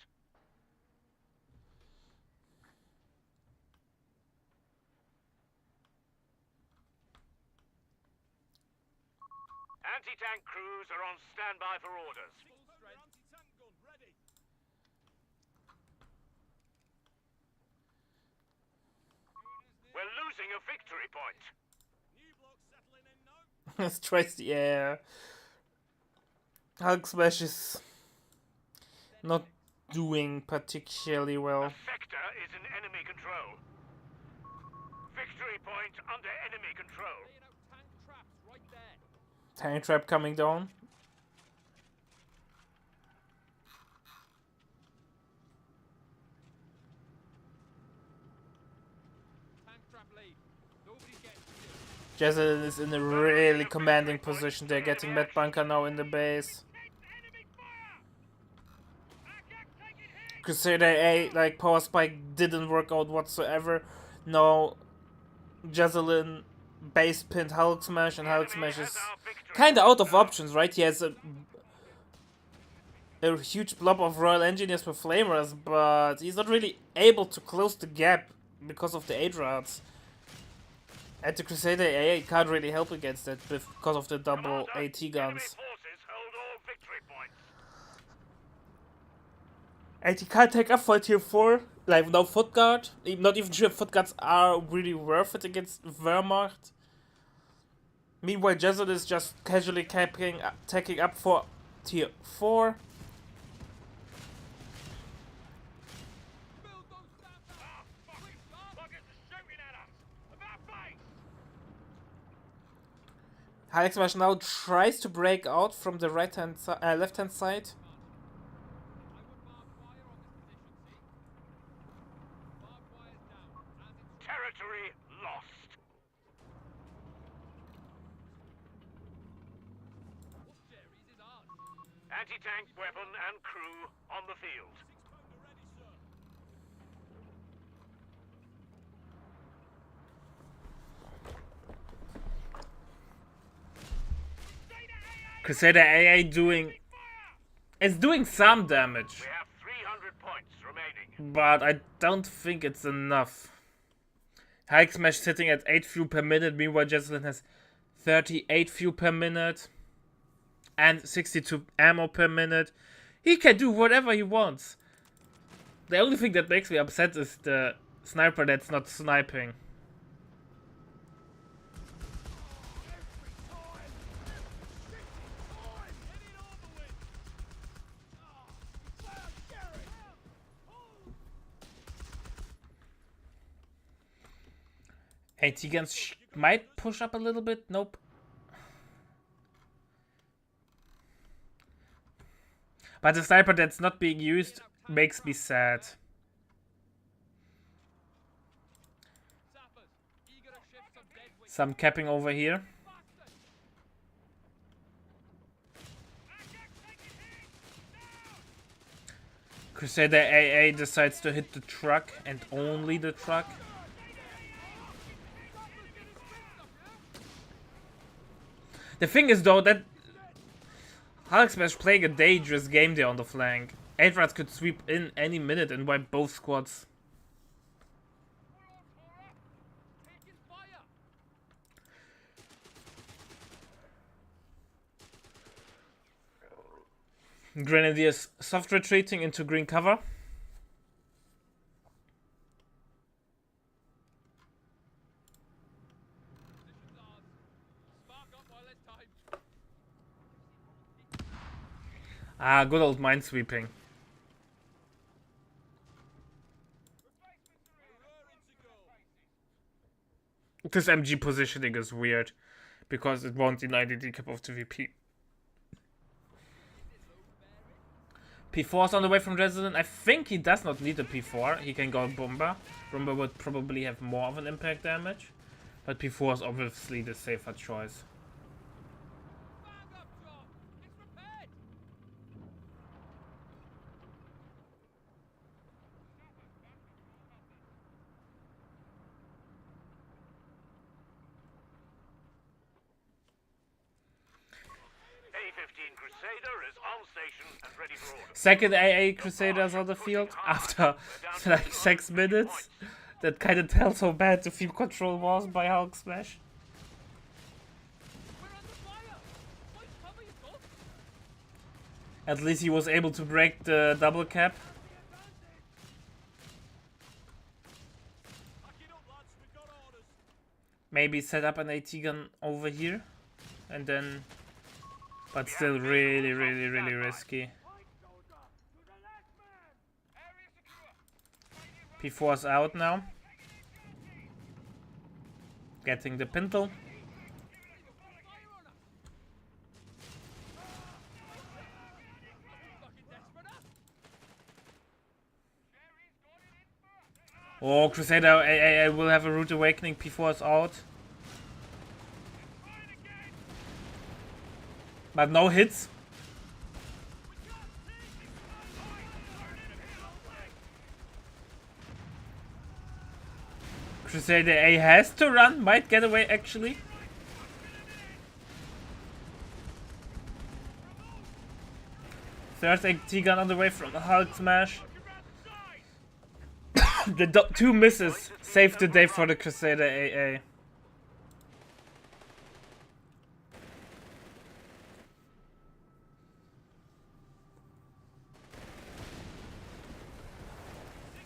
Anti-tank crews are on standby for orders. Anti-tank gun ready. We're losing a victory point. New bloke settling in now. Strikes the air. Hulk Smash is not doing particularly well. The sector is in enemy control. Victory point under enemy control. Laying out tank traps right there. Tank trap coming down. Tank trap lead. Nobody's getting through. Jason is in a really commanding position. They're getting Med Bunker now in the base. Crusader A, like, power spike didn't work out whatsoever. No, Jazelin base pinned Hulk Smash, and Hulk Smash is kinda out of options, right? He has a huge blob of Royal Engineers with Flamers, but he's not really able to close the gap because of the Adrats. And the Crusader A can't really help against that because of the double AT Enemy guns. forces hold all victory points. And he can't take up for tier 4, like no foot guard. Not even sure if foot guards are really worth it against Wehrmacht. Meanwhile, Jesuit is just casually taking up for tier 4. Build those stamps up. Quick, stop. Buggers are shooting at us. About base. Hulk Smash now tries to break out from the left-hand side. Territory lost. Jerry's is ours. Anti-tank weapon and crew on the field. Crusader AA is doing some damage, We have 300 points remaining. but I don't think it's enough. Hulk Smash sitting at 8 fuel per minute, meanwhile Jezelin has 38 fuel per minute and 62 ammo per minute. He can do whatever he wants. The only thing that makes me upset is the sniper that's not sniping. AT guns might push up a little bit. Nope. But the sniper that's not being used makes me sad. Sappers, eager to shift some dead weight. Some capping over here. Crusader AA decides to hit the truck and only the truck. The thing is though that Hulk Smash playing a dangerous game there on the flank. Adrats could sweep in any minute and wipe both squads. Taking fire. Grenadiers soft retreating into green cover. Position's ours. Spark up while there's time. Ah, good old minesweeping. This MG positioning is weird because it won't deny the decap of the VP. P4 is on the way from Resident. I think he does not need a P4. He can go Bomber. Bomber would probably have more of an impact damage. But P4 is obviously the safer choice. Bag up, John. It's repaired. A-15 Crusader is on station and ready for order. Second AA Crusaders on the field after like 6 minutes. That kind of tells how bad the field control was by Hulk Smash. We're under fire. What cover you got? At least he was able to break the double cap. Pack it up, lads. We've got orders. Maybe set up an AT gun over here. And then... But still really risky. P4's out now. getting the pintle. Oh, Crusader AA will have a Root Awakening P4 is out. But no hits. Crusader A has to run, might get away actually. Third AT gun on the way from the Hulk smash. The two misses saved the day for the Crusader AA.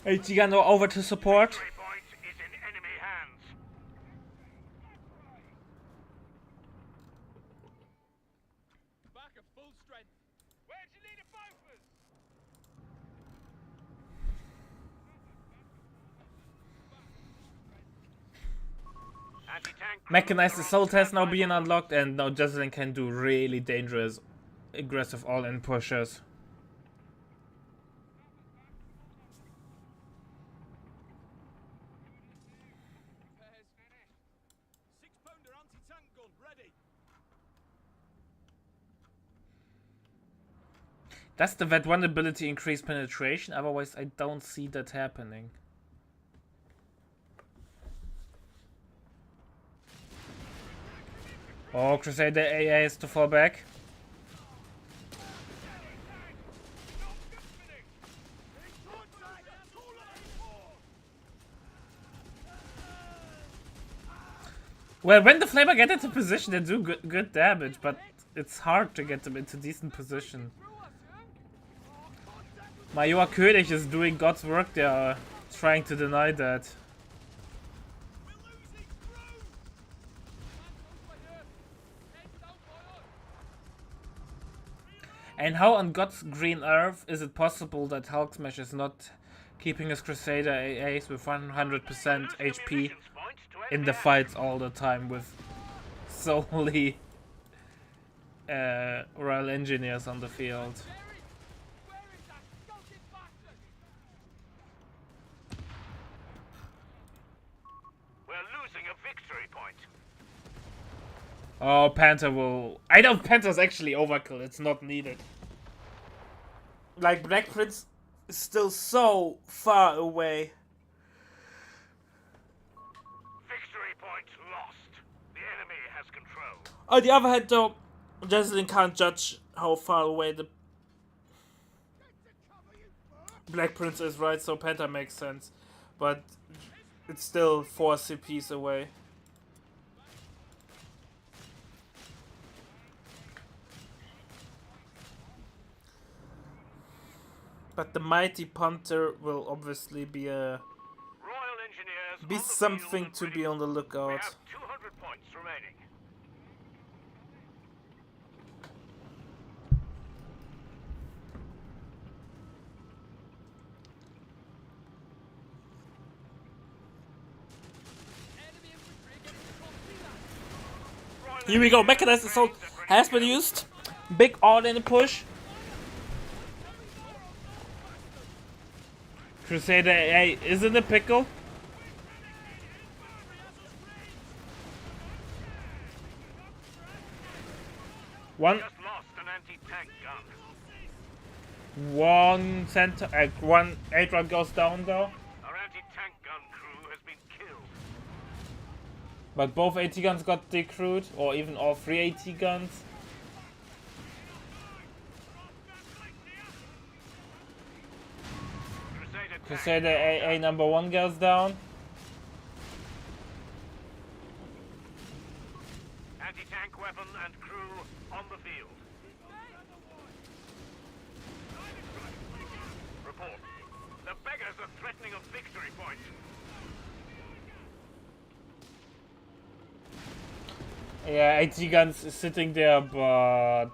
AT gun over to support. Victory point is in enemy hands. Back at full strength. Where'd you lead a Bofors? Anti-tank crew Mechanized are on Assault has now standby been for unlocked, and now Jesselyn can do really dangerous, aggressive all-in pushes. Repairs finished. 6-pounder anti-tank gun ready. Does the vet 1 ability increase penetration? Otherwise, I don't see that happening. Oh, Crusader AA has to fall back. Well, when the Flamer get into position, they do good damage, but it's hard to get them into decent position. Major König is doing God's work there, trying to deny that. And how on God's green earth is it possible that Hulk Smash is not keeping his Crusader AAs with 100% HP in the fights all the time with solely Royal Engineers on the field? Where is that skulking bastard? We're losing a victory point. Oh, Panther will... I know Panther's actually overkill, it's not needed. Like, Black Prince is still so far away. Victory point lost. The enemy has control. On the other hand, though, Jesselyn can't judge how far away the Black Prince is, right? So Panther makes sense. But it's still 4 CPs away. But the Mighty Panther will obviously be Royal Engineers on the something field to ready. be on the We lookout. have 200 points remaining. Enemy infantry getting across sea line. Royal Here we go, Engineers Mechanized Assault trained and ready has to been go. used. Big all-in push. Crusader A is in a pickle. One Just lost an anti-tank gun. one center, one 8-rod goes down though. Our anti-tank gun crew has been killed. But both AT guns got decrewed, or even all 3 AT guns. Crusader AA number 1 goes down. Anti-tank weapon and crew on the field. Report. The beggars are threatening a victory point. Yeah, AT guns is sitting there, but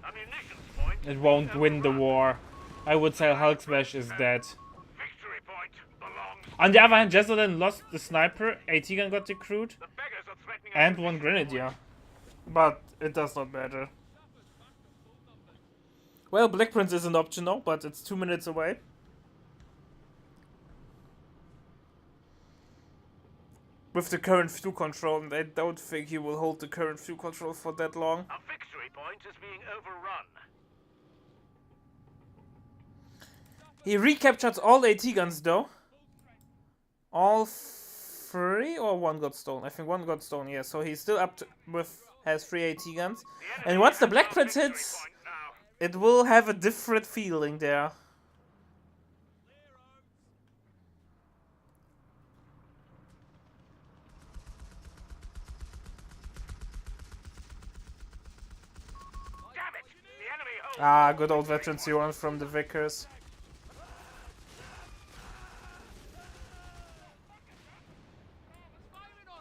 Ammunitions point. it won't win the war. I would say Hulk Smash is dead. Victory point belongs. On the other hand, Jesselyn lost the sniper. AT gun got decrewed. The beggars are threatening our And one position. grenadier. But it does not matter. Well, Black Prince is an option now, but it's 2 minutes away. With the current fuel control, and I don't think he will hold the current fuel control for that long. A victory point is being overrun. He recaptured all AT guns though. All 3 or 1 got stolen? I think 1 got stolen, yeah. So he's still up to, has 3 AT guns. And once the Black Prince hits, Point now. it will have a different feeling there. Damn it! The enemy holds. Ah, good old veteran Sion from the Vickers. Firing on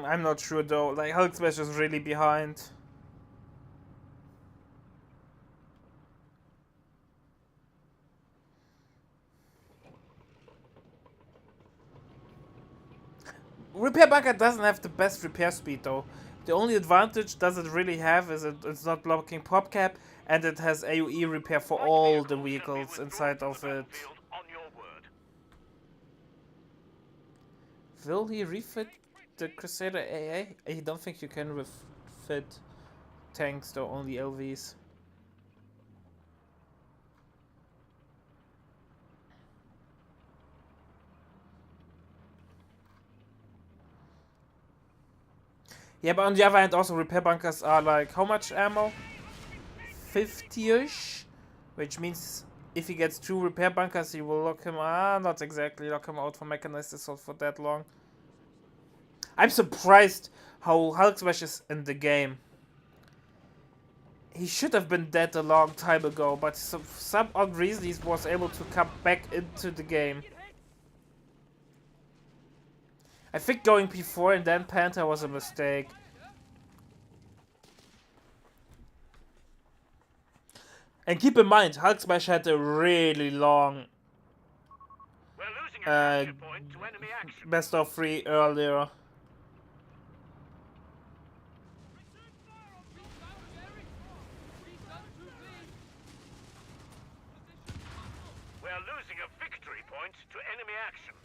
her. I'm not sure though. Like Hulk Smash is really behind. Repair Bunker doesn't have the best repair speed though. The only advantage does it really have is it's not blocking PopCap, and it has AoE repair for all the vehicles inside of it. Field on your word. Will he refit the Crusader AA? I don't think you can refit tanks though, only LVs. Yeah, but on the other hand, also repair bunkers are like, how much ammo? 50-ish? Which means if he gets 2 repair bunkers, he will lock him, not exactly lock him out for mechanized assault for that long. I'm surprised how Hulk Smash is in the game. He should have been dead a long time ago, but for some odd reason he was able to come back into the game. I think going P4 and then Panther was a mistake. And keep in mind, Hulk Smash had a really long We're losing a capture point to enemy action. best of 3 earlier. We're losing a victory point to enemy action.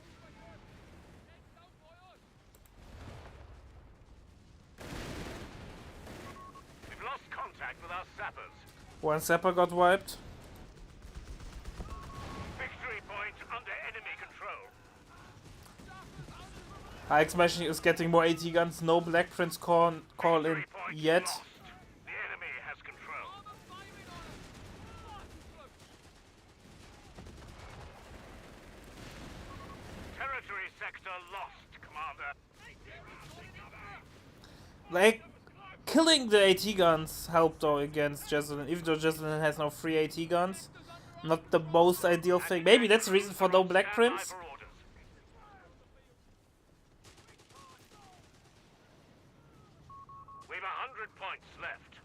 We've lost contact with our sappers. One sapper got wiped. Victory point under enemy control. Hulk Smash is getting more AT guns. No Black Prince call in Victory point yet. lost. The enemy has control. Territory sector lost, Commander. Like, killing the AT guns helped though against Jezelyn, even though Jezelyn has now 3 AT guns. Not the most ideal thing. Maybe that's the reason for no Black Prince. Stand by for orders. We've 100 points left.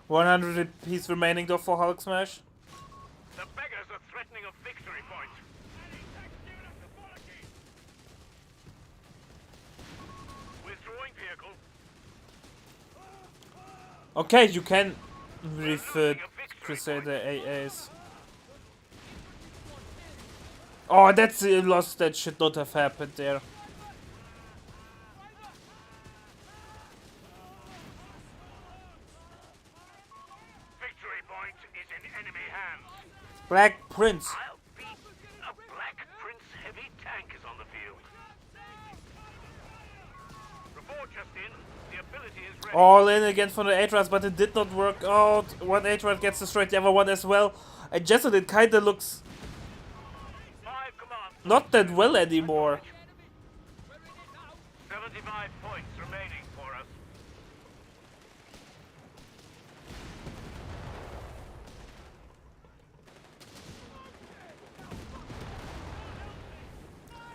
100 piece remaining though for Hulk Smash. The beggars are threatening a victory point. Withdrawing vehicle. Okay, you can refit Crusader AAs. Oh, that's a loss that should not have happened there. Victory point is in enemy hands. Black Prince. I'll beat. A Black Prince heavy tank is on the field. Report just in. The ability is ready. All in again for the Atras, but it did not work out. One Atras gets destroyed, the other one as well. And Jezelyn kinda looks 5 commands. not that well anymore. 75 points remaining for us.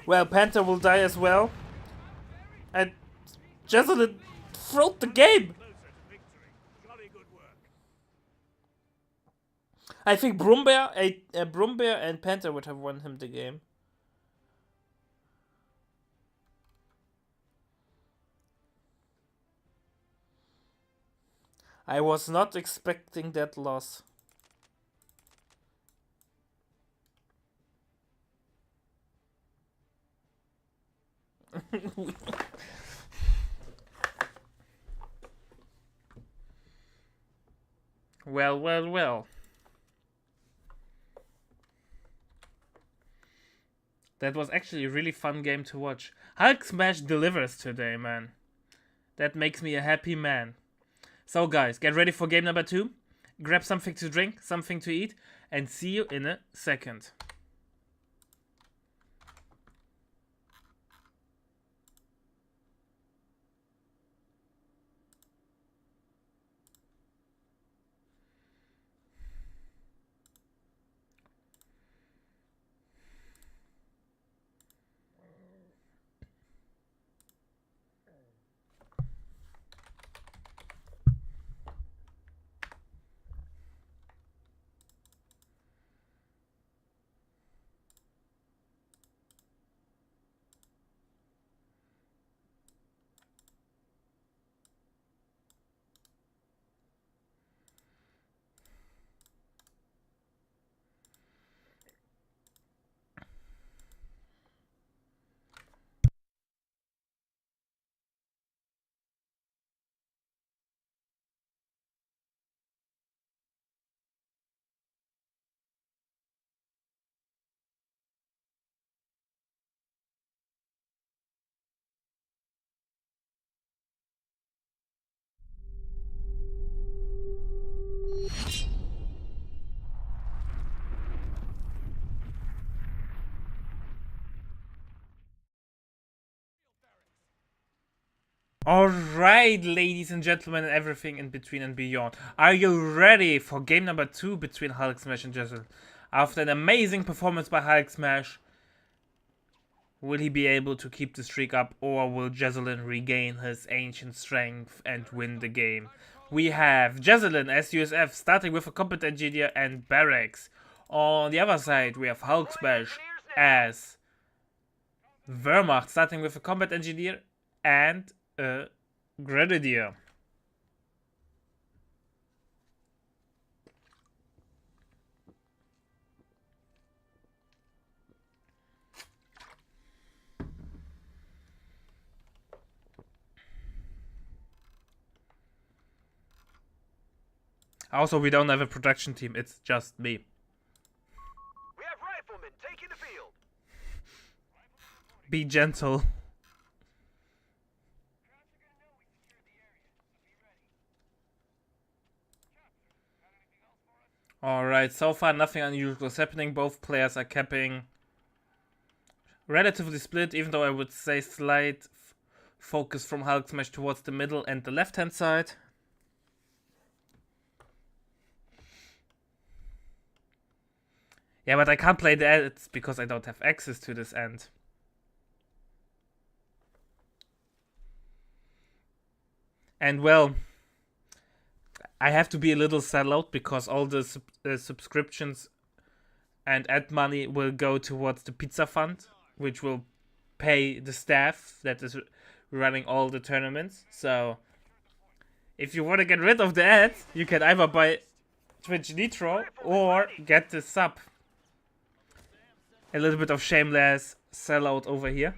Well, Panther will die as well. And Jezelyn throwed the game. I think Brumbear and Panther would have won him the game. I was not expecting that loss. Well, well, well. That was actually a really fun game to watch. Hulk Smash delivers today, man. That makes me a happy man. So guys, get ready for game number 2. Grab something to drink, something to eat, and see you in a second. Alright, ladies and gentlemen, and everything in between and beyond. Are you ready for game number 2 between Hulk Smash and Jezel? After an amazing performance by Hulk Smash, will he be able to keep the streak up, or will Jezelin regain his ancient strength and win the game? We have Jezelin as USF starting with a Combat Engineer and Barracks. On the other side, we have Hulk Smash as Wehrmacht starting with a Combat Engineer and a Grenadier. Also, we don't have a production team, it's just me. We have riflemen taking the field. Be gentle. Alright, so far nothing unusual is happening. Both players are capping. Relatively split, even though I would say slight focus from Hulk Smash towards the middle and the left hand side. Yeah, but I can't play the edits because I don't have access to this end. And well, I have to be a little sellout because all the subscriptions and ad money will go towards the pizza fund, which will pay the staff that is running all the tournaments. So if you want to get rid of the ads, you can either buy Twitch Nitro or get the sub. A little bit of shameless sellout over here.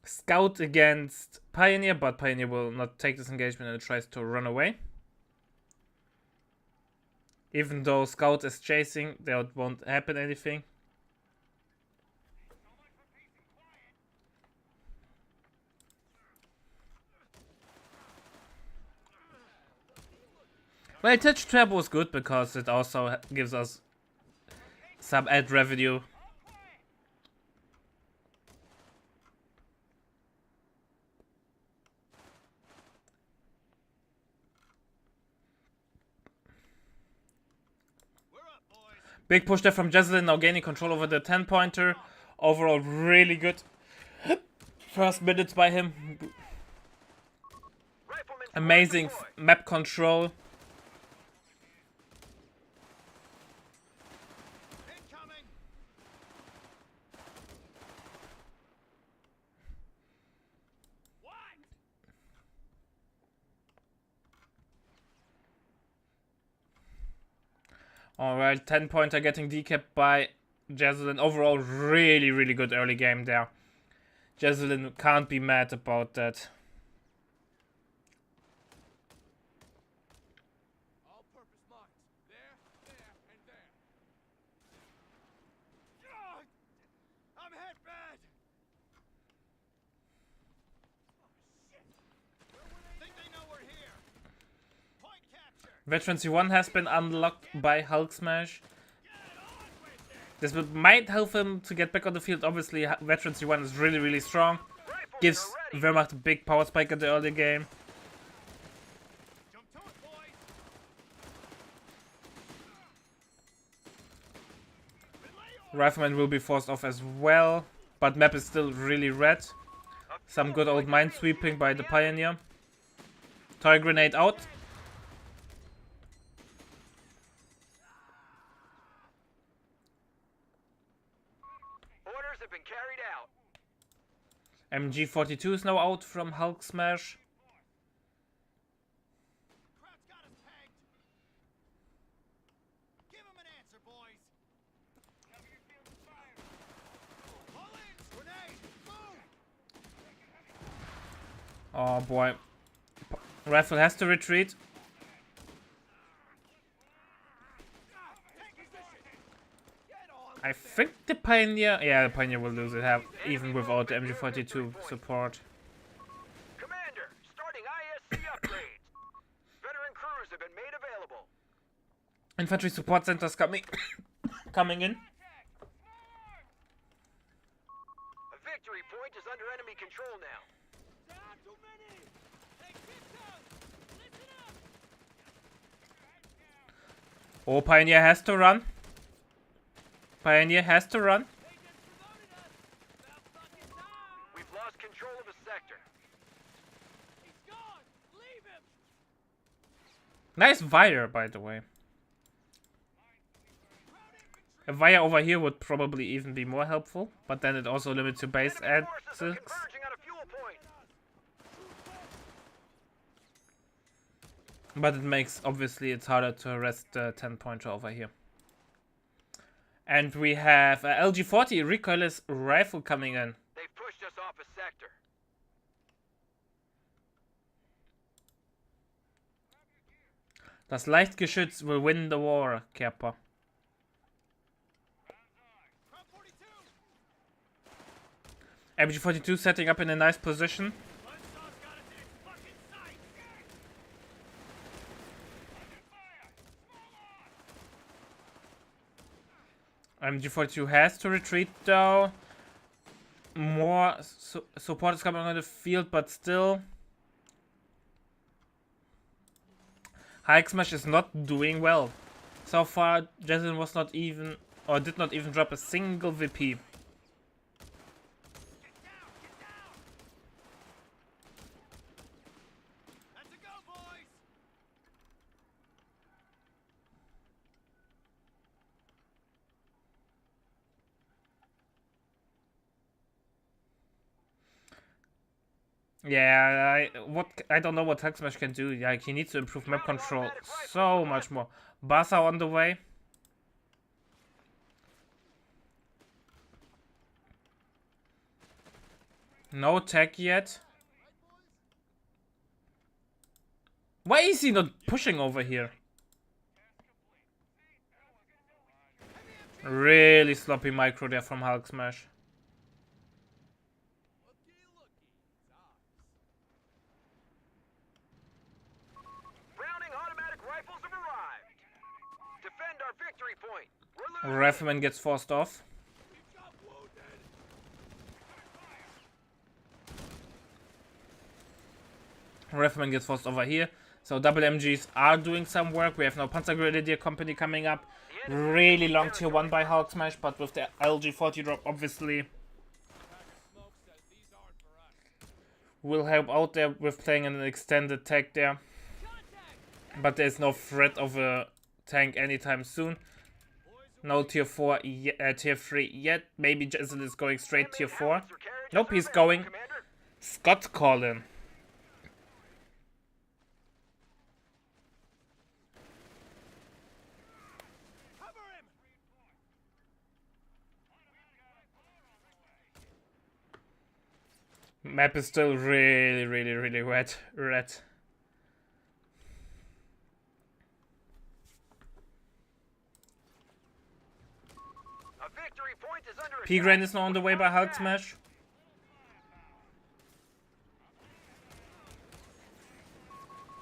Scout against Pioneer, but Pioneer will not take this engagement and tries to run away. Even though Scout is chasing, there won't happen anything. Well, Touch Trap was good because it also gives us some ad revenue. Big push there from Jezelin, now gaining control over the 10-pointer. Overall, really good first minutes by him. Riflemen Amazing map control. Incoming! What? Alright, 10-pointer getting decapped by Jazzlin. Overall, really, really good early game there. Jazzlin can't be mad about that. All-purpose mines. There, and there. Ugh! I'm hit bad! Oh, shit! Think they know we're here. Point capture! Veteran C1 has been unlocked by Hulk Smash. This might help him to get back on the field. Obviously, Veteran C1 is really, really strong. Gives Wehrmacht a big power spike in the early game. Jump to it, boys! Rifleman will be forced off as well. But map is still really red. Some good old mine sweeping by the Pioneer. Toy grenade out. orders have been carried out. MG42 is now out from Hulk Smash. Crowd's got us pegged! Give him an answer, boys! Pull in! Grenade! Move! Oh boy. Rifle has to retreat. I think the Pioneer... Yeah, the Pioneer will lose it, even without the MG42 support. Commander, starting ISC upgrades. Veteran crews have been made available. Infantry support centers coming coming in. A victory point is under enemy control now. Down too many. Hey, get down. Listen up. Oh, Pioneer has to run. Pioneer has to run. They just promoted us. About fucking time. We've lost control of a sector. He's gone. Leave him. Nice Vire, by the way. A Vire over here would probably even be more helpful, but then it also limits your base Enemy forces are access. converging on a fuel point. But it makes, obviously, it's harder to arrest the 10-pointer over here. And we have a LG-40 recoilless rifle coming in. They've pushed us off a sector. Das Leichtgeschütz will win the war, Kerper. Crowd 42! MG-42 setting up in a nice position. Buzzsaw's got us in its fucking sight! MG-42 has to retreat though. More support is coming on the field, but still. Hulk Smash is not doing well. So far, Jason was not even, or did not even drop a single VP. Get down! Get down! That's a go, boys! Yeah, I don't know what Hulk Smash can do. Like, he needs to improve map control so much more. Bassa on the way. No tech yet. Why is he not pushing over here? Really sloppy micro there from Hulk Smash. Browning automatic rifles have arrived. Defend our victory point. We're losing. Rifleman gets forced off. Rifleman gets forced over here. So double MGs are doing some work. We have now Panzer Grenadier Company coming up. Really long tier 1 by Hulk Smash, but with the LG-40 drop, obviously. Smoke says these aren't for us. will help out there with playing an extended tech there. But there's no threat of a tank anytime soon. No tier 4, tier 3 yet. Maybe Jezel is going straight tier 4. Nope, he's going Scott Collin. Map is still really red. P-Grain is now on the way by Hulk Smash.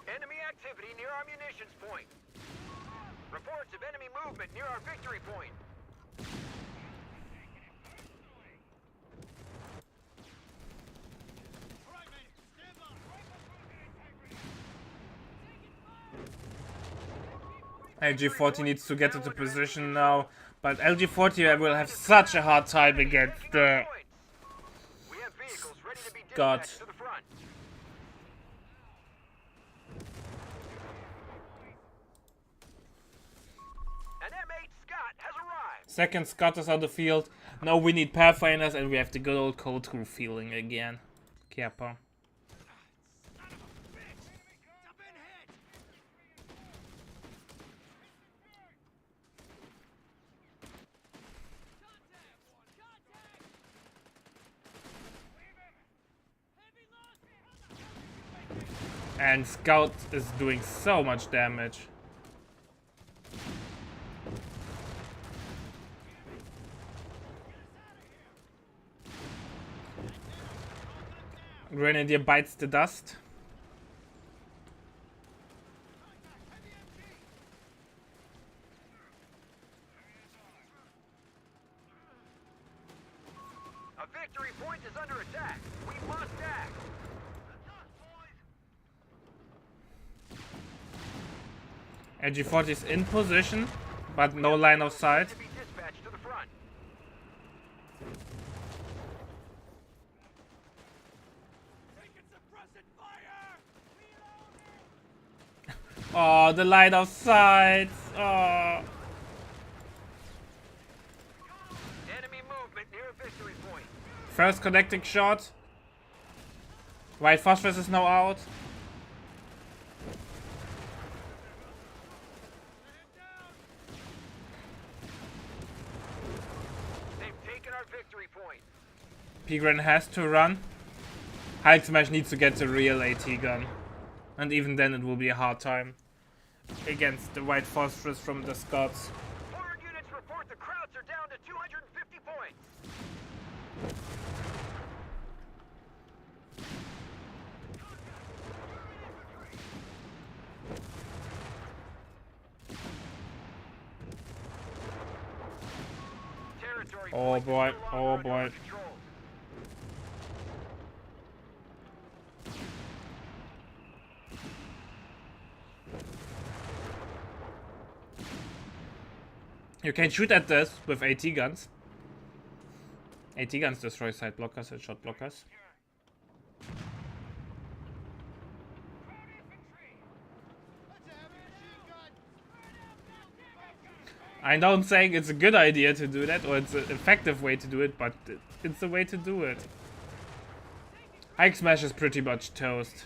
Enemy activity near our munitions point. Reports of enemy movement near our victory point. LG40 needs to get into position now, but LG40 will have such a hard time against the God. Second Scott is on the field. Now we need Pathfinders and we have the good old cold crew feeling again. Kappa. And Scout is doing so much damage. Grenadier bites the dust. A victory point is under attack. We must act. LG40 is in position, but no line of sight. Oh, the line of sight. Oh. Enemy movement near a victory point. First connecting shot. White phosphorus is now out. P-Gren has to run. Hulk Smash needs to get the real AT gun. And even then it will be a hard time against the white phosphorus from the Scots. Forward units report the Krauts are down to 250 points. Oh boy, oh boy. You can shoot at this with AT guns. AT guns destroy side blockers and shot blockers. I'm not saying it's a good idea to do that or it's an effective way to do it, but it's the way to do it. Hulk Smash is pretty much toast.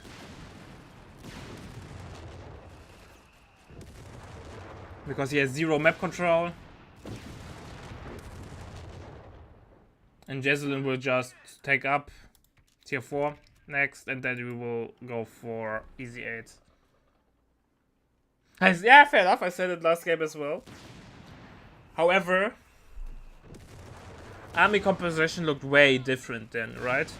Because he has zero map control. And Jezelin will just take up tier 4 next, and then we will go for easy 8. Yeah, fair enough, I said it last game as well. However, army composition looked way different then, right?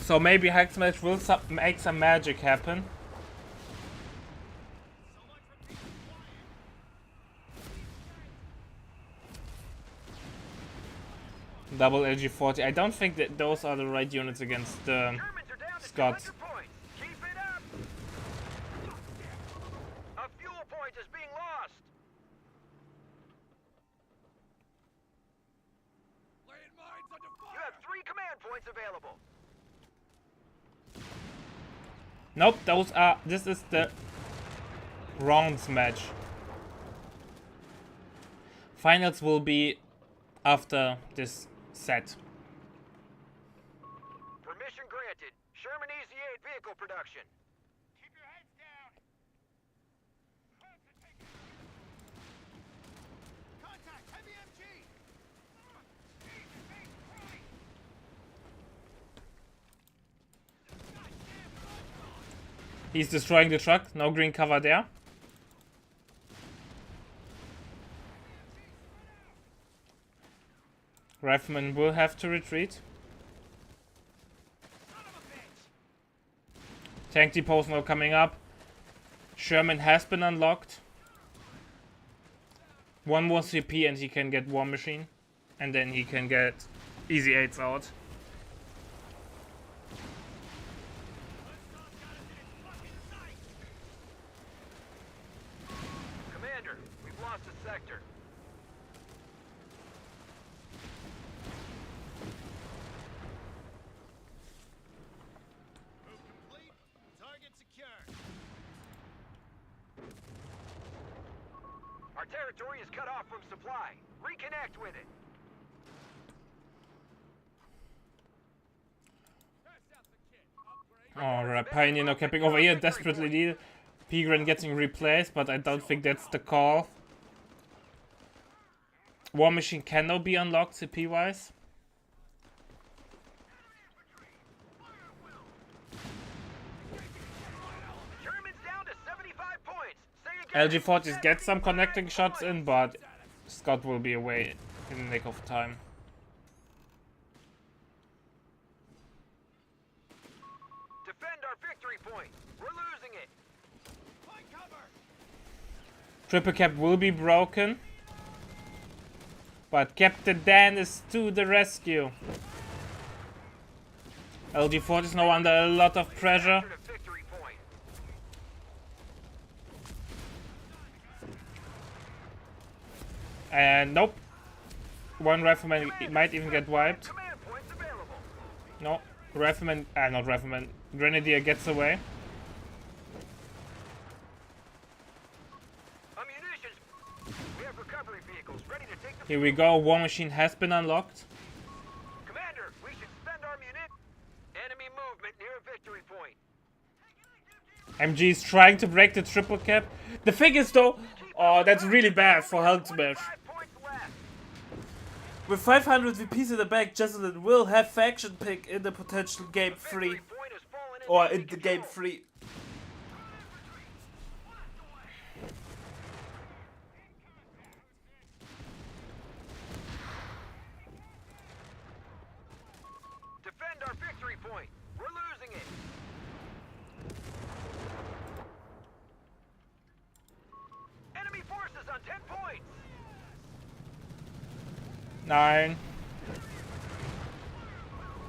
So maybe Hulk Smash will make some magic happen. Double LG40. I don't think that those are the right units against the Scots. point is being lost. Laying mines under You fire. have 3 command points available. Nope, those are. This is the rounds match. Finals will be after this set. Permission granted. Sherman Easy 8 vehicle production. Keep your heads down. Contact, heavy MG. He's destroying the truck. No green cover there. Rifleman will have to retreat. Tank depots now coming up. Sherman has been unlocked. 1 more CP and he can get War Machine. And then he can get Easy 8s out. Commander, we've lost a sector. Move complete. Target secured. Our territory is cut off from supply. Reconnect with it. Alright, Pioneer now camping over here. Desperately needed. Pigran getting replaced, but I don't think that's the call. War Machine can now be unlocked CP wise. Sherman's down to 75 points. Say again. LG40s get some connecting shots in, but Scott will be away in the nick of time. Defend our victory point. We're losing it. Find cover. Triple cap will be broken. But Captain Dan is to the rescue. LG40 is now under a lot of pressure. Captured a victory point. And nope. One rifleman might even get wiped. Command points available. No. Rifleman, not rifleman. Grenadier gets away. Ammunition. We have recovery vehicles ready to take the Here we go. War Machine has been unlocked. Commander, we should spend our munitions. Enemy movement near a victory point. MG is trying to break the triple cap. The thing is though, oh, that's really bad for Hulk Smash. 5 points left. With 500 VPs in the back, Jesselyn will have faction pick in the potential game 3. Victory point has fallen into Or enemy in the game control. 3. Defend our victory point. We're losing it. Enemy forces on 10 points. 9.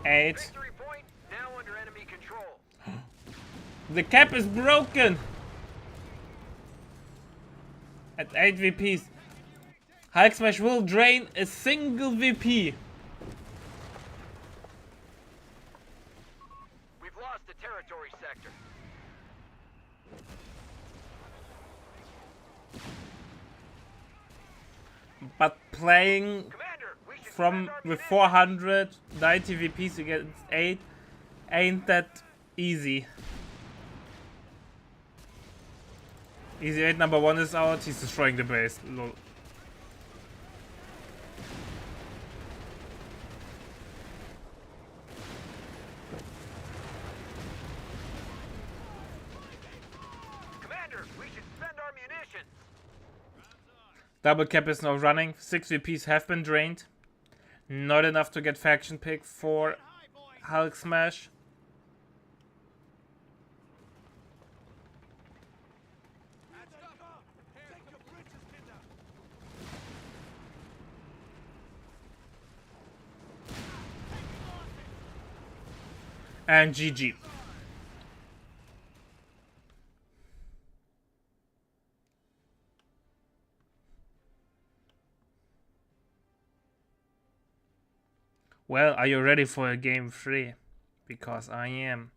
8. Victory point now under enemy control. The cap is broken! At 8 VPs. Hulk Smash will drain a single VP. We've lost the territory sector. But playing Commander, we should from spend our with munitions. 490 VPs against 8 ain't that easy. Easy 8 number 1 is out, he's destroying the base. Lol. Commander, we should spend our munitions. Double cap is now running, 6 VPs have been drained. Not enough to get faction pick for Hulk Smash. And GG. Well, are you ready for a game 3? Because I am.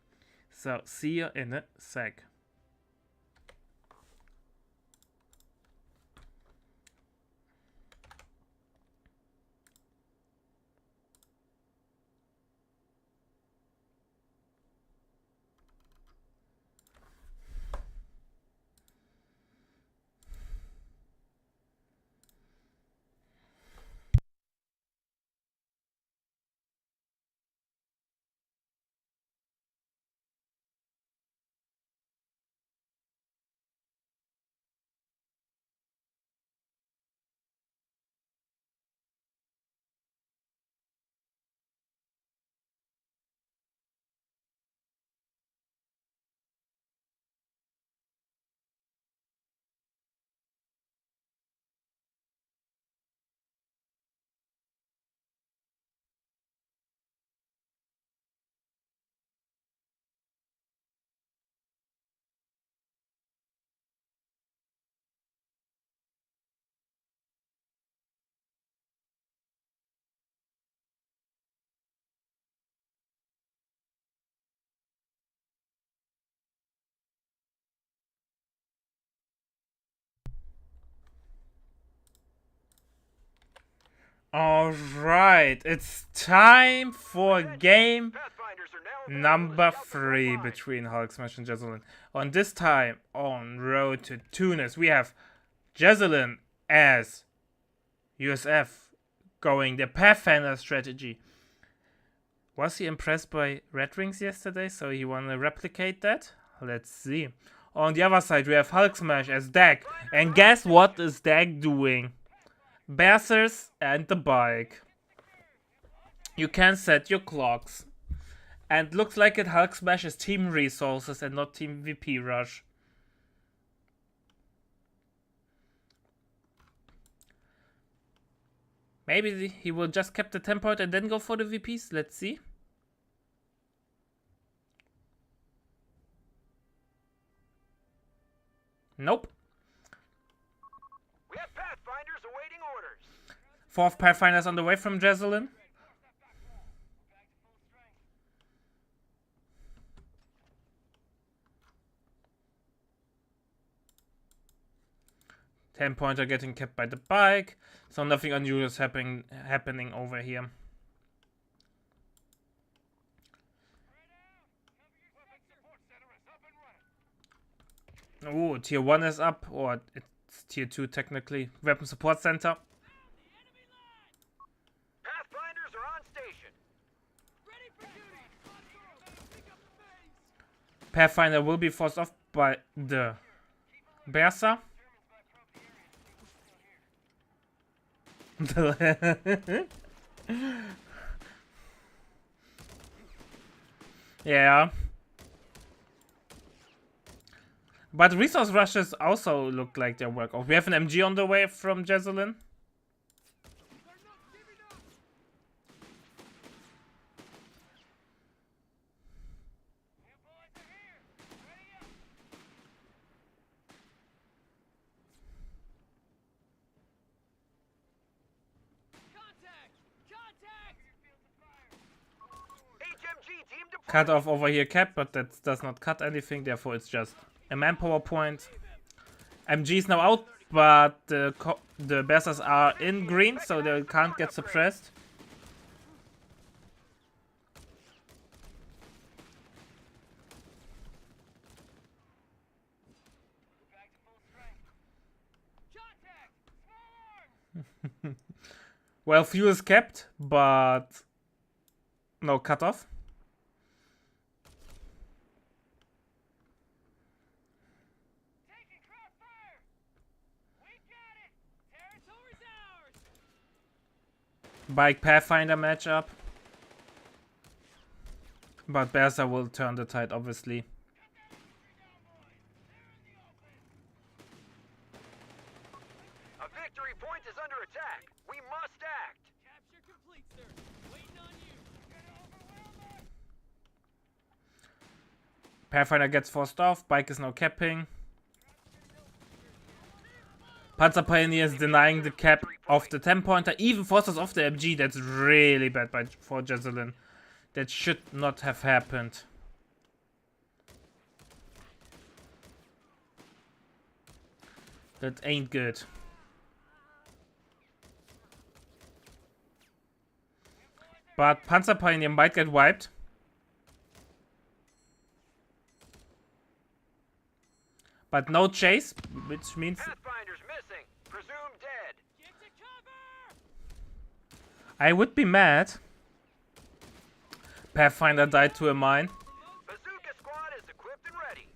So, see you in a sec. Alright, it's time for game Pathfinders are now number 3 between Hulk Smash and Jezelyn. On this time, on road to Tunis, we have Jezelyn as USF going the Pathfinder strategy. Was he impressed by Red Rings yesterday, so he wanna replicate that? Let's see. On the other side, we have Hulk Smash as Dag. And guess what is Dag doing? Berserkers and the bike. You can set your clocks. And looks like it Hulk Smash is team resources and not team VP rush. Maybe he will just keep the 10 point and then go for the VPs. Let's see. Nope. We have Pathfinders awaiting orders. 4th Pathfinder's on the way from Jezelyn. Pointer getting kept by the bike, so nothing unusual is happening over here. Oh, tier 1 is up, or it's tier 2 technically. Weapon support center. Pathfinders are on station. Ready for duty. Pick up the pace. Pathfinder will be forced off by the Berser. Yeah. But resource rushes also look like they work off. We have an MG on the way from Jezelyn. HMG team deployed. Cut off over here cap, but that does not cut anything, therefore it's just a manpower point. MG is now out, but the Berserkers are in green, so they can't get suppressed. Well, fuel is kept, but no cutoff. Bike Pathfinder matchup. But Berserker will turn the tide, obviously. A victory point is under attack. We must act. Capture complete, sir. Waiting on you. Pathfinder gets forced off. Bike is now capping. Panzer Pioneers denying the cap of the 10-pointer, even forces off the MG. That's really bad for Jesselyn. That should not have happened. That ain't good. But Panzer Pioneer might get wiped. But no chase, which means Pathfinder's missing. Presumed dead. Get to cover! I would be mad. Pathfinder died to a mine. Bazooka squad is equipped and ready.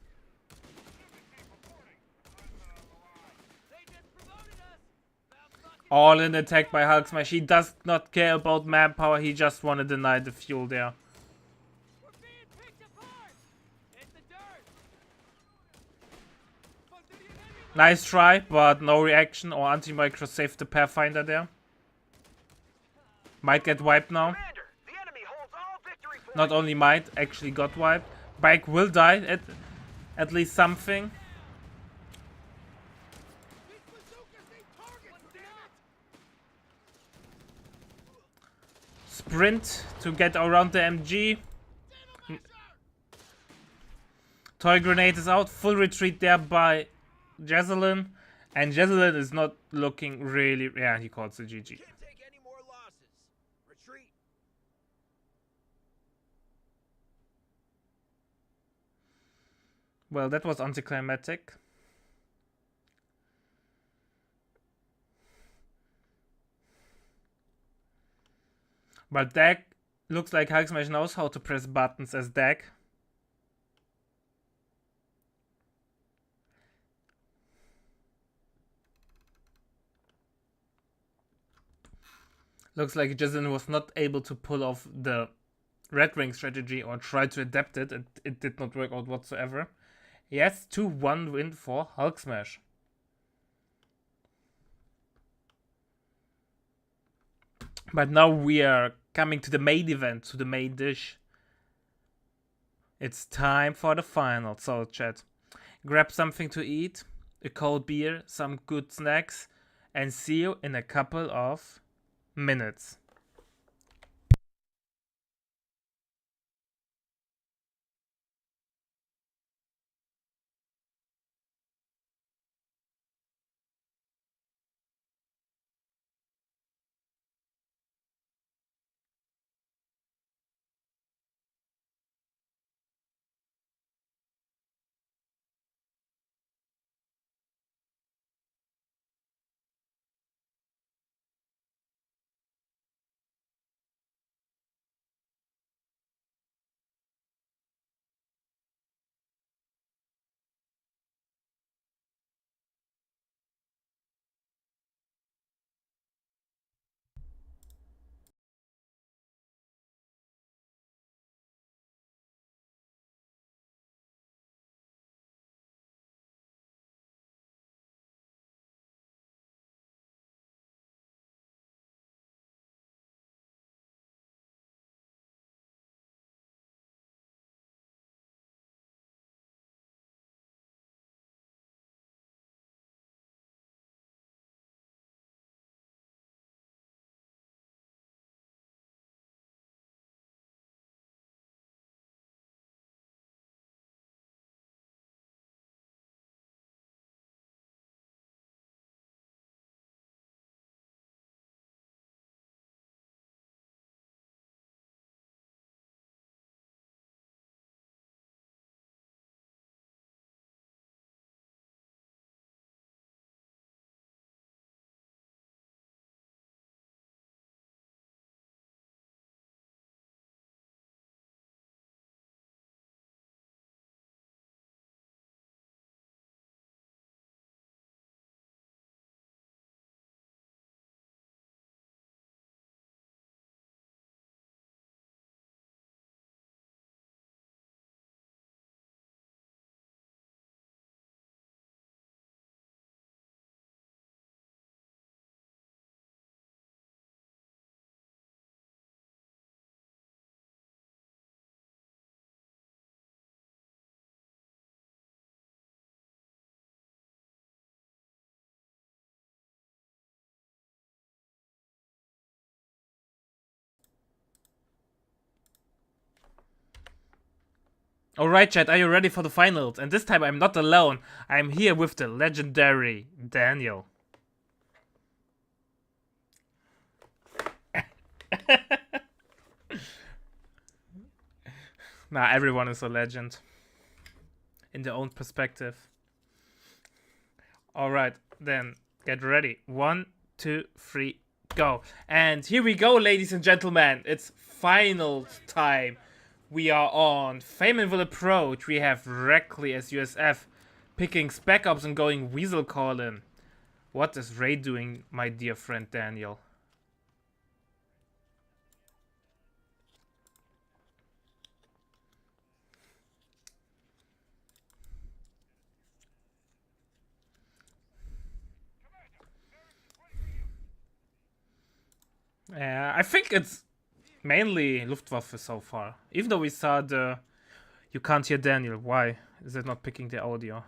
They just promoted us! About fucking All in attack by Hulk Smash. He does not care about manpower. He just want to deny the fuel there. we're being picked apart! Hit the dirt! Nice try, but no reaction or anti-micro saved the Pathfinder there. Might get wiped now. Commander, the enemy holds all victory points. Not only might, actually got wiped. Bike will die at least something. These bazookas need targets, damn it! Sprint to get around the MG. Toy grenade is out. Full retreat there by Jesselyn. And Jesselyn is not looking really... Yeah, he calls the GG. Can't take any more losses. Retreat. Well, that was anticlimactic. But Dag looks like Hulk Smash knows how to press buttons as Dag. Looks like Jesselyn was not able to pull off the Red Ring strategy or try to adapt it. It did not work out whatsoever. Yes, 2-1 win for Hulk Smash. But now we are coming to the main event, to the main dish. It's time for the final. So chat, grab something to eat, a cold beer, some good snacks, and see you in a couple of minutes. Alright, chat, are you ready for the finals? And this time I'm not alone. I'm here with the legendary Daniel. Nah, everyone is a legend. In their own perspective. Alright, then get ready. 1, 2, 3, go. And here we go, ladies and gentlemen. It's finals time. We are on Famenville Approach. We have Reckley as USF picking Spec Ops and going Weasel Call-in. What is Ray doing, my dear friend Daniel? Yeah, I think it's mainly Luftwaffe so far. Even though we saw the... You can't hear Daniel. Why is it not picking the audio?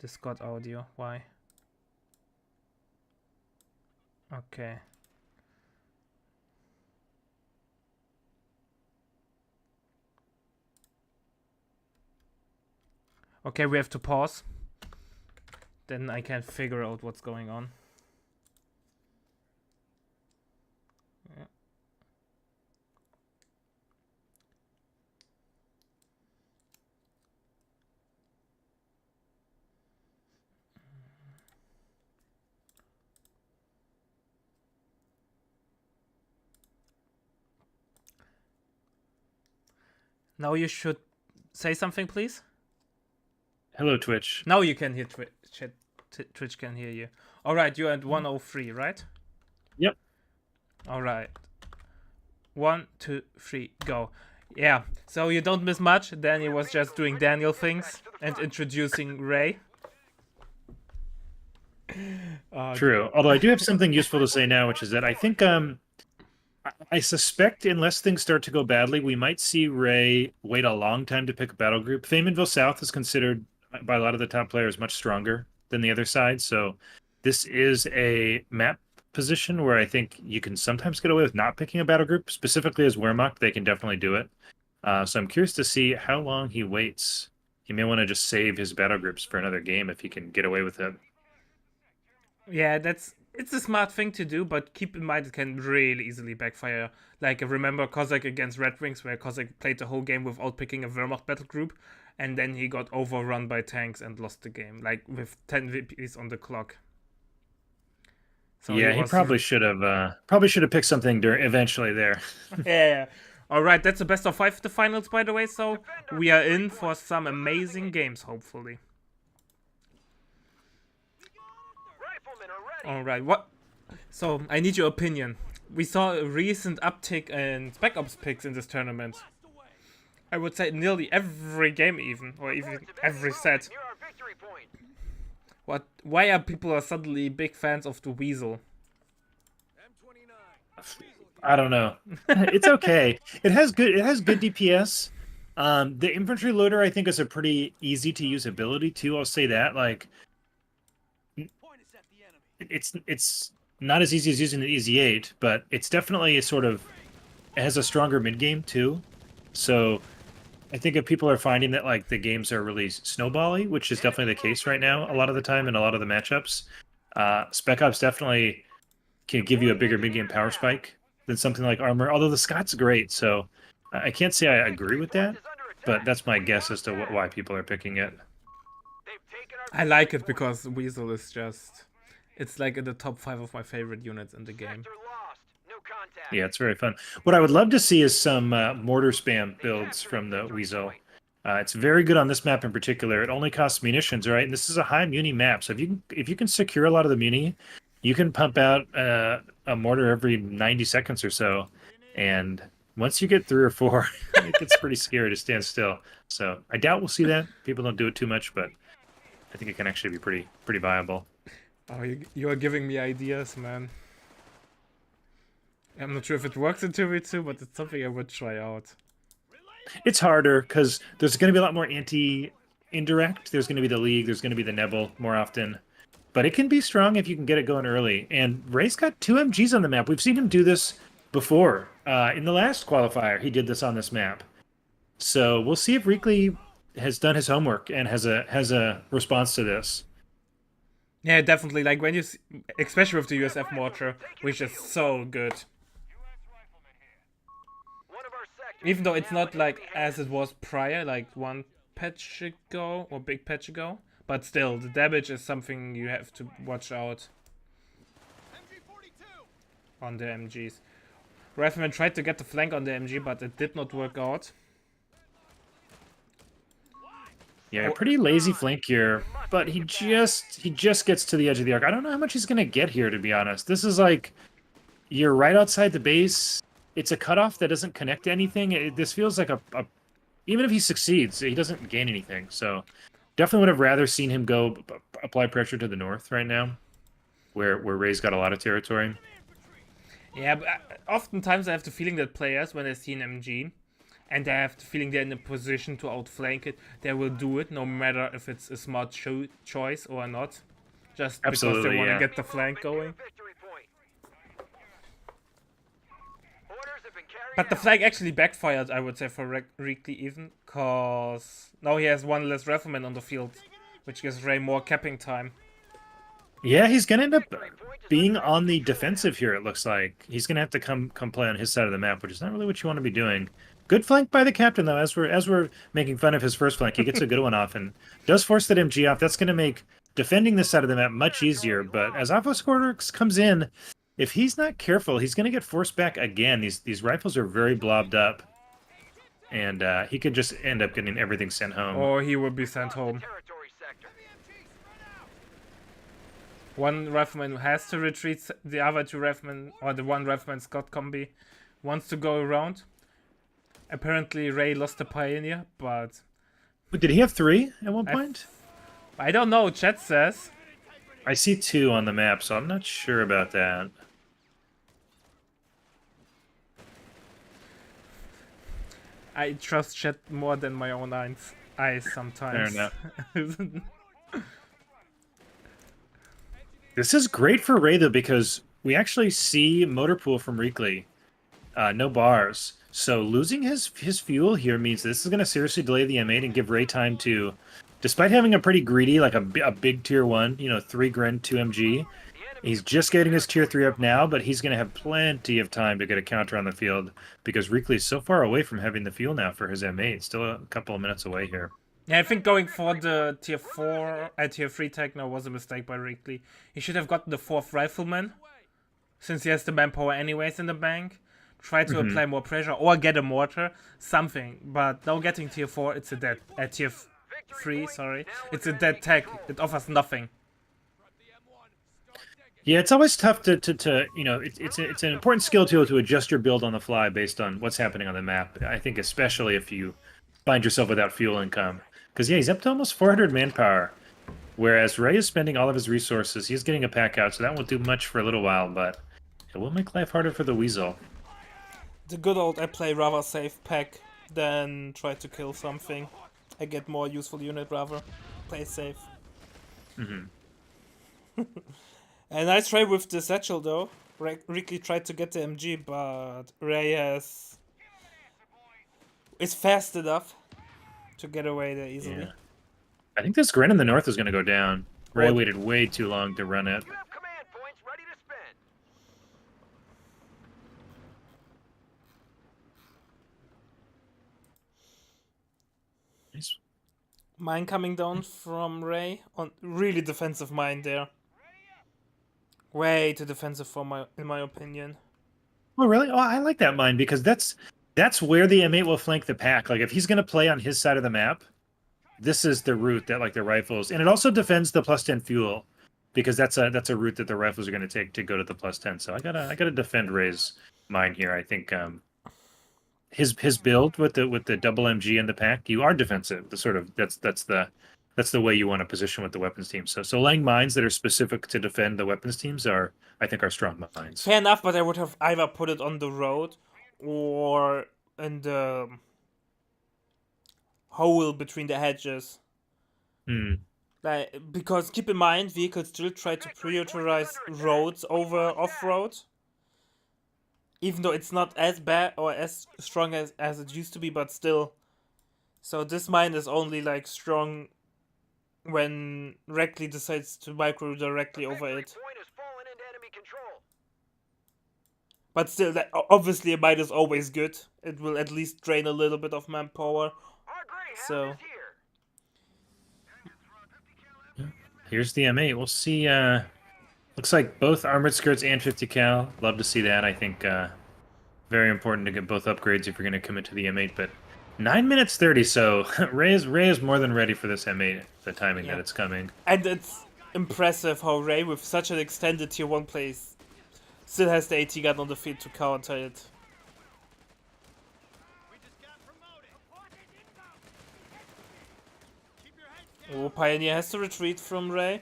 Discord audio. Why? Okay. Okay, we have to pause. Then I can figure out what's going on. Now you should say something, please. Hello, Twitch. Now you can hear Twitch can hear you. All right, you're at 103, right? Yep. All right. 1, 2, 3, go. Yeah. So you don't miss much. Daniel was just doing Daniel things and introducing Ray. True. Although I do have something useful to say now, which is that I think I suspect unless things start to go badly, we might see Ray wait a long time to pick a battle group. Famenville South is considered by a lot of the top players much stronger than the other side, so this is a map position where I think you can sometimes get away with not picking a battle group. Specifically as Wehrmacht, they can definitely do it. So I'm curious to see how long he waits. He may want to just save his battle groups for another game if he can get away with it. Yeah, it's a smart thing to do, but keep in mind it can really easily backfire. Like, remember Cossack against Red Wings, where Cossack played the whole game without picking a Wehrmacht battle group, and then he got overrun by tanks and lost the game, like with 10 VPs on the clock. So yeah, he probably should have picked something eventually there. Yeah. All right, that's the best of 5 the finals, by the way. So we are in for some amazing games, hopefully. All right, what? So I need your opinion. We saw a recent uptick in Spec Ops picks in this tournament. I would say nearly every game, even, or even every set. What? Why are people suddenly big fans of the Weasel? I don't know. It's okay. It has good DPS. The infantry loader I think is a pretty easy to use ability too. I'll say that. Like, it's not as easy as using the Easy 8, but it's definitely a sort of, it has a stronger mid game too. So I think if people are finding that like the games are really snowbally, which is definitely the case right now a lot of the time in a lot of the matchups, Spec Ops definitely can give you a bigger mid game power spike than something like Armor. Although the Scott's great, so I can't say I agree with that, but that's my guess as to why people are picking it. I like it because Weasel is just, it's like in the top 5 of my favorite units in the game. Yeah, it's very fun. What I would love to see is some mortar spam builds from the Weasel. It's very good on this map in particular. It only costs munitions, right? And this is a high muni map, so if you can secure a lot of the muni, you can pump out a mortar every 90 seconds or so. And once you get 3 or 4, it gets pretty scary to stand still. So I doubt we'll see that. People don't do it too much, but I think it can actually be pretty viable. Oh, you are giving me ideas, man. I'm not sure if it works in 2v2, but it's something I would try out. It's harder because there's going to be a lot more anti-indirect. There's going to be the League. There's going to be the Nebel more often. But it can be strong if you can get it going early. And Ray's got 2 MGs on the map. We've seen him do this before. In the last qualifier, he did this on this map. So we'll see if Reekley has done his homework and has a response to this. Yeah, definitely. Like when you, especially with the USF mortar, which is so good. One of our sectors Even though is it's now not in like enemy as it was prior, like one patch ago or big patch ago, but still, the damage is something you have to watch out MG-42. on the MGs. Rifleman tried to get the flank on the MG, but it did not work out. Yeah, pretty lazy flank here, but he just gets to the edge of the arc. I don't know how much he's gonna get here, to be honest. This is like you're right outside the base. It's a cutoff that doesn't connect to anything. This feels like a even if he succeeds, he doesn't gain anything. So definitely would have rather seen him go apply pressure to the north right now, where Ray's got a lot of territory. Yeah, but oftentimes I have the feeling that players, when they see an MG, and they have the feeling they're in a position to outflank it, they will do it, no matter if it's a smart choice or not. Just because Absolutely, they want to yeah. get the flank going. victory point. Orders have been carried But the out. flag actually backfired, I would say, for Reekley even, cause now he has one less rifleman on the field, which gives Ray more capping time. Yeah, he's gonna end up being on the defensive here. It looks like he's gonna have to come play on his side of the map, which is not really what you want to be doing. Good flank by the captain, though. As we're making fun of his first flank, he gets a good one off and does force that MG off. That's gonna make defending this side of the map much easier. But as Avos Cortex comes in, if he's not careful, he's gonna get forced back again. These rifles are very blobbed up, and he could just end up getting everything sent home. Or he will be sent home. Territory sector. One rifleman has to retreat, the other two riflemen, or the one rifleman Scott combi, wants to go around. Apparently Ray lost the Pioneer, but Did he have 3 at one point? I don't know, chat says. I see 2 on the map, so I'm not sure about that. I trust chat more than my own eyes sometimes. Fair enough. This is great for Ray, though, because we actually see motor pool from Reekley. No bars. So losing his fuel here means this is going to seriously delay the M8 and give Ray time to, despite having a pretty greedy, like a big tier 1, 3 Gren, 2 MG, he's just getting his tier 3 up now, but he's going to have plenty of time to get a counter on the field because Reekley is so far away from having the fuel now for his M8. Still a couple of minutes away here. Yeah, I think going for the tier 4 tier 3 techno was a mistake by Reekley. He should have gotten the 4th rifleman, since he has the manpower anyways in the bank. Try to apply more pressure or get a mortar, something. But now getting tier 4, it's a dead tier 3, sorry. It's a dead tech. It offers nothing. Yeah, it's always tough to it's an important skill to adjust your build on the fly based on what's happening on the map. I think especially if you find yourself without fuel income. Because, yeah, he's up to almost 400 manpower. Whereas Ray is spending all of his resources. He's getting a pack out, so that won't do much for a little while, but it will make life harder for the Weasel. The good old I play rather safe pack than try to kill something. I get more useful unit rather. Play safe. Mm-hmm. A nice try with the satchel though. Reekley tried to get the MG, but Ray is fast enough to get away there easily. Yeah. I think this Gren in the north is going to go down. Ray waited way too long to run it. You have command points ready to spend. Nice. Mine coming down from Ray on really defensive mine there. Way too defensive in my opinion. Oh, really? Oh, I like that mine because that's where the M8 will flank the pack. Like if he's going to play on his side of the map, this is the route that like the rifles, and it also defends the +10 fuel because that's a route that the rifles are going to take to go to the +10. So I gotta defend Ray's mine here. I think his build with the double MG in the pack, you are defensive. That's the way you want to position with the weapons team. So laying mines that are specific to defend the weapons teams are, I think, are strong mines. Fair enough, but I would have either put it on the road or in the hole between the hedges. Because keep in mind, vehicles still try to prioritize roads over off-road. Even though it's not as bad or as strong as it used to be, but still, So this mine is only like strong when Reckley decides to micro directly over Victory it. point has fallen into enemy control. But still, that obviously a mine is always good. It will at least drain a little bit of manpower. Our Greyhound So is here. Here's the M8. We'll see. Looks like both armored skirts and 50 cal. Love to see that. I think very important to get both upgrades if you're going to commit to the M8. But 9 minutes 30, so Ray is more than ready for this M8. The timing Yeah. that it's coming. and it's impressive how Ray, with such an extended tier 1 place, still has the AT gun on the field to counter it. We just got promoted. Keep your head down. Oh, Pioneer has to retreat from Ray.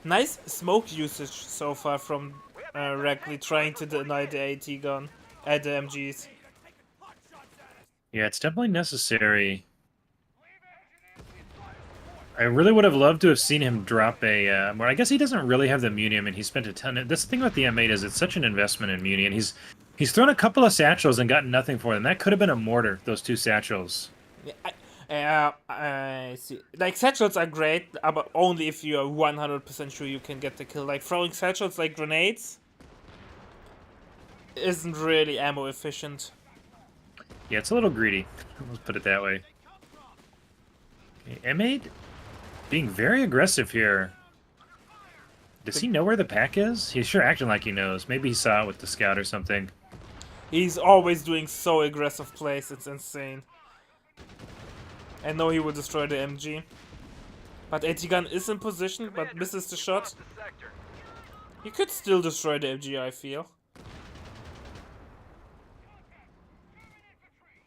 Nice smoke usage so far from Reckley trying to deny the AT gun at the MGs. Yeah, it's definitely necessary. I really would have loved to have seen him drop a. Well, I guess he doesn't really have the Muni. I mean, he spent a ton. This thing with the M8 is it's such an investment in Muni, and he's thrown a couple of satchels and gotten nothing for them. That could have been a mortar. Those 2 satchels. Yeah, I see. Like, satchels are great, but only if you are 100% sure you can get the kill. Like, throwing satchels like grenades isn't really ammo efficient. Yeah, it's a little greedy. Let's put it that way. Okay, M8 being very aggressive here. Does he know where the pack is? He's sure acting like he knows. Maybe he saw it with the scout or something. He's always doing so aggressive plays, it's insane. I know he will destroy the MG. But AT gun is in position, but misses the shot. The sector. He could still destroy the MG, I feel.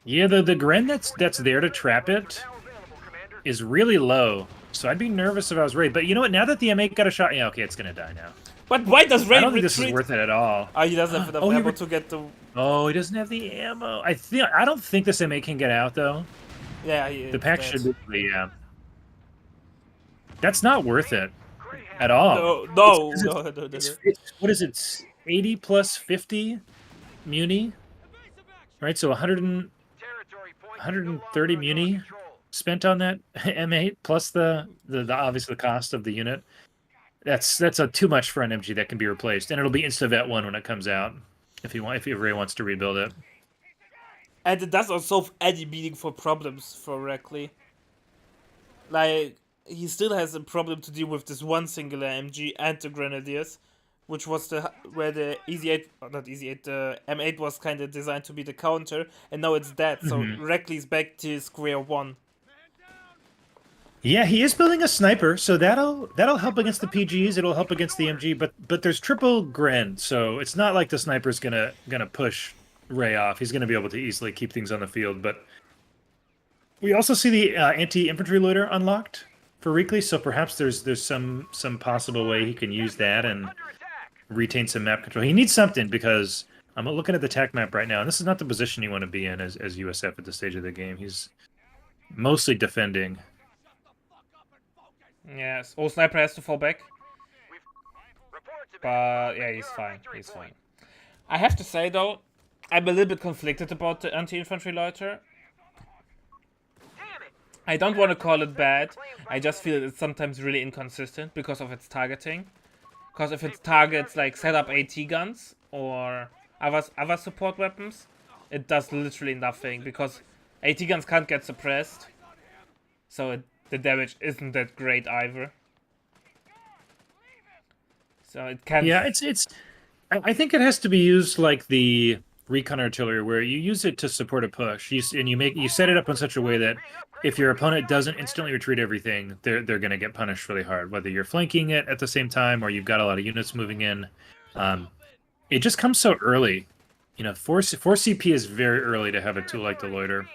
Yeah, the Gren that's there to trap it Now available, Commander. is really low. So I'd be nervous if I was Ray. But you know what? Now that the M8 got a shot, yeah, okay, it's gonna die now. But why does Ray I don't think retreat? this is worth it at all. Oh, he doesn't have enough Oh, he ammo to get the... Oh, he doesn't have the ammo. I don't think this M8 can get out though. Yeah, The pack should be yeah. That's not worth it at all. No. What is it? 80 plus 50 Muni, right? So 100 Territory point 130 Muni spent on that M8 plus the obviously the cost of the unit. That's a too much for an MG that can be replaced, and it'll be Insta-Vet 1 when it comes out. If Ray wants to rebuild it. And it does not solve any meaningful problems for Reckley. Like, he still has a problem to deal with this one singular MG and the Grenadiers, which was where the the M8 was kind of designed to be the counter, and now it's dead. So Reckley's back to square one. Yeah, he is building a sniper, so that'll help against the PGs. It'll help against the MG, but there's triple Gren, so it's not like the sniper's gonna push Ray off. He's gonna be able to easily keep things on the field. But we also see the anti-infantry loader unlocked for Reekley, so perhaps there's some possible way he can use that and retain some map control. He needs something because I'm looking at the TAC map right now, and this is not the position you want to be in as USF at this stage of the game. He's mostly defending. Yes, all sniper has to fall back. But yeah, he's fine. He's fine. I have to say though, I'm a little bit conflicted about the anti-infantry loiter. I don't want to call it bad. I just feel it's sometimes really inconsistent because of its targeting. Because if it targets like setup AT guns or other support weapons, it does literally nothing because AT guns can't get suppressed. So the damage isn't that great either. So it can. Yeah, it's. I think it has to be used like the recon artillery, where you use it to support a push. You set it up in such a way that if your opponent doesn't instantly retreat everything, they're going to get punished really hard. Whether you're flanking it at the same time or you've got a lot of units moving in, it just comes so early. You know, 4 CP is very early to have a tool like the loiter.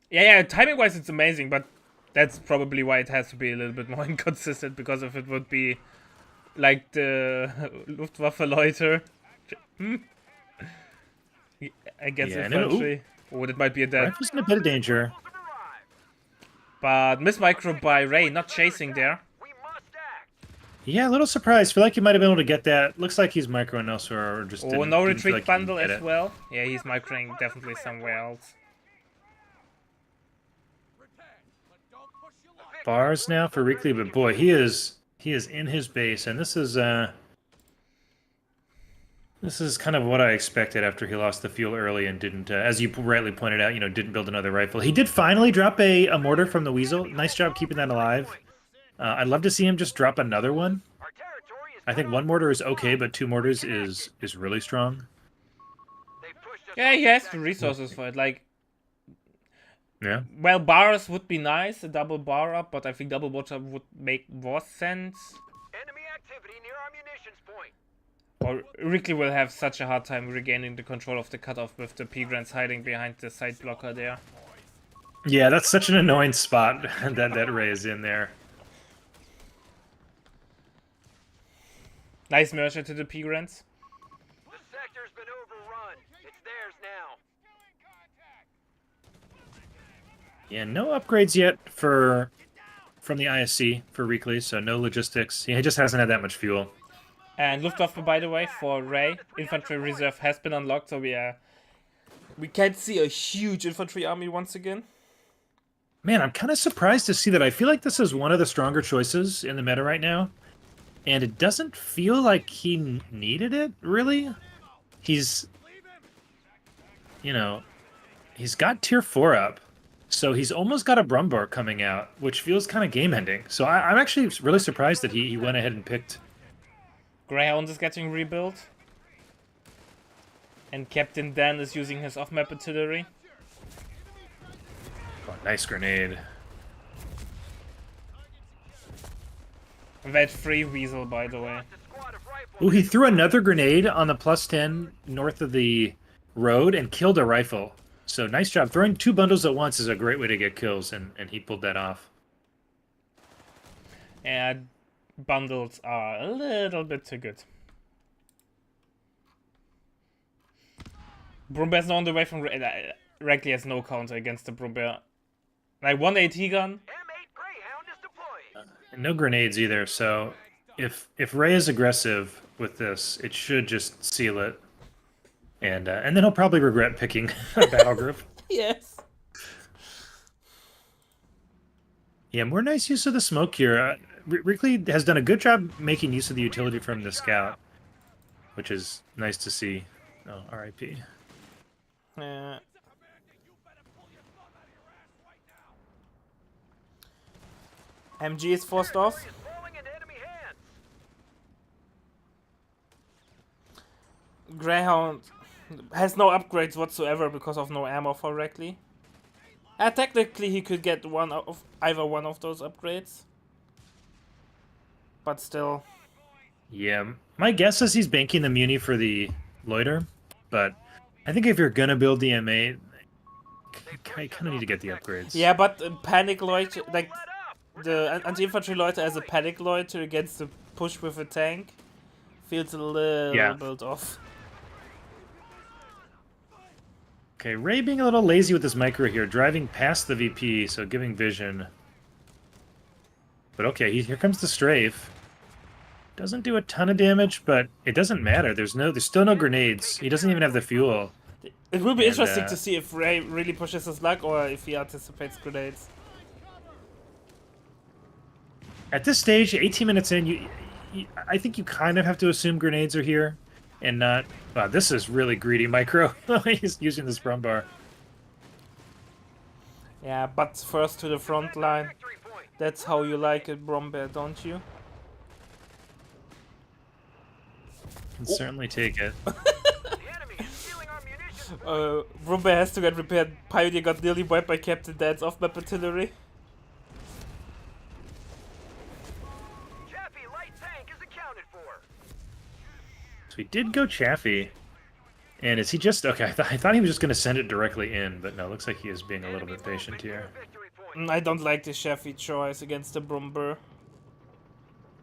Yeah, timing-wise it's amazing, but that's probably why it has to be a little bit more inconsistent, because if it would be like the Luftwaffe loiter against infantry, or it might be a dead. Rifle's in a bit of danger. But miss micro by Ray, not chasing there. Yeah, a little surprised. Feel like you might have been able to get that. Looks like he's microing elsewhere, or just Oh, didn't, no didn't feel retreat like he bundle could as get it. well. Yeah, he's microing definitely somewhere else. Bars now for Rickley, but boy, he is in his base, and this is kind of what I expected after he lost the fuel early and didn't, as you rightly pointed out, didn't build another rifle. He did finally drop a mortar from the Weasel. Nice job keeping that alive. I'd love to see him just drop another one. Our territory is I think one mortar is okay, but two mortars is really strong. They've pushed us Yeah, off he the has attack the resources for it. Like, Yeah. well, bars would be nice, a double bar up, but I think double mortar would make more sense. Enemy activity near our munitions point. Or Rickley will have such a hard time regaining the control of the cutoff with the P-Grants hiding behind the side blocker there. Yeah, that's such an annoying spot that Ray is in there. Nice merger to the P-Grants. The sector's been overrun. It's theirs now. Yeah, no upgrades yet from the ISC for Rickley, so no logistics. He just hasn't had that much fuel. And Luftwaffe, by the way, for Ray, infantry reserve has been unlocked, so we can see a huge infantry army once again. Man, I'm kind of surprised to see that. I feel like this is one of the stronger choices in the meta right now. And it doesn't feel like he needed it, really. He's got tier 4 up. So he's almost got a Brumbar coming out, which feels kind of game-ending. So I'm actually really surprised that he went ahead and picked... Greyhound is getting rebuilt. And Captain Dan is using his off-map artillery. Oh, nice grenade. That free Weasel, by the way. Ooh, he threw another grenade on the +10 north of the road and killed a rifle. So nice job. Throwing two bundles at once is a great way to get kills, and he pulled that off. And bundles are a little bit too good. Brumbear's not on the way from... Rackley has no counter against the Brumbear. Like, 1 AT gun. M8 Greyhound is deployed. And no grenades either, so if Ray is aggressive with this, it should just seal it. And then he'll probably regret picking a battle group. Yes. Yeah, more nice use of the smoke here. Rickley has done a good job making use of the utility from the scout, which is nice to see. Oh, RIP. MG is forced off. Is falling into enemy hands. Greyhound has no upgrades whatsoever because of no ammo for Rackley. Technically he could get either one of those upgrades. But still. Yeah, my guess is he's banking the Muni for the Loiter, but I think if you're gonna build the M8, you kind of need to get the upgrades. Yeah, but Panic Loiter, like the anti-infantry Loiter as a Panic Loiter against the push with a tank, feels a little bit off. Okay, Ray being a little lazy with his micro here, driving past the VP, so giving vision. But okay, here comes the strafe. Doesn't do a ton of damage, but it doesn't matter. There's still no grenades. He doesn't even have the fuel. It will be interesting to see if Ray really pushes his luck or if he anticipates grenades. At this stage, 18 minutes in, I think you kind of have to assume grenades are here, and not... Wow, this is really greedy micro. He's using this Brumbar. Yeah, but first to the front line. That's how you like it, Brumbear, don't you? Can certainly take it. The enemy is stealing our munitions. Brumbear has to get repaired. Pioneer got nearly wiped by Captain Dan's off-map artillery. Chaffee light tank is accounted for. So he did go Chaffee. And is he just... Okay, I thought he was just going to send it directly in, but no, looks like he is being a little bit patient here. Victory point. I don't like the Chaffee choice against the Brumbear.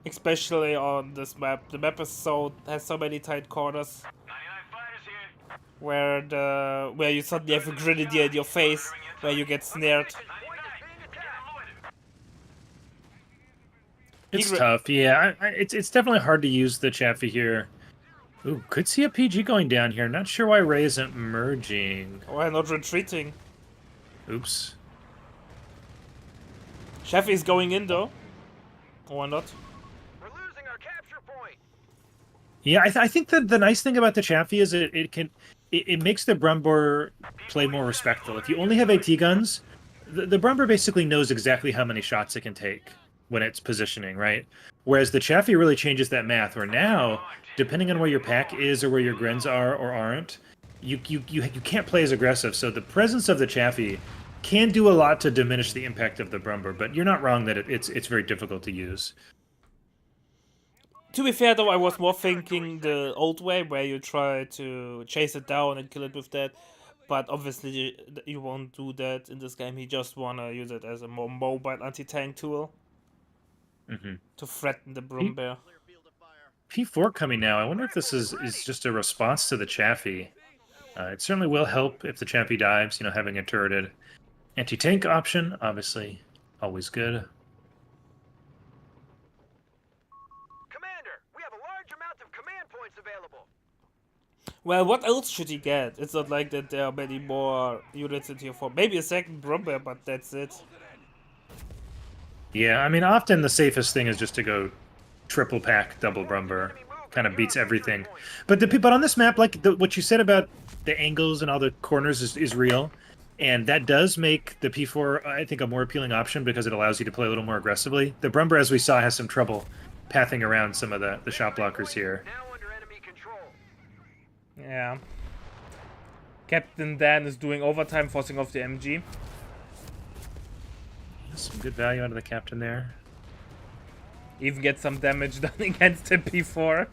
Especially on this map. The map has so many tight corners. 99 fighters here. Where you suddenly have a grenadier in your face, where you get snared. Point is being attacked. It's tough. Yeah, it's definitely hard to use the Chaffee here. Ooh, could see a PG going down here. Not sure why Ray isn't merging. Why not retreating? Oops. Chaffee is going in though. Or not? We're losing our capture point. Yeah, I think that the nice thing about the Chaffee is it makes the Brumbor play more respectful. If you only have AT guns, the Brumbor basically knows exactly how many shots it can take when it's positioning, right? Whereas the Chaffee really changes that math, where now, depending on where your pack is or where your grins are or aren't, you can't play as aggressive. So the presence of the Chaffee can do a lot to diminish the impact of the Brumbor, but you're not wrong that it's very difficult to use. To be fair though, I was more thinking the old way, where you try to chase it down and kill it with that. But obviously you won't do that in this game. He just wanna use it as a more mobile anti-tank tool. To threaten the Broom Bear. P4 coming now. I wonder if this is just a response to the Chaffee. It certainly will help if the Chaffee dives, having a turreted anti-tank option, obviously, always good. Commander, we have a large amount of command points available. Well, what else should he get? It's not like that there are many more units in tier 4. Maybe a second Broom Bear, but that's it. Yeah, I mean, often the safest thing is just to go triple pack, double Brumber. Kind of beats everything. But on this map, like what you said about the angles and all the corners is real. And that does make the P4, I think, a more appealing option because it allows you to play a little more aggressively. The Brumber, as we saw, has some trouble pathing around some of the shot blockers here. Now under enemy control. Yeah. Captain Dan is doing overtime, forcing off the MG. Some good value out of the captain there. Even get some damage done against the P4.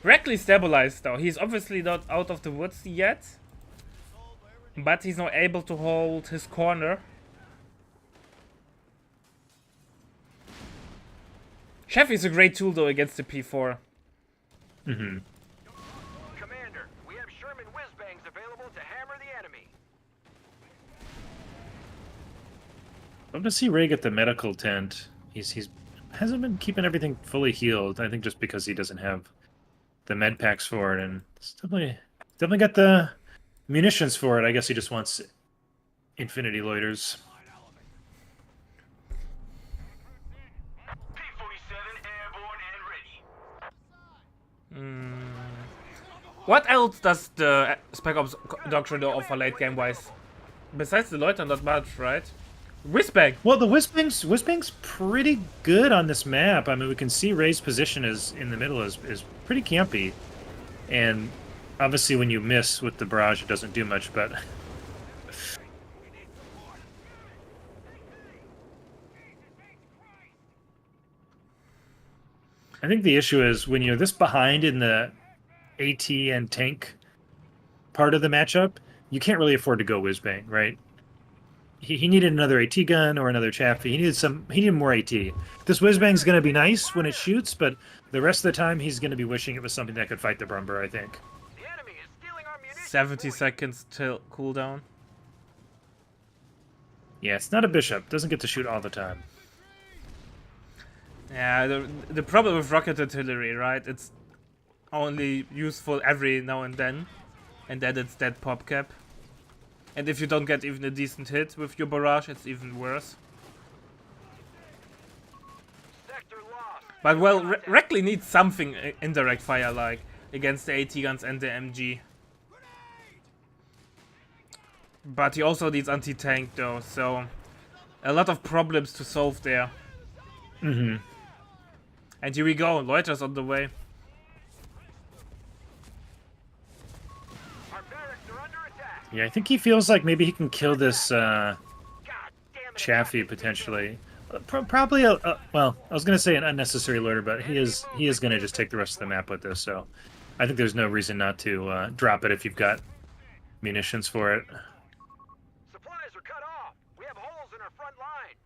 Reckley stabilized though. He's obviously not out of the woods yet. But he's not able to hold his corner. Chef is a great tool though against the P4. Commander, we have Sherman whiz-bangs available to hammer the enemy. Love to see Ray get the medical tent. He's hasn't been keeping everything fully healed. I think just because he doesn't have the med packs for it, and it's definitely got the munitions for it. I guess he just wants infinity loiters. P-47 airborne and ready. What else does the Spec Ops Doctrine offer late game wise? Besides the loiter, not much, right? Whizbang! Well, the Whizbang's pretty good on this map. I mean, we can see Ray's position is in the middle is pretty campy, and obviously when you miss with the barrage, it doesn't do much. But I think the issue is when you're this behind in the AT and tank part of the matchup, you can't really afford to go Whizbang, right? He needed another AT gun or another Chaffee. He needed more AT. This Whizbang's going to be nice when it shoots, but the rest of the time he's going to be wishing it was something that could fight the Brumber, I think. The enemy is stealing our munitions. 70 seconds till cooldown. Yeah, it's not a bishop. Doesn't get to shoot all the time. Yeah, the problem with rocket artillery, right? It's only useful every now and then it's dead pop cap. And if you don't get even a decent hit with your barrage, it's even worse. Sector lost. But well, Reckley needs something indirect fire like against the AT guns and the MG. But he also needs anti-tank though, so a lot of problems to solve there. And here we go, Loiter's on the way. Our barracks are under attack. Yeah, I think he feels like maybe he can kill this God damn it. Chaffee potentially. Probably well, I was going to say an unnecessary loiter, but he is going to just take the rest of the map with this. So I think there's no reason not to drop it if you've got munitions for it. Supplies are cut off. We have holes in our front line.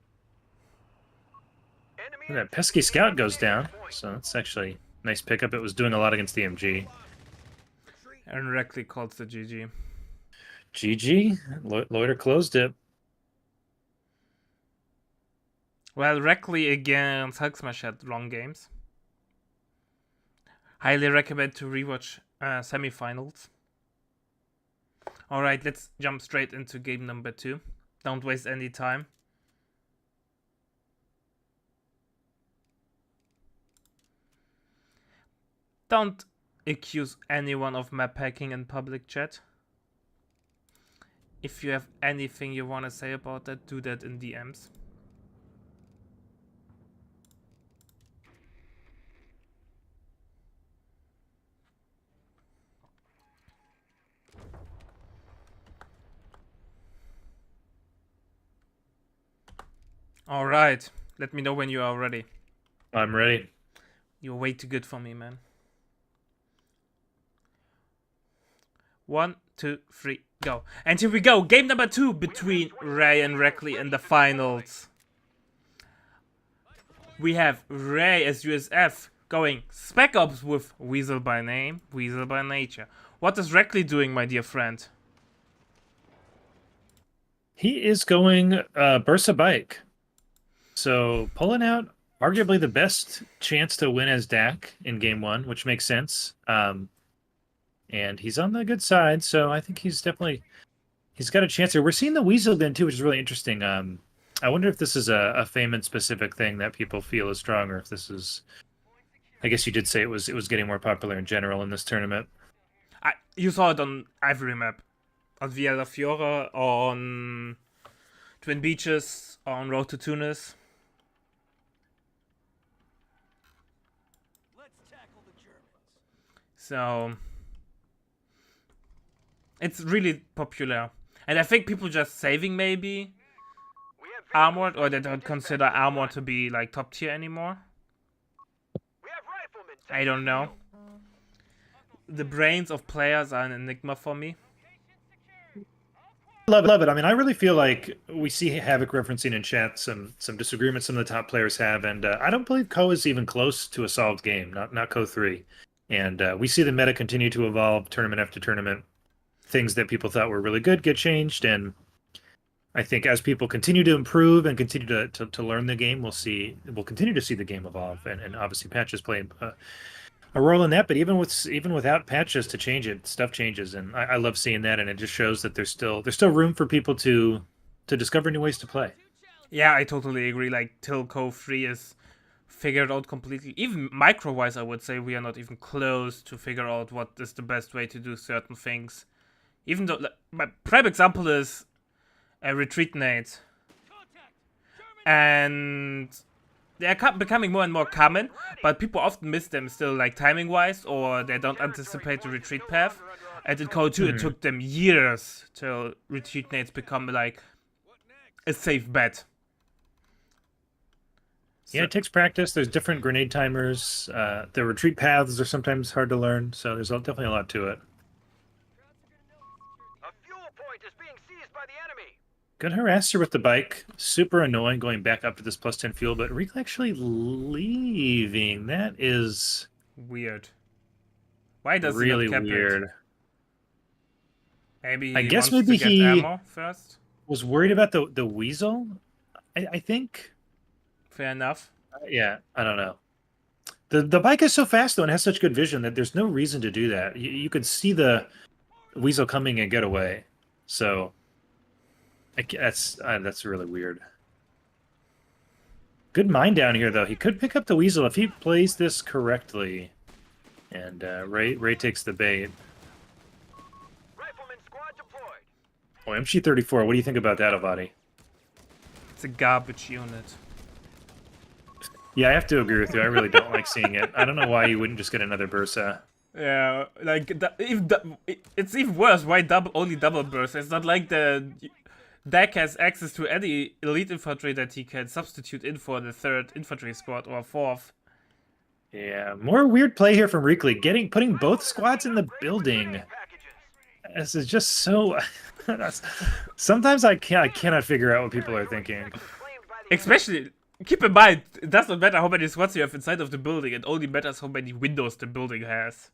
Enemy That pesky scout goes down, so that's actually a nice pickup. It was doing a lot against the MG. And Reckley calls the GG. GG. Loiter closed it. Well, Reckley against Hulksmash had long games. Highly recommend to rewatch semifinals. Alright, let's jump straight into game number 2. Don't waste any time. Don't accuse anyone of map hacking in public chat. If you have anything you want to say about that, do that in DMs. Alright, let me know when you are ready. I'm ready. You're way too good for me, man. 1, 2, 3, go. And here we go. Game number 2 between Ray and Reckley in the finals. We have Ray as USF going Spec Ops with Weasel by name, Weasel by nature. What is Reckley doing, my dear friend? He is going Bursa Bike. So pulling out arguably the best chance to win as Dak in game 1, which makes sense. And he's on the good side, so I think he's got a chance here. We're seeing the Weasel then too, which is really interesting. I wonder if this is a Feynman specific thing that people feel is strong, or if this is. I guess you did say it was getting more popular in general in this tournament. You saw it on every map, on Via La Fiora, on Twin Beaches, on Road to Tunis. Let's tackle the Germans. So it's really popular, and I think people just saving maybe Armored, or they don't consider Armored to be like top tier anymore. I don't know. The brains of players are an enigma for me. Love it. I mean, I really feel like we see Havoc referencing in chat some disagreements some of the top players have, and I don't believe Ko is even close to a solved game, not Ko 3. And we see the meta continue to evolve tournament after tournament. Things that people thought were really good get changed, and I think as people continue to improve and continue to learn the game, we'll continue to see the game evolve, and obviously patches play a role in that. But even without patches to change it, stuff changes, and I love seeing that, and it just shows that there's still room for people to discover new ways to play. Yeah, I totally agree. Like till Co 3 is figured out completely, even micro-wise, I would say we are not even close to figure out what is the best way to do certain things. Even though my prime example is a retreat nade, and they are becoming more and more common, but people often miss them still, like timing wise, or they don't anticipate the retreat path. And in Code 2 it took them years till retreat nades become like a safe bet. Yeah, it takes practice. There's different grenade timers. The retreat paths are sometimes hard to learn, so there's definitely a lot to it. A fuel point is being seized by the enemy. Good harasser with the bike. Super annoying going back up to this plus 10 fuel, but Reek actually leaving. That is weird. Why does really he not cap weird. it? Maybe I guess wants maybe to get he ammo first. was worried about the Weasel. I think. Fair enough. Yeah, I don't know. The bike is so fast though and has such good vision that there's no reason to do that. You could see the Weasel coming and get away. So that's really weird. Good mind down here though. He could pick up the Weasel if he plays this correctly. And Ray takes the bait. Rifleman squad deployed. Oh, MG34. What do you think about that, Avadi? It's a garbage unit. Yeah, I have to agree with you. I really don't like seeing it. I don't know why you wouldn't just get another Bursa. Yeah, like it's even worse. Why only double burst? It's not like the deck has access to any elite infantry that he can substitute in for the 3rd infantry squad or 4th. Yeah, more weird play here from Reekley. Putting both squads in the building. This is just so. Sometimes I cannot figure out what people are thinking. Especially, keep in mind, it doesn't matter how many squads you have inside of the building. It only matters how many windows the building has.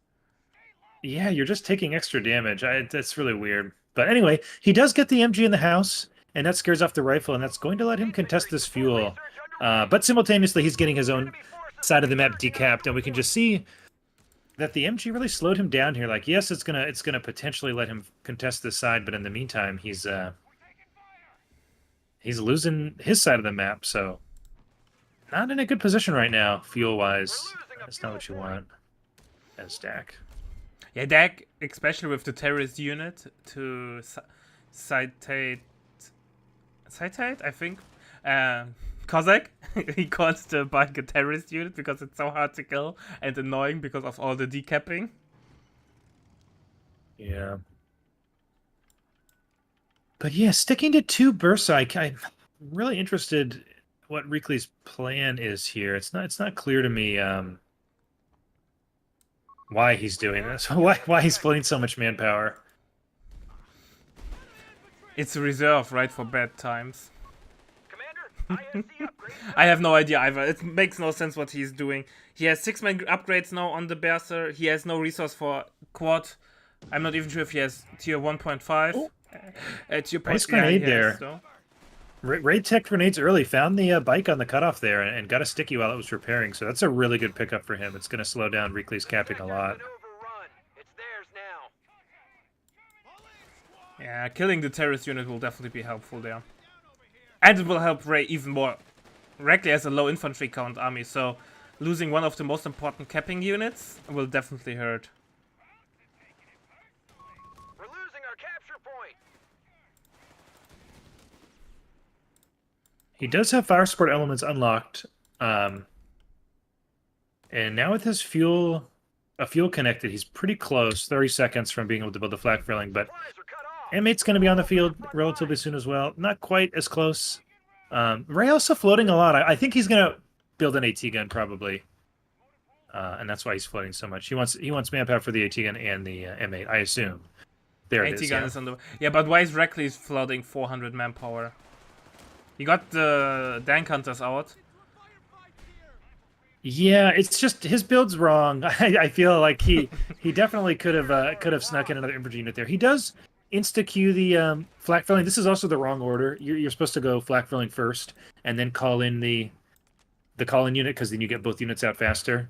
Yeah, you're just taking extra damage. That's really weird. But anyway, he does get the MG in the house, and that scares off the rifle, and that's going to let him contest this fuel. But simultaneously, he's getting his own side of the map decapped, and we can just see that the MG really slowed him down here. Like, yes, it's gonna potentially let him contest this side, but in the meantime, he's losing his side of the map, so not in a good position right now, fuel-wise. That's not what you want as Dak. Yeah, Dak, especially with the terrorist unit to citate, I think, Kozak. He calls the bike a terrorist unit because it's so hard to kill and annoying because of all the decapping. Yeah. But yeah, sticking to 2 Bursa, I'm really interested what Reekley's plan is here. It's not clear to me why he's doing this. Why he's splitting so much manpower. It's a reserve, right, for bad times. Commander, ISC upgrade. I have no idea either. It makes no sense what he's doing. He has 6-man upgrades now on the Berser. He has no resource for quad. I'm not even sure if he has tier 1.5. Tier Nice yeah, grenade he there. has, so. Ray tech grenades early, found the bike on the cutoff there, and got a sticky while it was repairing. So that's a really good pickup for him. It's going to slow down Reekley's capping a lot. Maneuver run. It's theirs now. Yeah, killing the terrorist unit will definitely be helpful there. And it will help Ray even more. Reekley has a low infantry count army, so losing one of the most important capping units will definitely hurt. We're losing our capture point. He does have fire support elements unlocked, and now with his fuel connected, he's pretty close, 30 seconds from being able to build the flak filling. But Supplies are cut off. M8's going to be on the field relatively soon as well. Not quite as close. Ray also floating a lot. I think he's going to build an AT gun probably, and that's why he's floating so much. He wants manpower for the AT gun and the M8, I assume. There it AT is. gun Yeah. is on the but why is Reekley flooding 400 manpower? He got the Dank Hunters out. Yeah, it's just his build's wrong. I feel like he definitely could have snuck in another infantry unit there. He does insta queue the flak filling. This is also the wrong order. You're supposed to go flak filling first and then call in the call in unit because then you get both units out faster.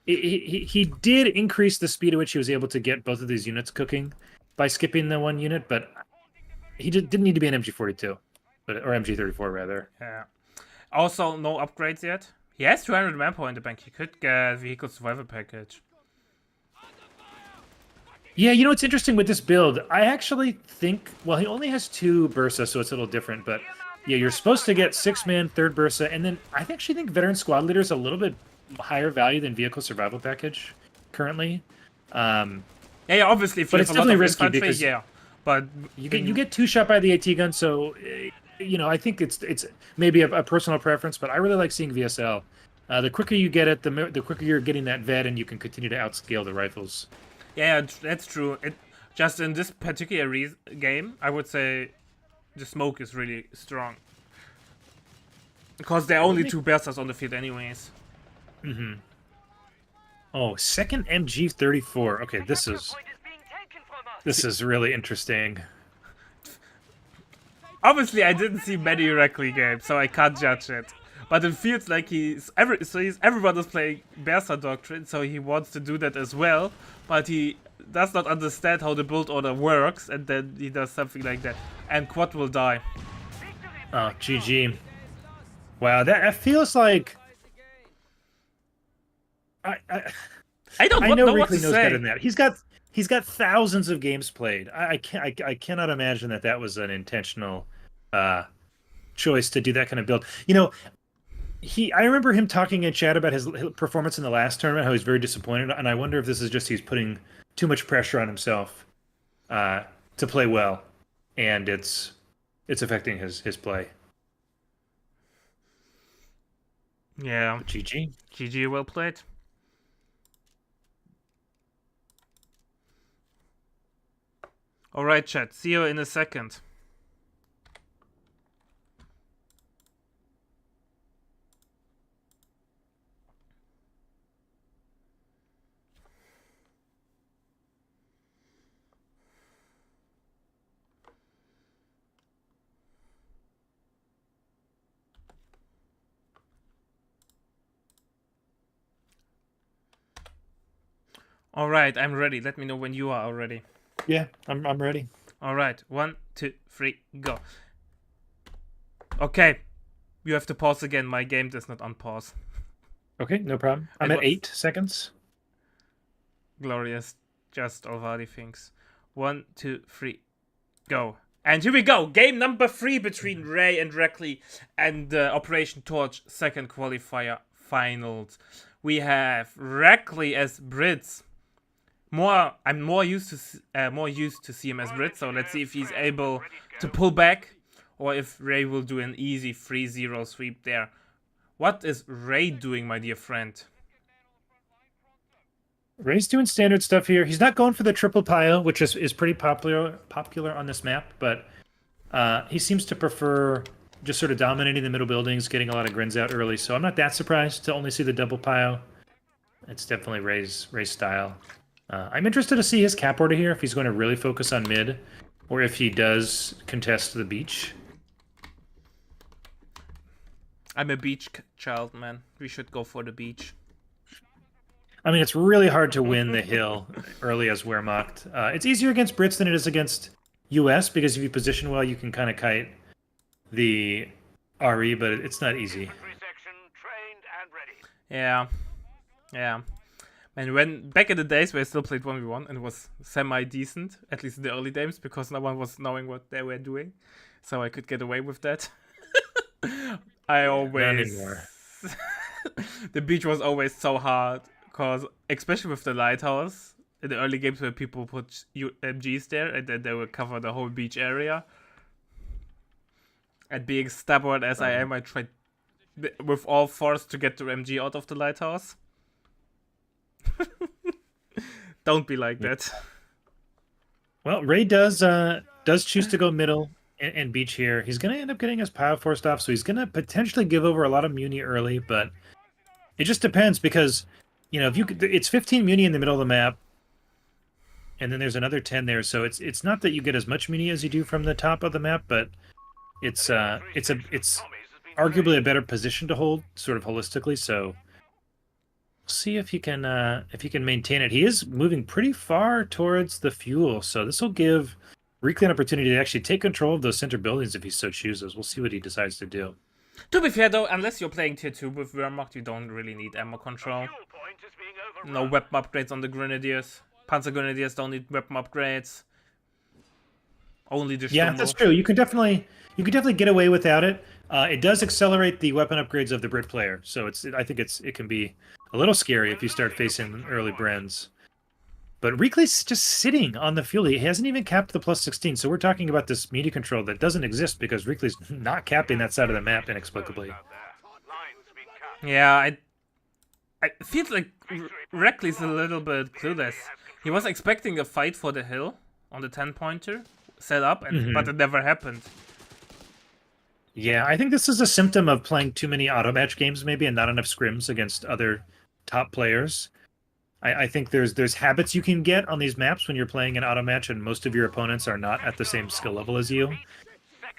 He did increase the speed at which he was able to get both of these units cooking by skipping the one unit, but he didn't need to be an MG42, or MG34 rather. Yeah. Also, no upgrades yet. He has 200 manpower in the bank. He could get vehicle survival package. Yeah, you know what's interesting with this build? I actually think, well, he only has 2 Bursa, so it's a little different, but yeah, you're supposed to get 6-man, 3rd Bursa, and then I actually think veteran squad leader is a little bit higher value than vehicle survival package currently. Yeah, obviously, if But you it's have a lot definitely of risky infantry, because yeah. But you get 2 shot by the AT gun, so I think it's maybe a personal preference, but I really like seeing VSL. The quicker you get it, the quicker you're getting that vet, and you can continue to outscale the rifles. yeah, that's true. Just in this particular game, I would say the smoke is really strong. Because there are only 2 Bersers on the field anyways. Mm-hmm. Oh, second MG34. Okay, this Capture is point is being taken from us. really interesting. Obviously, I didn't see many Reekley games, so I can't judge it. But it feels like everyone is playing Berser Doctrine, so he wants to do that as well. But he does not understand how the build order works, and then he does something like that. And Quad will die. Oh, GG. Wow, that feels like I I don't know know what to Reekley knows say. better than that. He's got thousands of games played. I cannot imagine that was an intentional choice to do that kind of build. You know, I remember him talking in chat about his performance in the last tournament, how he's very disappointed, and I wonder if this is just he's putting too much pressure on himself to play well, and it's affecting his play. Yeah, But GG. GG, well played. Alright, chat. See you in a second. All right, I'm ready. Let me know when you are already. Yeah, I'm ready. All right, 1, 2, 3, go. Okay, you have to pause again. My game does not unpause. Okay, no problem. I'm It at was- 8 seconds. Glorious, just already things. 1, 2, 3, go. And here we go. Game number 3 between Ray and Reckley and Operation Torch second qualifier finals. We have Reckley as Brits. I'm more used to see him as Brit, so let's see if he's able to pull back or if Ray will do an easy 3-0 sweep there. What is Ray doing, my dear friend? Ray's doing standard stuff here. He's not going for the triple pile, which is pretty popular on this map, but he seems to prefer just sort of dominating the middle buildings, getting a lot of grins out early. So I'm not that surprised to only see the double pile. It's definitely Ray's style. I'm interested to see his cap order here, if he's going to really focus on mid, or if he does contest the beach. I'm a beach child, man. We should go for the beach. I mean, it's really hard to win the hill early as Wehrmacht. It's easier against Brits than it is against US, because if you position well, you can kind of kite the RE, but it's not easy. Infantry section trained and ready. Yeah. And when back in the days we still played 1v1 and it was semi-decent, at least in the early games, because no one was knowing what they were doing. So I could get away with that. I always... Not anymore. The beach was always so hard, because especially with the lighthouse, in the early games where people put MGs there and then they would cover the whole beach area. And being stubborn as I am, I tried with all force to get the MG out of the lighthouse. Don't be like that. Well, Ray does choose to go middle and beach here. He's going to end up getting his power forced off, so he's going to potentially give over a lot of muni early, but it just depends because, you know, it's 15 muni in the middle of the map, and then there's another 10 there, so it's not that you get as much muni as you do from the top of the map, but it's arguably a better position to hold, sort of holistically. So see if he can maintain it. He is moving pretty far towards the fuel, so this will give Reekley an opportunity to actually take control of those center buildings if he so chooses. We'll see what he decides to do. To be fair though, unless you're playing tier 2 with Wehrmacht, you don't really need ammo control. Fuel point is being No overrun. weapon upgrades on the Grenadiers. Panzer Grenadiers don't need weapon upgrades. Only the Yeah, Sturmo. that's true. You can definitely get away without it. It does accelerate the weapon upgrades of the Brit player, so I think it can be a little scary if you start facing early Brens. But Reekley's just sitting on the fuel. He hasn't even capped the plus 16, so we're talking about this media control that doesn't exist because Reekley's not capping that side of the map inexplicably. Out there. Lines being cut. Yeah, I feel like Reckley's a little bit clueless. He was expecting a fight for the hill on the 10-pointer set up, but it never happened. Yeah, I think this is a symptom of playing too many auto match games maybe and not enough scrims against other top players. I think there's habits you can get on these maps when you're playing an auto match and most of your opponents are not at the same skill level as you.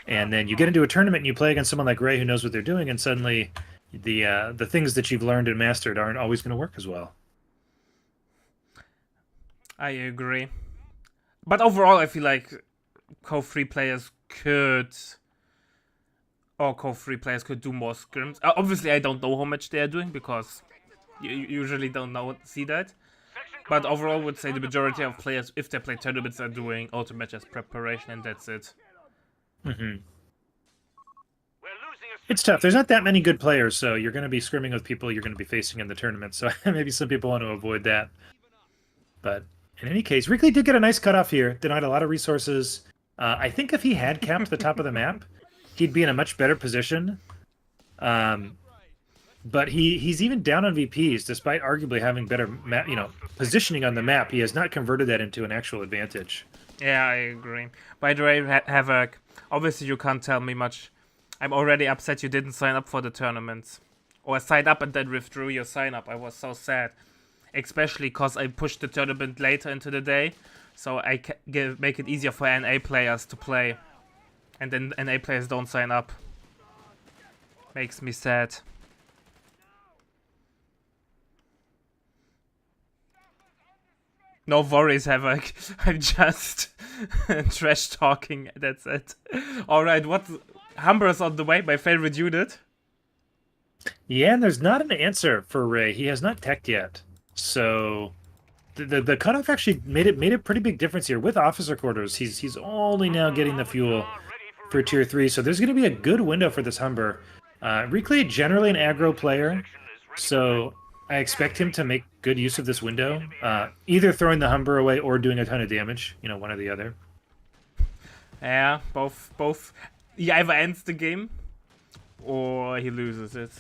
And then you get into a tournament and you play against someone like Ray who knows what they're doing, and suddenly the things that you've learned and mastered aren't always going to work as well. I agree. But overall, I feel like Cove 3 players could do more scrims. Obviously, I don't know how much they are doing because you usually don't see that. But overall, I would say the majority of players, if they play tournaments, are doing auto matches preparation, and that's it. We're losing a It's tough. There's not that many good players, so you're going to be scrimming with people you're going to be facing in the tournament. So maybe some people want to avoid that. But in any case, Reekley did get a nice cutoff here. Denied a lot of resources. I think if he had capped the top of the map, he'd be in a much better position. But he's even down on VPs, despite arguably having better positioning on the map. He has not converted that into an actual advantage. Yeah, I agree. By the way, Havoc, obviously you can't tell me much. I'm already upset you didn't sign up for the tournaments. Or signed up and then withdrew your sign up. I was so sad. Especially because I pushed the tournament later into the day. So I make it easier for NA players to play. And then NA players don't sign up. Makes me sad. No worries, Havoc. I'm just trash talking. That's it. Alright, what? Humber's on the way, my favorite unit. Yeah, and there's not an answer for Ray. He has not teched yet. So the cutoff actually made a pretty big difference here. With officer quarters, he's only now getting the fuel for tier 3. So there's going to be a good window for this Humber. Reclay generally an aggro player, so I expect him to make good use of this window. Either throwing the Humber away or doing a ton of damage. You know, one or the other. Yeah, both. He either ends the game or he loses it.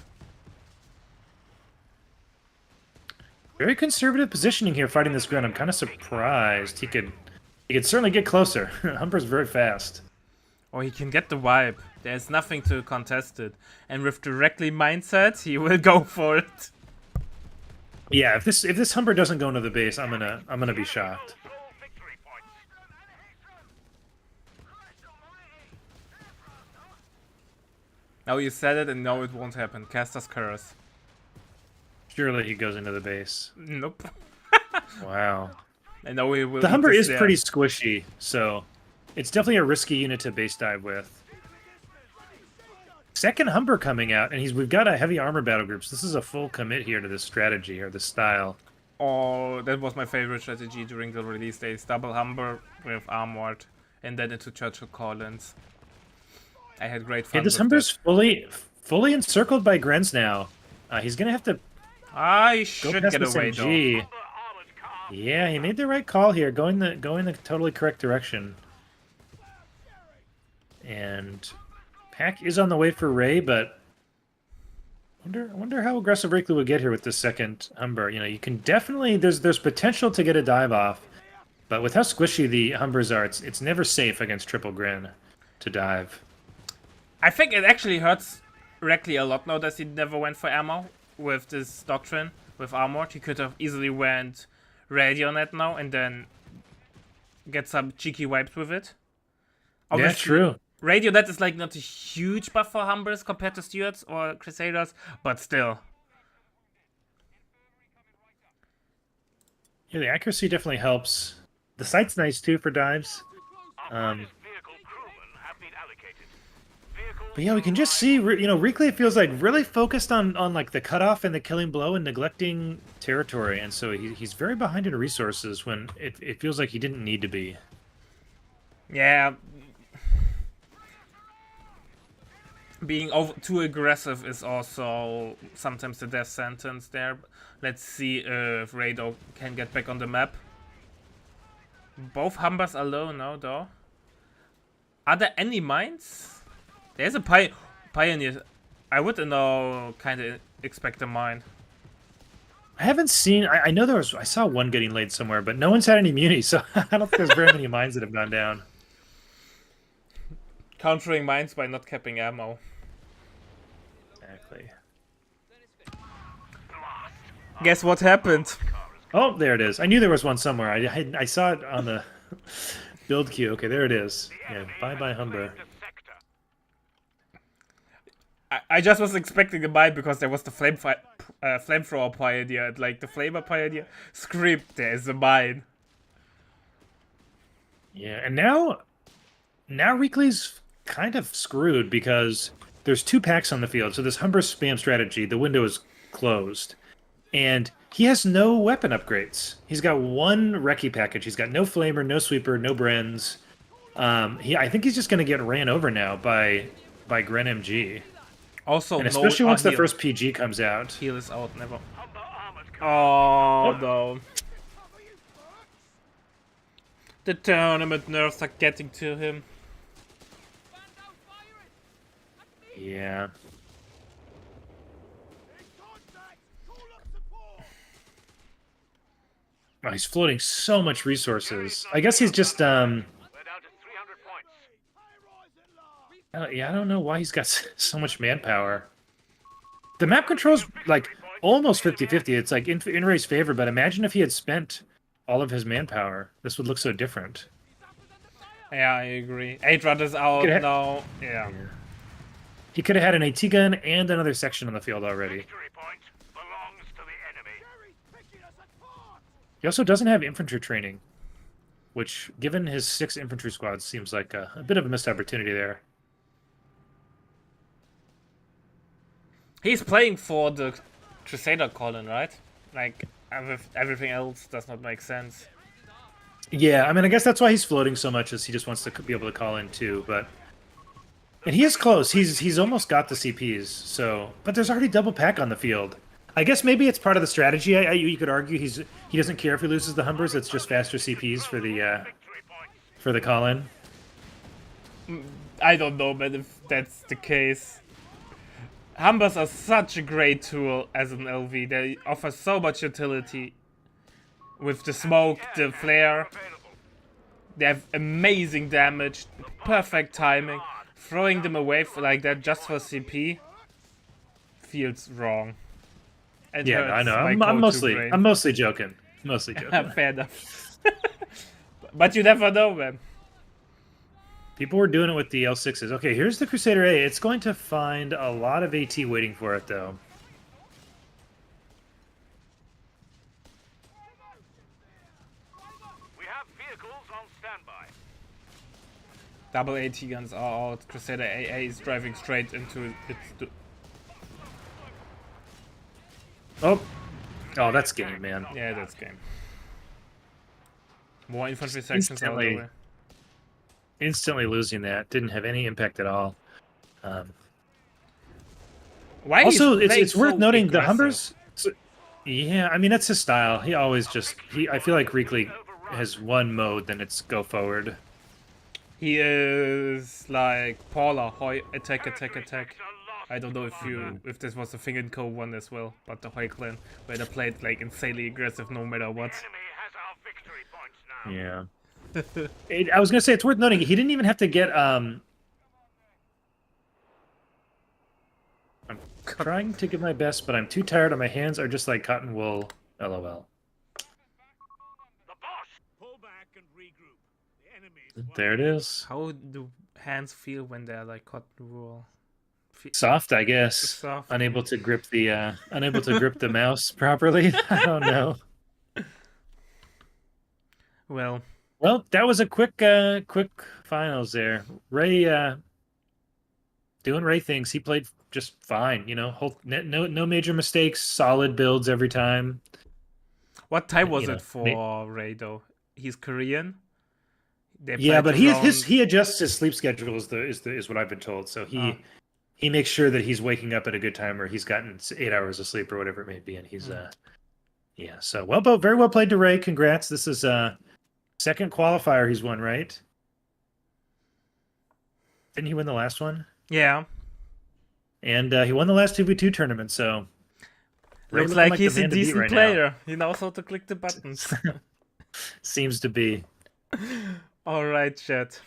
Very conservative positioning here fighting this ground. I'm kind of surprised. He could certainly get closer. Humber's very fast. Or he can get the wipe. There's nothing to contest it. And with directly mindset, he will go for it. Yeah, if this Humber doesn't go into the base, I'm gonna be shocked. Now you said it and no, it won't happen. Caster's curse. Surely he goes into the base. Nope. Wow. I know he will. The Humber is there. pretty squishy, so it's definitely a risky unit to base dive with. Second Humber coming out, and we've got a heavy armor battle group, so this is a full commit here to this strategy or this style. Oh, that was my favorite strategy during the release days. Double Humber with Armored, and then into Churchill Collins. I had great fun. Yeah, this with Humber's that. fully encircled by Grenz now. He's gonna have to I go should past get this away though. MG. Yeah, he made the right call here, going the totally correct direction. And Pack is on the way for Ray, but I wonder how aggressive Reclue would get here with this second Humber. You know, you can definitely there's potential to get a dive off, but with how squishy the Humbers are, it's never safe against Triple Grin to dive. I think it actually hurts Reckley a lot now that he never went for ammo with this doctrine with Armored. He could have easily went Radionet now and then get some cheeky wipes with it. Yeah, true. Radionet is like not a huge buff for Humbers compared to Stewards or Crusaders, but still. Yeah, the accuracy definitely helps. The sight's nice too for dives. But yeah, we can just see, you know, Reclay feels like really focused on like the cutoff and the killing blow and neglecting territory, and so he's very behind in resources when it feels like he didn't need to be. Yeah. Being too aggressive is also sometimes the death sentence there. Let's see if Rado can get back on the map. Both Humbers are low now, though. Are there any mines? There's a Pioneer. I would now kind of expect a mine. I haven't seen. I know I saw one getting laid somewhere, but no one's had any muni, so I don't think there's very many mines that have gone down. Countering mines by not capping ammo. Exactly. Guess what happened? Oh, there it is. I knew there was one somewhere. I saw it on the build queue. Okay, there it is. Yeah, bye Humber. I just was expecting a mine because there was the flamethrower Pioneer, and like the flamer Pioneer screamed, there's a mine. Yeah, and now Reclay's kind of screwed because there's two packs on the field. So this Humber spam strategy, the window is closed. And he has no weapon upgrades. He's got one recce package. He's got no flamer, no sweeper, no Brens. I think he's just going to get ran over now by Gren MG. Also, and especially once the heal. first PG comes out. Heal is out, never. Oh, no. The tournament nerfs are getting to him. Yeah. Oh, he's floating so much resources. I guess he's just yeah, I don't know why he's got so much manpower. The map control's like almost 50-50. It's like in Ray's favor, but imagine if he had spent all of his manpower. This would look so different. Yeah, I agree. 8 runners out now. Yeah. He could have had an AT gun and another section on the field already. He also doesn't have infantry training, which, given his 6 infantry squads, seems like a bit of a missed opportunity there. He's playing for the Crusader column, right? Like, everything else does not make sense. Yeah, I mean, I guess that's why he's floating so much, is he just wants to be able to call in too. And he is close. He's almost got the CPs. So, but there's already double pack on the field. I guess maybe it's part of the strategy. You could argue he doesn't care if he loses the Humbers. It's just faster CPs for the call in. I don't know, man, if that's the case. Humbers are such a great tool as an LV. They offer so much utility. With the smoke, the flare. They have amazing damage, perfect timing. Throwing them away like that just for CP feels wrong. And Yeah, I know. I'm mostly joking. Mostly joking. Fair enough. But you never know, man. People were doing it with the L6s. Okay, here's the Crusader A. It's going to find a lot of AT waiting for it, though. We have vehicles on standby. Double AT guns are out. Crusader AA is driving straight into its... Oh, that's game, man. Yeah, that's game. More infantry sections out of the way. Instantly losing that. Didn't have any impact at all. Why Also, it's so worth noting aggressive? the Humbers... Yeah, I mean, that's his style. He always just... I feel like Reekley has one mode, then it's go forward. He is like Paula, Hoy, attack. I don't know if this was a thing in Co 1 as well, but the Hoy clan where they played like insanely aggressive no matter what. Enemy has our victory points now. Yeah. I was gonna say it's worth noting he didn't even have to get I'm trying to give my best, but I'm too tired and my hands are just like cotton wool. LOL. The boss. Pull back and regroup. The enemy's There it is. How do hands feel when they're like cotton wool? Soft, I guess. Soft. Unable to grip the mouse properly. I don't know. Well, that was a quick finals there. Ray doing Ray things. He played just fine, no major mistakes, solid builds every time. what time was it for Ray though? He's Korean. Yeah, but he adjusts his sleep schedule is what I've been told. So he makes sure that he's waking up at a good time, or he's gotten 8 hours of sleep or whatever it may be, and he's yeah. So very well played to Ray. Congrats. This is second qualifier he's won, right? Didn't he win the last one? Yeah. And he won the last 2v2 tournament, so... Looks like he's a decent player. He knows how to click the buttons. Seems to be. Alright, chat.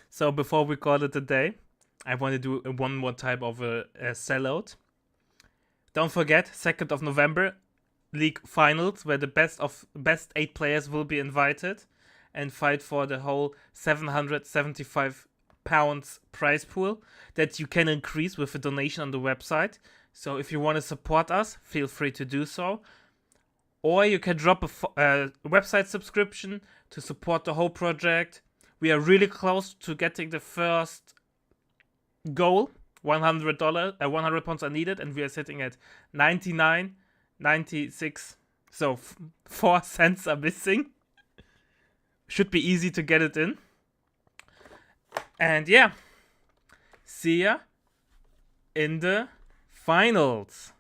So before we call it a day, I want to do one more type of a sellout. Don't forget, 2nd of November, League Finals, where the best 8 players will be invited and fight for the whole £775 prize pool that you can increase with a donation on the website. So if you want to support us, feel free to do so. Or you can drop a website subscription to support the whole project. We are really close to getting the first goal. $100 pounds are needed, and we are sitting at 99.96. So 4 cents are missing. Should be easy to get it in. And yeah, see ya in the finals.